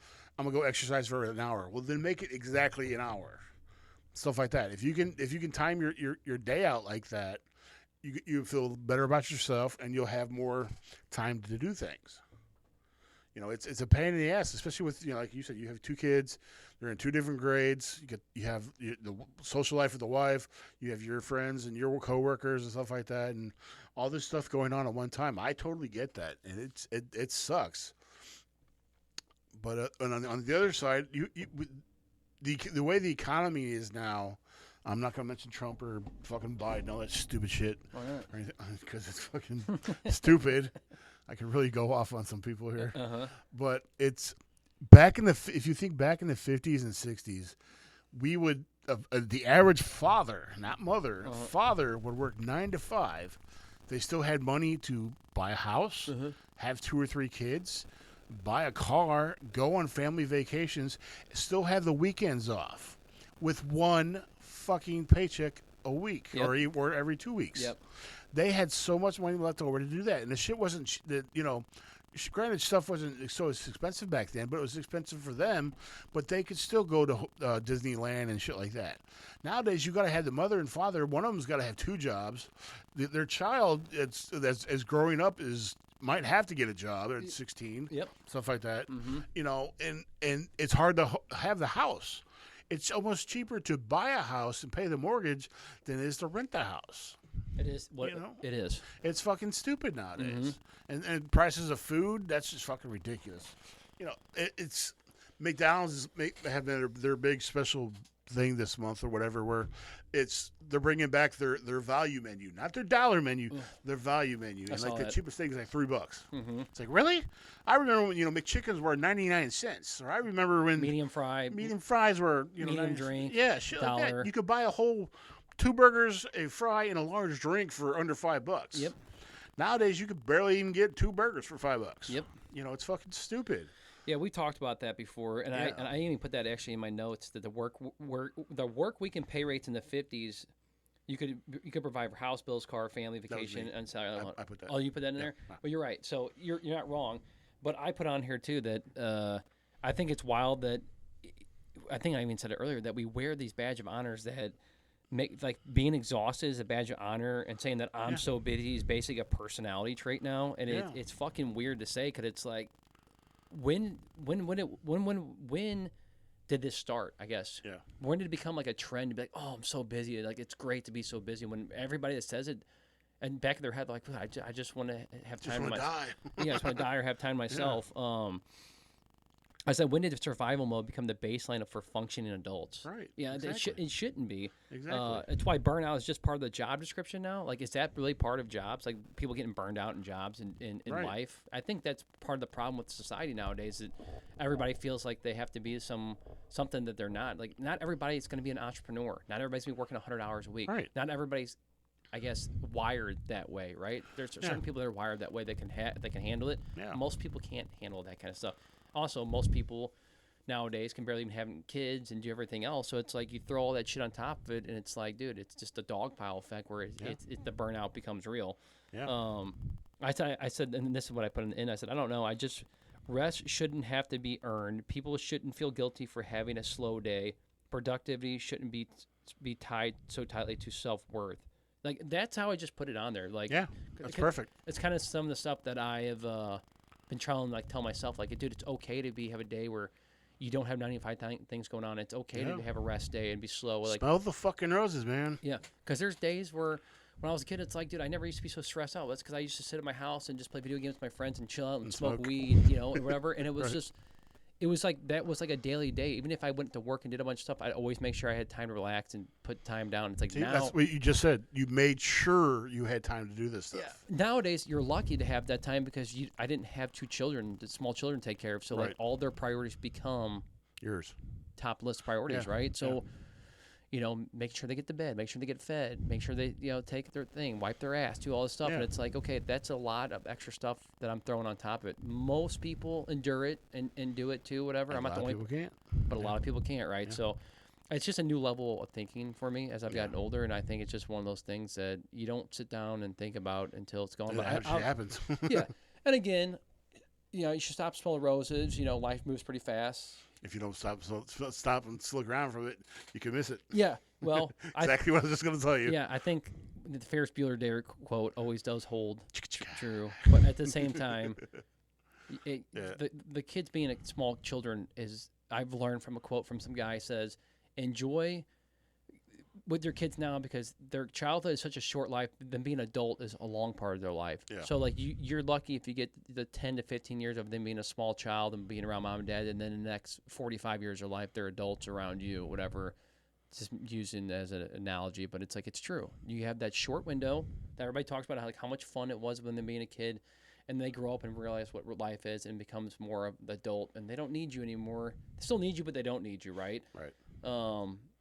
go exercise for an hour. Well, then make it exactly an hour. stuff like that. If you can time your day out like that, you feel better about yourself, and you'll have more time to do things. It's a pain in the ass, especially with like you said, you have two kids, they're in two different grades. You have the social life with the wife, you have your friends and your coworkers and stuff like that, and all this stuff going on at one time. I totally get that, and it sucks. But on the other side, the way the economy is now. I'm not going to mention Trump or fucking Biden, all that stupid shit. Why not? Because it's fucking stupid. I can really go off on some people here. But it's if you think back in the 50s and 60s, we would, the average father, not mother, father would work 9 to 5. They still had money to buy a house, have 2 or 3 kids, buy a car, go on family vacations, still have the weekends off with one fucking paycheck a week or every 2 weeks. Yep. They had so much money left over to do that, and the shit wasn't granted, stuff wasn't so expensive back then, but it was expensive for them. But they could still go to Disneyland and shit like that. Nowadays, you got to have the mother and father. One of them's got to have 2 jobs. Their child, as growing up, might have to get a job at 16. Yep. Stuff like that. And it's hard to have the house. It's almost cheaper to buy a house and pay the mortgage than it is to rent the house. It is. It is. It's fucking stupid nowadays. And prices of food, that's just fucking ridiculous. It's McDonald's have their big special thing this month or whatever, where they're bringing back their value menu, not their dollar menu, their value menu. And like the cheapest thing is like $3. It's like, really? I remember when McChickens were 99 cents, or I remember when medium fries were medium drink, shit like that. You could buy a whole 2 burgers, a fry, and a large drink for under $5. Yep. Nowadays, you could barely even get 2 burgers for $5. Yep. It's fucking stupid. Yeah, we talked about that before, and I even put that actually in my notes that the work week and pay rates in the 50s, you could provide for house bills, car, family, vacation, and salary. I put that. Oh, you put that in there? No. Well, you're right. So you're not wrong, but I put on here too that I think it's wild that I think I even said it earlier that we wear these badge of honors that make like being exhausted is a badge of honor, and saying that I'm so busy is basically a personality trait now, and it's fucking weird to say because it's like. When did this start? I guess. Yeah. When did it become like a trend to be like, oh, I'm so busy. Like it's great to be so busy. When everybody that says it, and back of their head, like I just want to have time. Just want to die. I just want to die or have time myself. Yeah. I said, when did survival mode become the baseline for functioning adults? Right. Yeah, exactly. It shouldn't be. Exactly. It's why burnout is just part of the job description now. Like, is that really part of jobs? Like, people getting burned out in jobs in life? I think that's part of the problem with society nowadays, that everybody feels like they have to be something that they're not. Like, not everybody's going to be an entrepreneur. Not everybody's going to be working 100 hours a week. Right. Not everybody's, I guess, wired that way, right? There's certain people that are wired that way that can handle it. Yeah. Most people can't handle that kind of stuff. Also, most people nowadays can barely even have kids and do everything else. So it's like you throw all that shit on top of it, and it's like, dude, it's just a dog pile effect where the burnout becomes real. Yeah. I said, and this is what I put in. I said, I don't know. Rest shouldn't have to be earned. People shouldn't feel guilty for having a slow day. Productivity shouldn't be tied so tightly to self-worth. Like, that's how I just put it on there. Like, yeah, that's perfect. It's kind of some of the stuff that I have been trying to like tell myself, like, dude, it's okay to have a day where you don't have 95 things going on. It's okay to have a rest day and be slow. Like, smell the fucking roses, man. Yeah, because there's days where when I was a kid, it's like, dude, I never used to be so stressed out. That's because I used to sit at my house and just play video games with my friends and chill out and smoke weed, and whatever. And it was just, it was like, that was like a daily day. Even if I went to work and did a bunch of stuff, I'd always make sure I had time to relax and put time down. It's like, now, that's what you just said. You made sure you had time to do this stuff. Yeah. Nowadays, you're lucky to have that time because I didn't have 2 small children to take care of. So like all their priorities become yours, top list priorities, right? So, make sure they get to bed, make sure they get fed, make sure they, take their thing, wipe their ass, do all this stuff. And it's like, okay, that's a lot of extra stuff that I'm throwing on top of it. Most people endure it and do it too, whatever. I'm not the only people can't. But a lot of people can't, right? Yeah. So it's just a new level of thinking for me as I've gotten older. And I think it's just one of those things that you don't sit down and think about until it's gone. It actually happens. Yeah. And again, you should stop smelling roses. Life moves pretty fast. If you don't stop and look around from it, you can miss it. Yeah. Well, Exactly what I was just going to tell you. yeah, I think the Ferris Bueller Day quote always does hold true, but at the same time, the kids being small children is, I've learned from a quote from some guy says, enjoy with your kids now because their childhood is such a short life. Them being adult is a long part of their life. Yeah. So like you're lucky if you get the 10 to 15 years of them being a small child and being around mom and dad, and then the next 45 years of life they're adults around you, whatever. Just using as an analogy, but it's like it's true. You have that short window that everybody talks about, how much fun it was when them being a kid, and they grow up and realize what life is and becomes more of the adult, and they don't need you anymore. They still need you, but they don't need you, right? Right.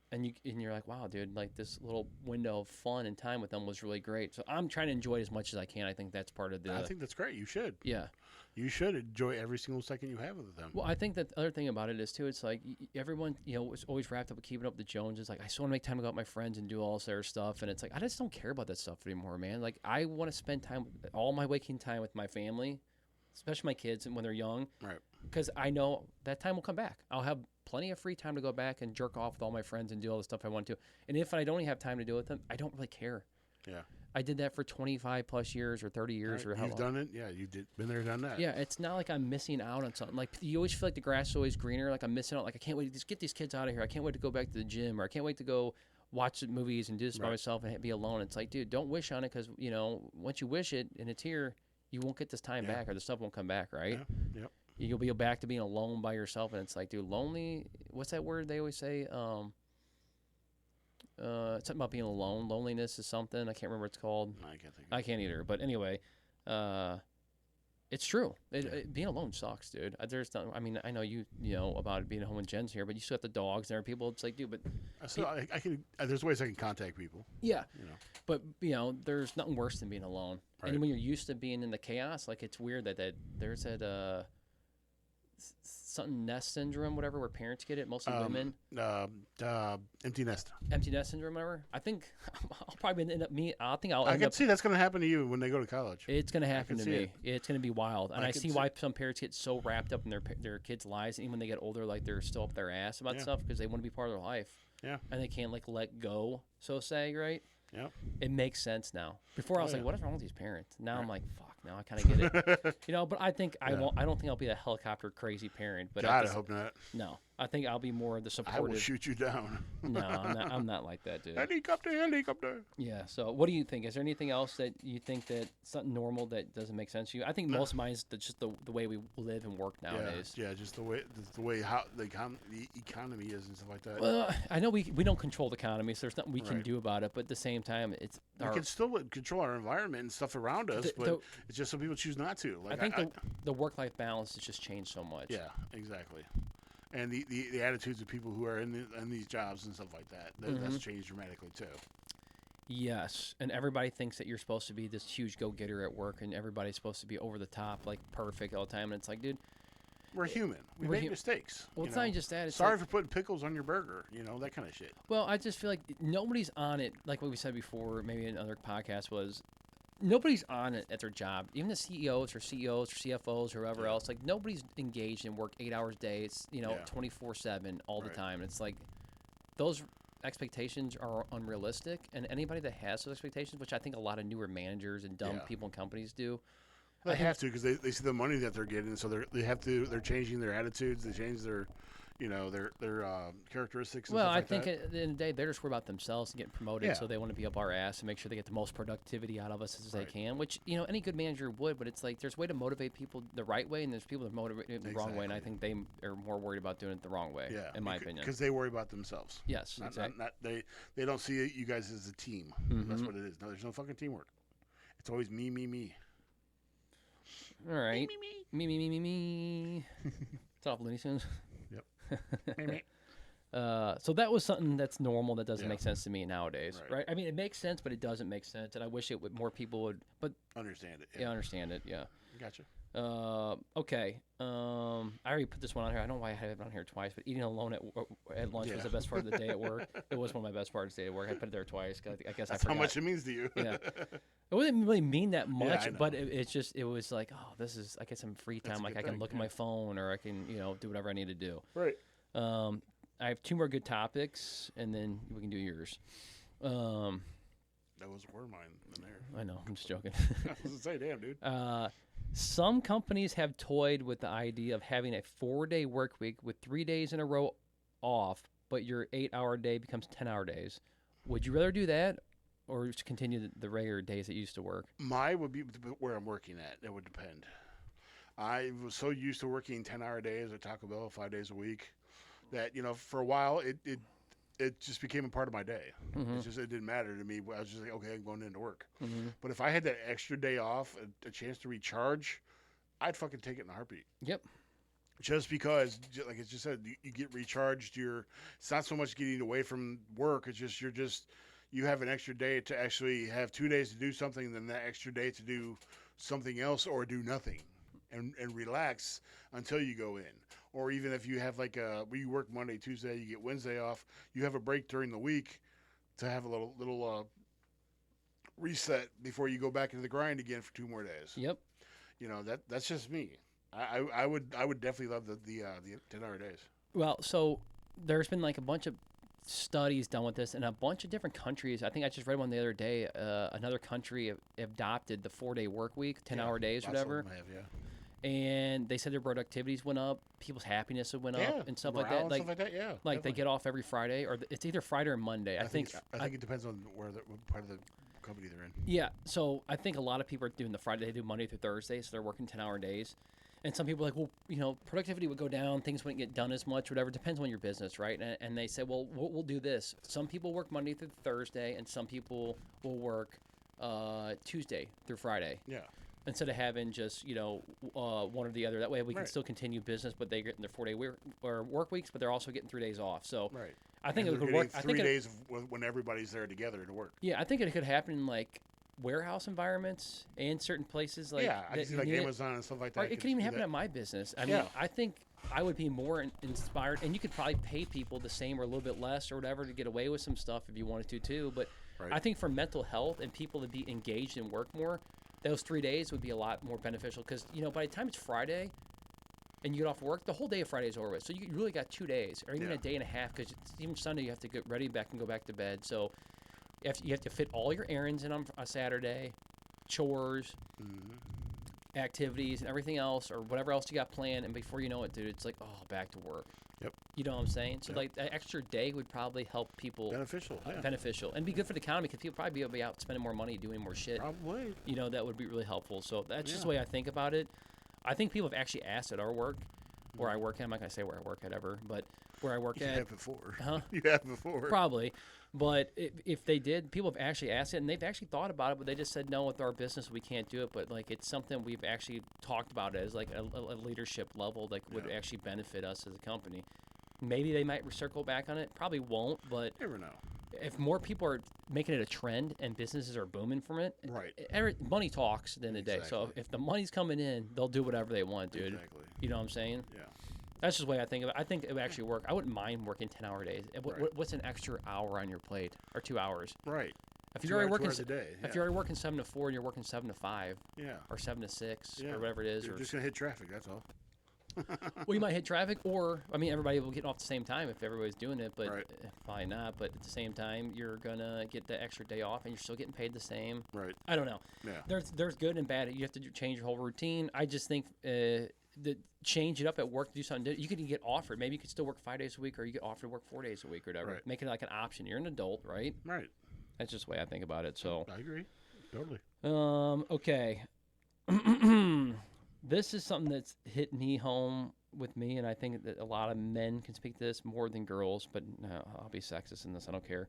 And you're like, wow, dude, like this little window of fun and time with them was really great. So I'm trying to enjoy it as much as I can. I think that's part of the. I think that's great. You should. Yeah. You should enjoy every single second you have with them. Well, I think that the other thing about it is too, it's like everyone, is always wrapped up with keeping up with the Joneses. Like I still want to make time to go out with my friends and do all their stuff, and it's like I just don't care about that stuff anymore, man. Like I want to spend all my waking time with my family, especially my kids, and when they're young. Right. Because I know that time will come back. I'll have plenty of free time to go back and jerk off with all my friends and do all the stuff I want to. And if I don't even have time to do it with them, I don't really care. Yeah. I did that for 25 plus years or 30 years or how long. You've done it? Yeah, been there, done that. Yeah, it's not like I'm missing out on something. Like you always feel like the grass is always greener. Like I'm missing out. Like I can't wait to just get these kids out of here. I can't wait to go back to the gym, or I can't wait to go watch the movies and do this by myself and be alone. It's like, dude, don't wish on it because, once you wish it and it's here, you won't get this time back, or the stuff won't come back, right? Yeah. Yep. You'll be back to being alone by yourself, and it's like, dude, lonely. What's that word they always say? Something about being alone. Loneliness is something. I can't remember what it's called. No, I can't think. I can't either. But anyway, it's true. Being alone sucks, dude. There's not. I mean, I know you know about being at home when Jen's here, but you still have the dogs. There are people. It's like, dude, but So I can. There's ways I can contact people. yeah, but there's nothing worse than being alone. Right. And when you're used to being in the chaos, like it's weird that there's that something nest syndrome, whatever, where parents get it, mostly women. Empty nest. Empty nest syndrome, whatever. I think I'll probably end up I can see that's going to happen to you when they go to college. It's going to happen to me. It's going to be wild, and I see why some parents get so wrapped up in their kids' lives, and even when they get older, like they're still up their ass about stuff because they want to be part of their life. Yeah. And they can't let go, so say, right? Yeah. It makes sense now. Before I was like, what is wrong with these parents? Now I'm like, fuck. Now I kind of get it. But I think I won't. I don't think I'll be a helicopter crazy parent. But God, I hope not. No, I think I'll be more of the supportive. I will shoot you down. No, I'm not like that, dude. Helicopter. Yeah. So, what do you think? Is there anything else that you think that something normal that doesn't make sense to you? I think most of mine is just the way we live and work nowadays. Yeah, just the way how the economy is and stuff like that. Well, I know we don't control the economy, so there's nothing we can do about it. But at the same time, we can still control our environment and stuff around us, but it's just some people choose not to. Like, I think the work-life balance has just changed so much. Yeah, exactly. And the attitudes of people who are in these jobs and stuff like that, that's changed dramatically too. Yes, and everybody thinks that you're supposed to be this huge go-getter at work, and everybody's supposed to be over the top, like perfect all the time. And it's like, dude, we're human. We make mistakes. Well, it's not just that. It's sorry for putting pickles on your burger. That kind of shit. Well, I just feel like nobody's on it. Like what we said before, maybe in another podcast was. Nobody's on it at their job. Even the CEOs or CFOs or whoever else, like nobody's engaged in work 8 hours a day. It's 24/7 all the time. It's like those expectations are unrealistic, and anybody that has those expectations, which I think a lot of newer managers and dumb people in companies do. They have to because they see the money that they're getting, so they're changing their attitudes. They change their characteristics. And well, stuff I like think that. at the end of the day, they're just worried about themselves and getting promoted, so they want to be up our ass and make sure they get the most productivity out of us as they can. Which any good manager would, but it's like there's a way to motivate people the right way, and there's people that motivate it the wrong way, and I think they are more worried about doing it the wrong way. Yeah, in my opinion, because they worry about themselves. Yes, exactly. They don't see you guys as a team. That's what it is. No, there's no fucking teamwork. It's always me. All right. Me. It's off Looney Tunes. Yep. So that was something that's normal that doesn't make sense to me nowadays, right? I mean, it makes sense, but it doesn't make sense, and I wish more people would, but understand it. Yeah, understand it. Yeah. Gotcha. Okay. I already put this one on here. I don't know why I have it on here twice, but eating alone at lunch was the best part of the day at work. It was one of my best parts of the day at work. I put it there twice. I guess that's I forgot. how much it means to you. Yeah. It wouldn't really mean that much, but it was like, oh, I get some free time. Like I can look at my phone or I can, do whatever I need to do. Right. I have 2 more good topics, and then we can do yours. Um, That was were mine in there. I know, I'm just joking. I was gonna say, damn, dude. Some companies have toyed with the idea of having a 4-day work week with 3 days in a row off, but your 8-hour day becomes 10-hour days. Would you rather do that or just continue the regular days that you used to work? Mine would be where I'm working at. It would depend. I was so used to working 10-hour days at Taco Bell 5 days a week that, for a while it just became a part of my day. It's just, it didn't matter to me. I was just like, okay, I'm going into work. But if I had that extra day off, a chance to recharge, I'd fucking take it in a heartbeat. Yep. Just because, like it just said, you get recharged. It's not so much getting away from work. It's just you have an extra day to actually have 2 days to do something, then that extra day to do something else or do nothing. And relax until you go in. Or even if you have you work Monday, Tuesday, you get Wednesday off, you have a break during the week to have a little reset before you go back into the grind again for 2 more days. Yep. That's just me. I would definitely love the 10-hour days. Well, so there's been like a bunch of studies done with this in a bunch of different countries. I think I just read one the other day. Another country adopted the 4-day work week, 10-hour days, Lots whatever. of them have, yeah. And they said their productivities went up, people's happiness went up, and stuff like that. Stuff like that, yeah. Like definitely. they get off every Friday, or it's either Friday or Monday. I think it depends on what part of the company they're in. Yeah, so I think a lot of people are doing the Friday. They do Monday through Thursday, so they're working 10-hour days. And some people are like, well, productivity would go down, things wouldn't get done as much, whatever. Depends on your business, right? And they say, well, we'll do this. Some people work Monday through Thursday, and some people will work Tuesday through Friday. Yeah. Instead of having just, one or the other. That way we can still continue business, but they get in their 4-day work weeks, but they're also getting 3 days off. So I think it could work. 3 days when everybody's there together to work. Yeah, I think it could happen in like warehouse environments and certain places like I can see like Amazon and stuff like that. Or it could even happen at my business. I mean, I think I would be more inspired, and you could probably pay people the same or a little bit less or whatever to get away with some stuff if you wanted to too. But I think for mental health and people to be engaged and work more, those 3 days would be a lot more beneficial because, by the time it's Friday and you get off work, the whole day of Friday is over with. So you really got 2 days or even a day and a half because even Sunday you have to get ready back and go back to bed. So you have to fit all your errands in on a Saturday, chores, activities, and everything else or whatever else you got planned. And before you know it, dude, it's like, back to work. Yep. You know what I'm saying? So like that extra day would probably help people. Beneficial. Beneficial. And be good for the economy because people probably be out spending more money doing more shit. Probably. That would be really helpful. So that's just the way I think about it. I think people have actually asked at our work, where I work at. I'm not going to say where I work at ever, but where I work You at. have before. Huh? You have before. Probably. But if they did, people have actually asked it, and they've actually thought about it, but they just said, no, with our business, we can't do it. But, like, it's something we've actually talked about as, like, a leadership level that would actually benefit us as a company. Maybe they might circle back on it. Probably won't, but You never know. if more people are making it a trend and businesses are booming from it, money talks at the end of the day. So if the money's coming in, they'll do whatever they want, dude. Exactly. You know what I'm saying? Yeah. That's just the way I think of it. I think it would actually work. I wouldn't mind working 10-hour days. What's an extra hour on your plate or 2 hours? Right. If you're already working a day, if you're already working 7 to 4 and you're working 7 to 5, or 7 to 6, or whatever it is, You're just gonna hit traffic. That's all. Well, you might hit traffic, or everybody will get off at the same time if everybody's doing it, but probably not. But at the same time, you're gonna get the extra day off, and you're still getting paid the same. Right. I don't know. Yeah. There's good and bad. You have to change your whole routine. I just think change it up at work, do something. You could get offered. Maybe you could still work 5 days a week, or you get offered to work 4 days a week, or whatever. Right. Make it like an option. You're an adult, right? Right. That's just the way I think about it. So I agree. Totally. Okay. This is something that's hit me home with me, and I think that a lot of men can speak to this more than girls, but no, I'll be sexist in this. I don't care.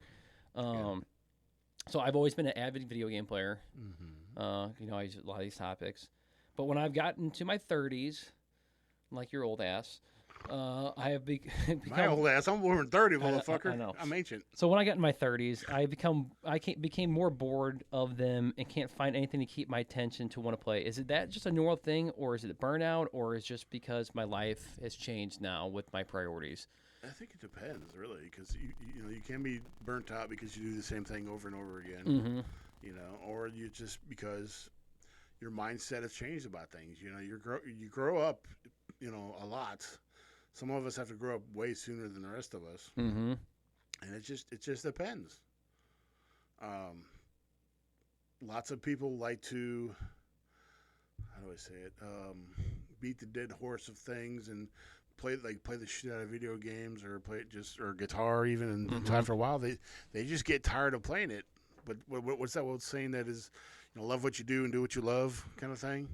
So I've always been an avid video game player. I use a lot of these topics. But when I've gotten to my 30s, like your old ass, I have become... My old ass. I'm more than 30, motherfucker. I know. I'm ancient. So when I got in my 30s, I became more bored of them and can't find anything to keep my attention to want to play. Is it that just a normal thing, or is it burnout, or is it just because my life has changed now with my priorities? I think it depends, really, because you can be burnt out because you do the same thing over and over again, or you just because your mindset has changed about things. You grow up, a lot. Some of us have to grow up way sooner than the rest of us, Mm-hmm. and it just depends. Um, Lots of people like to, how do I say it, beat the dead horse of things and play the shit out of video games or play it just or guitar even, and Mm-hmm. after a while they just get tired of playing it. But what's that old saying that is, love what you do and do what you love kind of thing.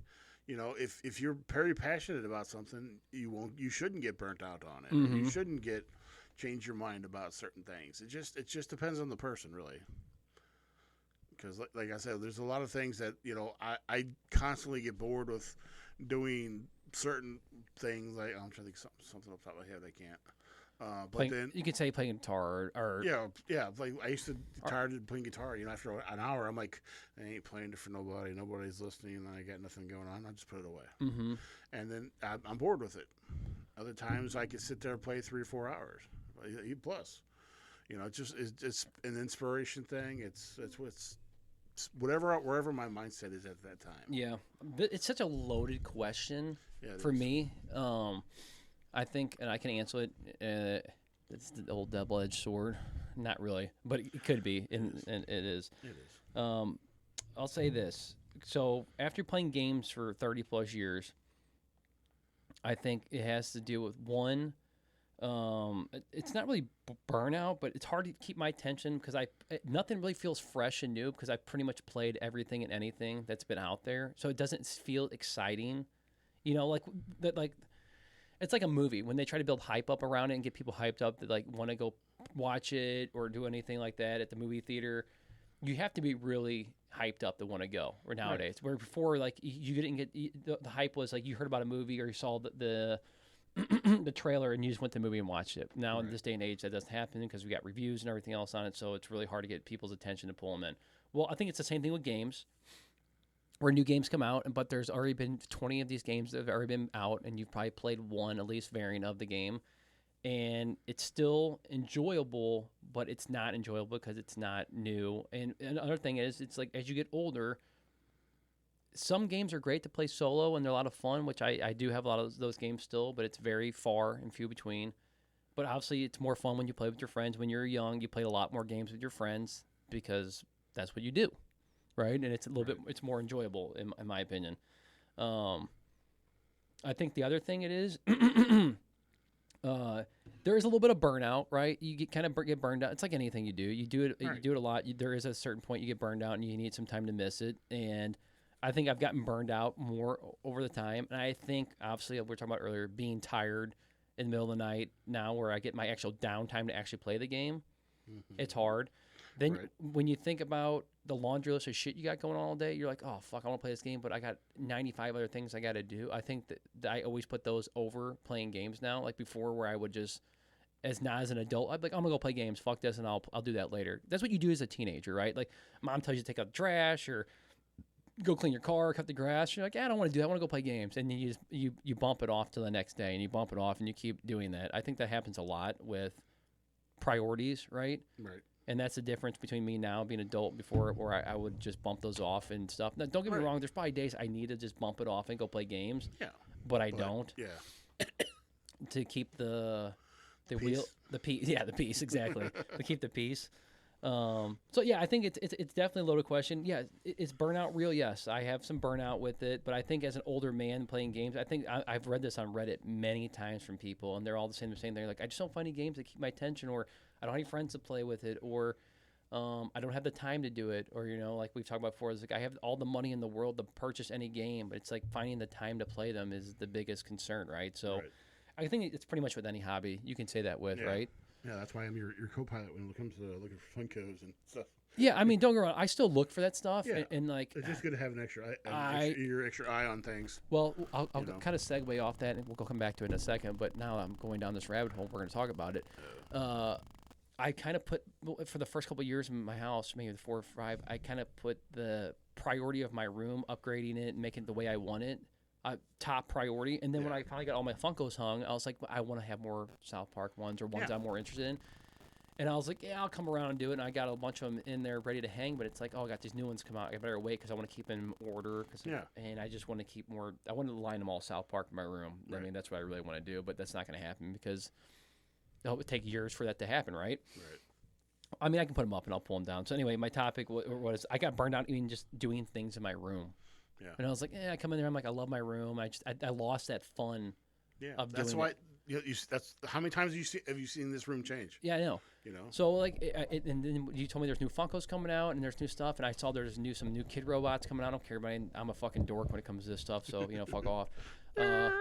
If you're very passionate about something, you shouldn't get burnt out on it. Or you Mm-hmm. shouldn't get change your mind about certain things. It just depends on the person, really. Because, like I said, there's a lot of things that I constantly get bored with doing certain things. Like I'm trying to think something off the top of my head I can't. But then You could say playing guitar or yeah. Like I used to get tired of playing guitar. After an hour, I'm like, I ain't playing it for nobody. Nobody's listening, and I got nothing going on. I just put it away. Mm-hmm. And then I'm bored with it. Other times, I could sit there and play 3 or 4 hours, plus. It's an inspiration thing. It's wherever my mindset is at that time. Yeah, but it's such a loaded question Yeah, for me. I think, and I can answer it. It's the old double-edged sword. Not really, but it could be, and it is. It is. I'll say this. So after playing games for 30 plus years, I think it has to do with one. It's not really burnout, but it's hard to keep my attention because nothing really feels fresh and new because I've pretty much played everything and anything that's been out there. So it doesn't feel exciting, like that. Like it's like a movie when they try to build hype up around it and get people hyped up that like want to go watch it or do anything like that at the movie theater. You have to be really hyped up to want to go. Or nowadays, where before like you didn't get the hype was like you heard about a movie or you saw the the trailer and you just went to the movie and watched it. Now in this day and age, that doesn't happen because we got reviews and everything else on it. So it's really hard to get people's attention to pull them in. Well, I think it's the same thing with games, where new games come out, but there's already been 20 of these games that have already been out, and you've probably played one at least variant of the game, and it's still enjoyable, but it's not enjoyable because it's not new. And another thing is, it's like as you get older, some games are great to play solo and they're a lot of fun, which I do have a lot of those games still, but it's very far and few between. But obviously, it's more fun when you play with your friends. When you're young, you played a lot more games with your friends because that's what you do, right? And it's a little bit, it's more enjoyable in my opinion. I think the other thing it is, there is a little bit of burnout, right? You get burned out. It's like anything you do. You do it a lot. There is a certain point you get burned out and you need some time to miss it. And I think I've gotten burned out more over the time. And I think, obviously, we were talking about earlier, being tired in the middle of the night now where I get my actual downtime to actually play the game, it's hard. Then when you think about the laundry list of shit you got going on all day, you're like, oh, fuck, I want to play this game, but I got 95 other things I got to do. I think that I always put those over playing games now. Like before where I would just, as an adult, I'd be like, I'm going to go play games. Fuck this, and I'll do that later. That's what you do as a teenager, right? Like mom tells you to take out the trash or go clean your car, cut the grass. You're like, I don't want to do that. I want to go play games. And then you bump it off to the next day and you bump it off and you keep doing that. I think that happens a lot with priorities, right? Right. And that's the difference between me now being an adult before where I would just bump those off and stuff. Now, don't get me wrong. There's probably days I need to just bump it off and go play games. Yeah. But I don't. Yeah. To keep the Peace. wheel, the peace. Yeah, the peace, exactly. To keep the peace. So yeah, I think it's definitely a loaded question. Yeah, is burnout real? Yes, I have some burnout with it, but I think as an older man playing games, I think I've read this on Reddit many times from people, and they're all the same thing. Like, I just don't find any games that keep my attention, or I don't have any friends to play with it, or I don't have the time to do it, or like we've talked about before, it's like I have all the money in the world to purchase any game, but it's like finding the time to play them is the biggest concern, right? So I think it's pretty much with any hobby you can say that with, right? Yeah, that's why I'm your co-pilot when it comes to looking for Funkos and stuff. Yeah, I mean, don't get me wrong. I still look for that stuff, and like it's just good to have an extra eye on things. Well, I'll kind of segue off that, and we'll come back to it in a second. But now I'm going down this rabbit hole. We're going to talk about it. I kind of put for the first couple of years in my house, maybe the 4 or 5. I kind of put the priority of my room, upgrading it, and making it the way I want it. Top priority. And then when I finally got all my Funkos hung, I was like, I want to have more South Park ones or ones I'm more interested in. And I was like, yeah, I'll come around and do it. And I got a bunch of them in there ready to hang, but it's like, oh, I got these new ones come out. I better wait because I want to keep in order. And I just want to keep more. I want to line them all South Park in my room. Right. I mean, that's what I really want to do, but that's not going to happen because it would take years for that to happen, right? Right. I mean, I can put them up and I'll pull them down. So anyway, my topic was I got burned out even just doing things in my room. Yeah. And I was like, I come in there, I'm like, I love my room. I lost that fun. Yeah. Of that's doing why. it. That's how many times have you seen this room change? Yeah, I know. So like, and then you told me there's new Funkos coming out and there's new stuff, and I saw there's some new kid robots coming out. I don't care about it. I'm a fucking dork when it comes to this stuff, so fuck off. I'm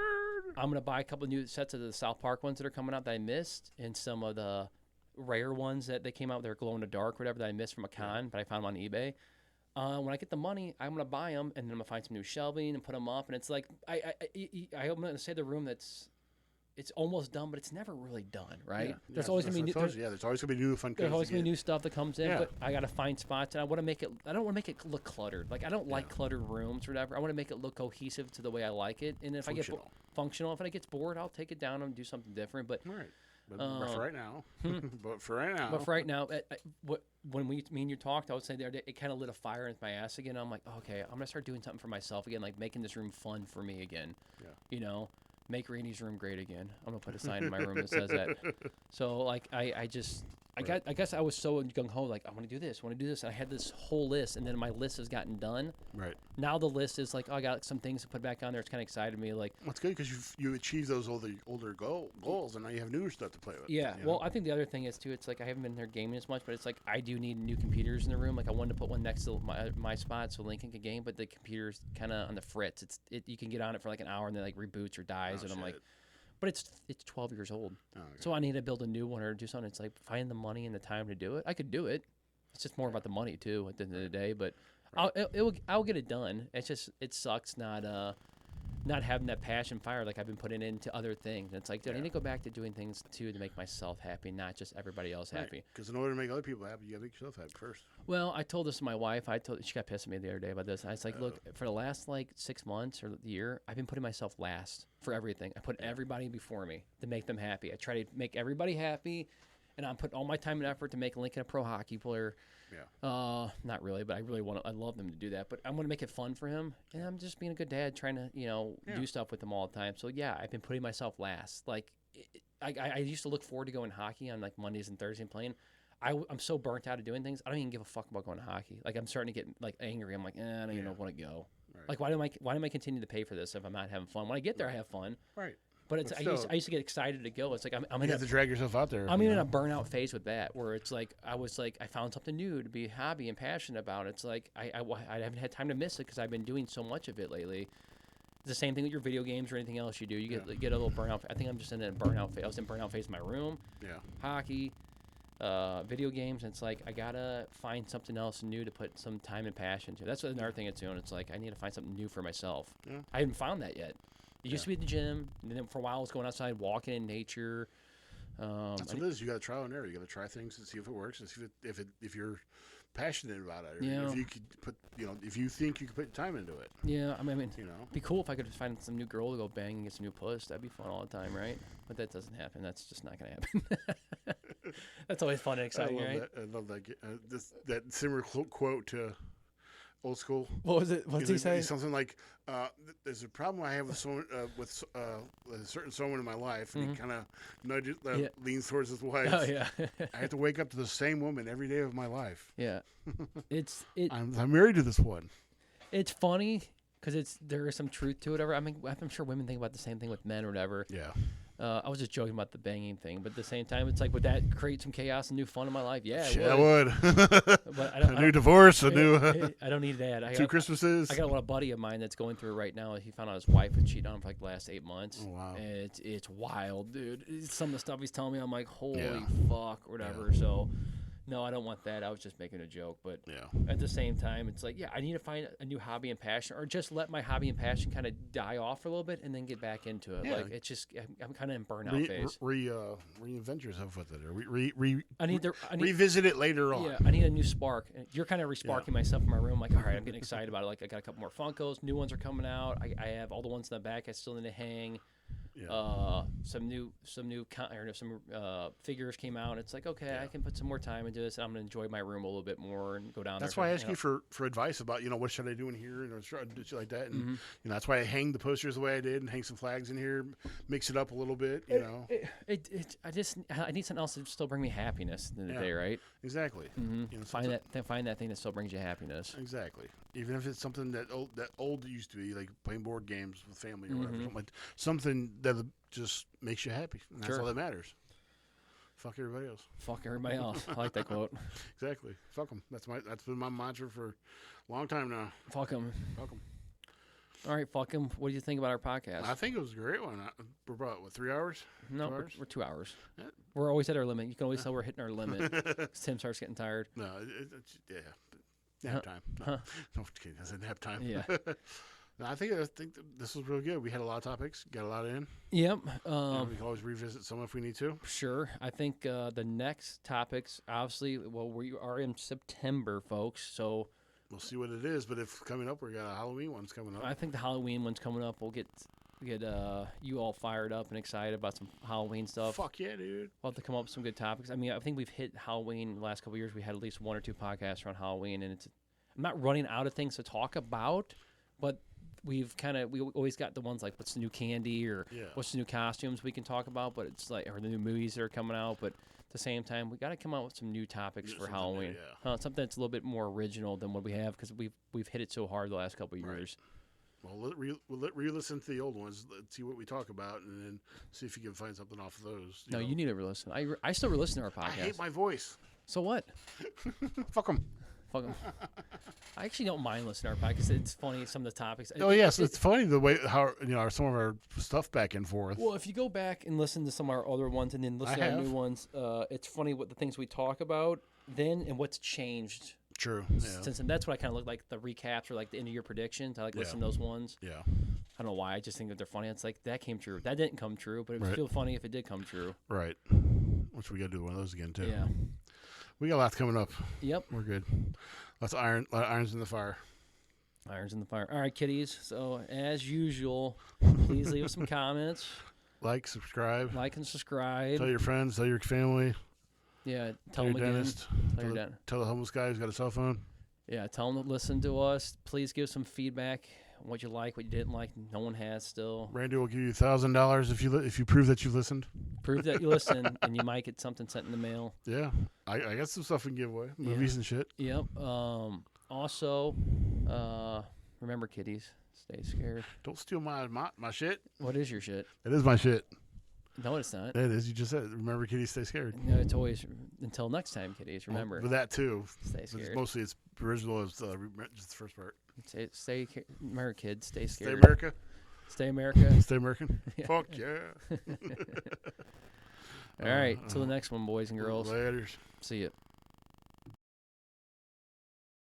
gonna buy a couple of new sets of the South Park ones that are coming out that I missed, and some of the rare ones that they came out. They're glow in the dark, whatever that I missed from a con, but I found them on eBay. When I get the money, I'm gonna buy them, and then I'm gonna find some new shelving and put them up. And it's like I'm gonna say the room it's almost done, but it's never really done, right? Yeah. There's always gonna be new. There's always gonna be new fun. There's always gonna be new stuff that comes in, but I gotta find spots, and I want to make it. I don't want to make it look cluttered. Like I don't like cluttered rooms or whatever. I want to make it look cohesive to the way I like it. And if I get functional, if I get bored, I'll take it down and do something different. But right. But for right now, but for right now, when me and you talked, I would say the other day, it kind of lit a fire in my ass again. I'm like, okay, I'm gonna start doing something for myself again, like making this room fun for me again. Yeah. Make Randy's room great again. I'm gonna put a sign in my room that says that. So like I guess I was so gung ho, like I want to do this, and I had this whole list, and then my list has gotten done. Right. Now the list is like, I got some things to put back on there. It's kind of excited me. Like, well, it's good because you achieved those older goals, and now you have newer stuff to play with. Yeah. Well, I think the other thing is too. It's like I haven't been there gaming as much, but it's like I do need new computers in the room. Like I wanted to put one next to my spot so Lincoln could game, but the computer's kind of on the fritz. You can get on it for like an hour and then like reboots or dies, and I'm like. But it's 12 years old, so I need to build a new one or do something. It's like find the money and the time to do it. I could do it. It's just more about the money too at the end of the day. But I'll get it done. It's just it sucks not having that passion fire like I've been putting into other things. And it's like, dude, I need to go back to doing things too to make myself happy, not just everybody else happy. Because in order to make other people happy, you got to make yourself happy first. Well, I told this to my wife. She got pissed at me the other day about this. I was like, look, for the last like 6 months or the year, I've been putting myself last for everything. I put everybody before me to make them happy. I try to make everybody happy, and I'm putting all my time and effort to make Lincoln a pro hockey player. Yeah. Not really, but I love them to do that. But I want to make it fun for him, and I'm just being a good dad, trying to do stuff with him all the time. So yeah, I've been putting myself last. Like, I used to look forward to going hockey on like Mondays and Thursdays and playing. I'm so burnt out of doing things. I don't even give a fuck about going to hockey. Like I'm starting to get like angry. I'm like, I don't even want to go. Right. Like why do I continue to pay for this if I'm not having fun? When I get there, I have fun. Right. But I used to get excited to go. It's like I'm you have to drag yourself out there. I'm in a burnout phase with that, where it's like I found something new to be happy and passionate about. It's like I haven't had time to miss it because I've been doing so much of it lately. It's the same thing with your video games or anything else you do. You get a little burnout. I think I'm just in a burnout phase. I was in burnout phase in my room. Yeah. Hockey, video games. And it's like I gotta find something else new to put some time and passion to. That's another thing it's doing. It's like I need to find something new for myself. Yeah. I haven't found that yet. It used to be at the gym, and then for a while I was going outside, walking in nature. That's what it is. You got to trial and error. You got to try things and see if it works, and see if you're passionate about it, or if you could put, if you think you could put time into it. Yeah, I mean, it'd be cool if I could find some new girl to go bang and get some new puss. That'd be fun all the time, right? But that doesn't happen. That's just not gonna happen. That's always fun and exciting, right? I love that. That similar quote to old school. What was it? What's he saying? Something like, "There's a problem I have with someone with a certain someone in my life," and he kind of leans towards his wife. Oh yeah. I have to wake up to the same woman every day of my life. Yeah. I'm married to this one. It's funny because there is some truth to it. I mean, I'm sure women think about the same thing with men or whatever. Yeah. I was just joking about the banging thing, but at the same time, it's like, would that create some chaos and new fun in my life? Yeah, it would. But a new divorce, new. I don't need that. 2 Christmases. I got a buddy of mine that's going through it right now. He found out his wife had cheated on him for like the last 8 months. Oh, wow. And it's wild, dude. Some of the stuff he's telling me, I'm like, holy fuck, or whatever. Yeah. So. No, I don't want that. I was just making a joke. But at the same time, it's like, I need to find a new hobby and passion, or just let my hobby and passion kind of die off for a little bit and then get back into it. Yeah. Like, it's just, I'm kind of in burnout phase. Reinvent yourself with it, or revisit it later on. Yeah, I need a new spark. You're kind of resparking myself in my room. Like, all right, I'm getting excited about it. Like, I got a couple more Funkos. New ones are coming out. I have all the ones in the back I still need to hang. Yeah. figures came out. It's like, okay, I can put some more time into this, and I'm gonna enjoy my room a little bit more and go down. That's why I ask you for advice about what should I do in here and shit like that. And that's why I hang the posters the way I did and hang some flags in here, mix it up a little bit. I need something else to still bring me happiness in the day, right? Exactly. Find that thing that still brings you happiness. Exactly. Even if it's something that old used to be, like playing board games with family or whatever, something that just makes you happy. And that's all that matters. Fuck everybody else. Fuck everybody else. I like that quote. Exactly. Fuck them. That's been my mantra for a long time now. Fuck them. Fuck them. All right, fuck them. What do you think about our podcast? I think it was a great one. We're about 3 hours? No, 2 hours? we're 2 hours. Yeah. We're always at our limit. You can always tell we're hitting our limit. 'Cause Tim starts getting tired. No, nap time. No, no, kidding. I said nap time. Yeah. No, I think this was really good. We had a lot of topics, got a lot in. Yep. We can always revisit some if we need to. Sure. I think the next topics, obviously, we are in September, folks. So we'll see what it is. But if coming up, we got a Halloween one's coming up. I think the Halloween one's coming up. We'll get you all fired up and excited about some Halloween stuff. Fuck yeah, dude. We'll have to come up with some good topics. I mean, I think we've hit Halloween the last couple of years. We had at least 1 or 2 podcasts around Halloween, and I'm not running out of things to talk about, but we always got the ones like what's the new candy or what's the new costumes we can talk about, but it's like, or the new movies that are coming out, but at the same time we got to come out with some new topics for Halloween. Something that's a little bit more original than what we have, because we've hit it so hard the last couple of years. Well, we'll re-listen to the old ones, let's see what we talk about, and then see if you can find something off of those. You need to re-listen. I still re-listen to our podcast. I hate my voice. So what? Fuck them. Fuck them. I actually don't mind listening to our podcast. It's funny, some of the topics. Oh, yes. It's funny the way how some of our stuff back and forth. Well, if you go back and listen to some of our other ones and then listen to our new ones, it's funny what the things we talk about then and what's changed. True. Since and that's what I kind of look like, the recaps or like the end of year predictions. I like listening to those ones. Yeah. I don't know why. I just think that they're funny. It's like that came true. That didn't come true, but it would feel funny if it did come true. Right. Which we got to do one of those again too. Yeah. We got lots coming up. Yep. We're good. Lots of irons in the fire. Irons in the fire. All right, kiddies. So as usual, please leave us some comments. Like, subscribe. Like and subscribe. Tell your friends. Tell your family. Yeah. Tell your them dentist. again. Tell the homeless guy who's got a cell phone. Yeah. Tell them to listen to us. Please give some feedback. What you like, what you didn't like. No one has still. Randy will give you $1,000 if you prove that you listened. Prove that you listened, and you might get something sent in the mail. Yeah, I got some stuff we can give away, movies and shit. Yep. Also, remember, kiddies, stay scared. Don't steal my shit. What is your shit? It is my shit. No, it's not. It is. You just said, remember, kiddies, stay scared. No, it's always until next time, kiddies. Remember. Well, with that too. Stay scared. Mostly, it's original. It's just the first part. Remember, kids, stay scared. Stay America. Stay America. Stay American. Yeah. Fuck yeah. All right. Till the next one, boys and girls. Later. See ya.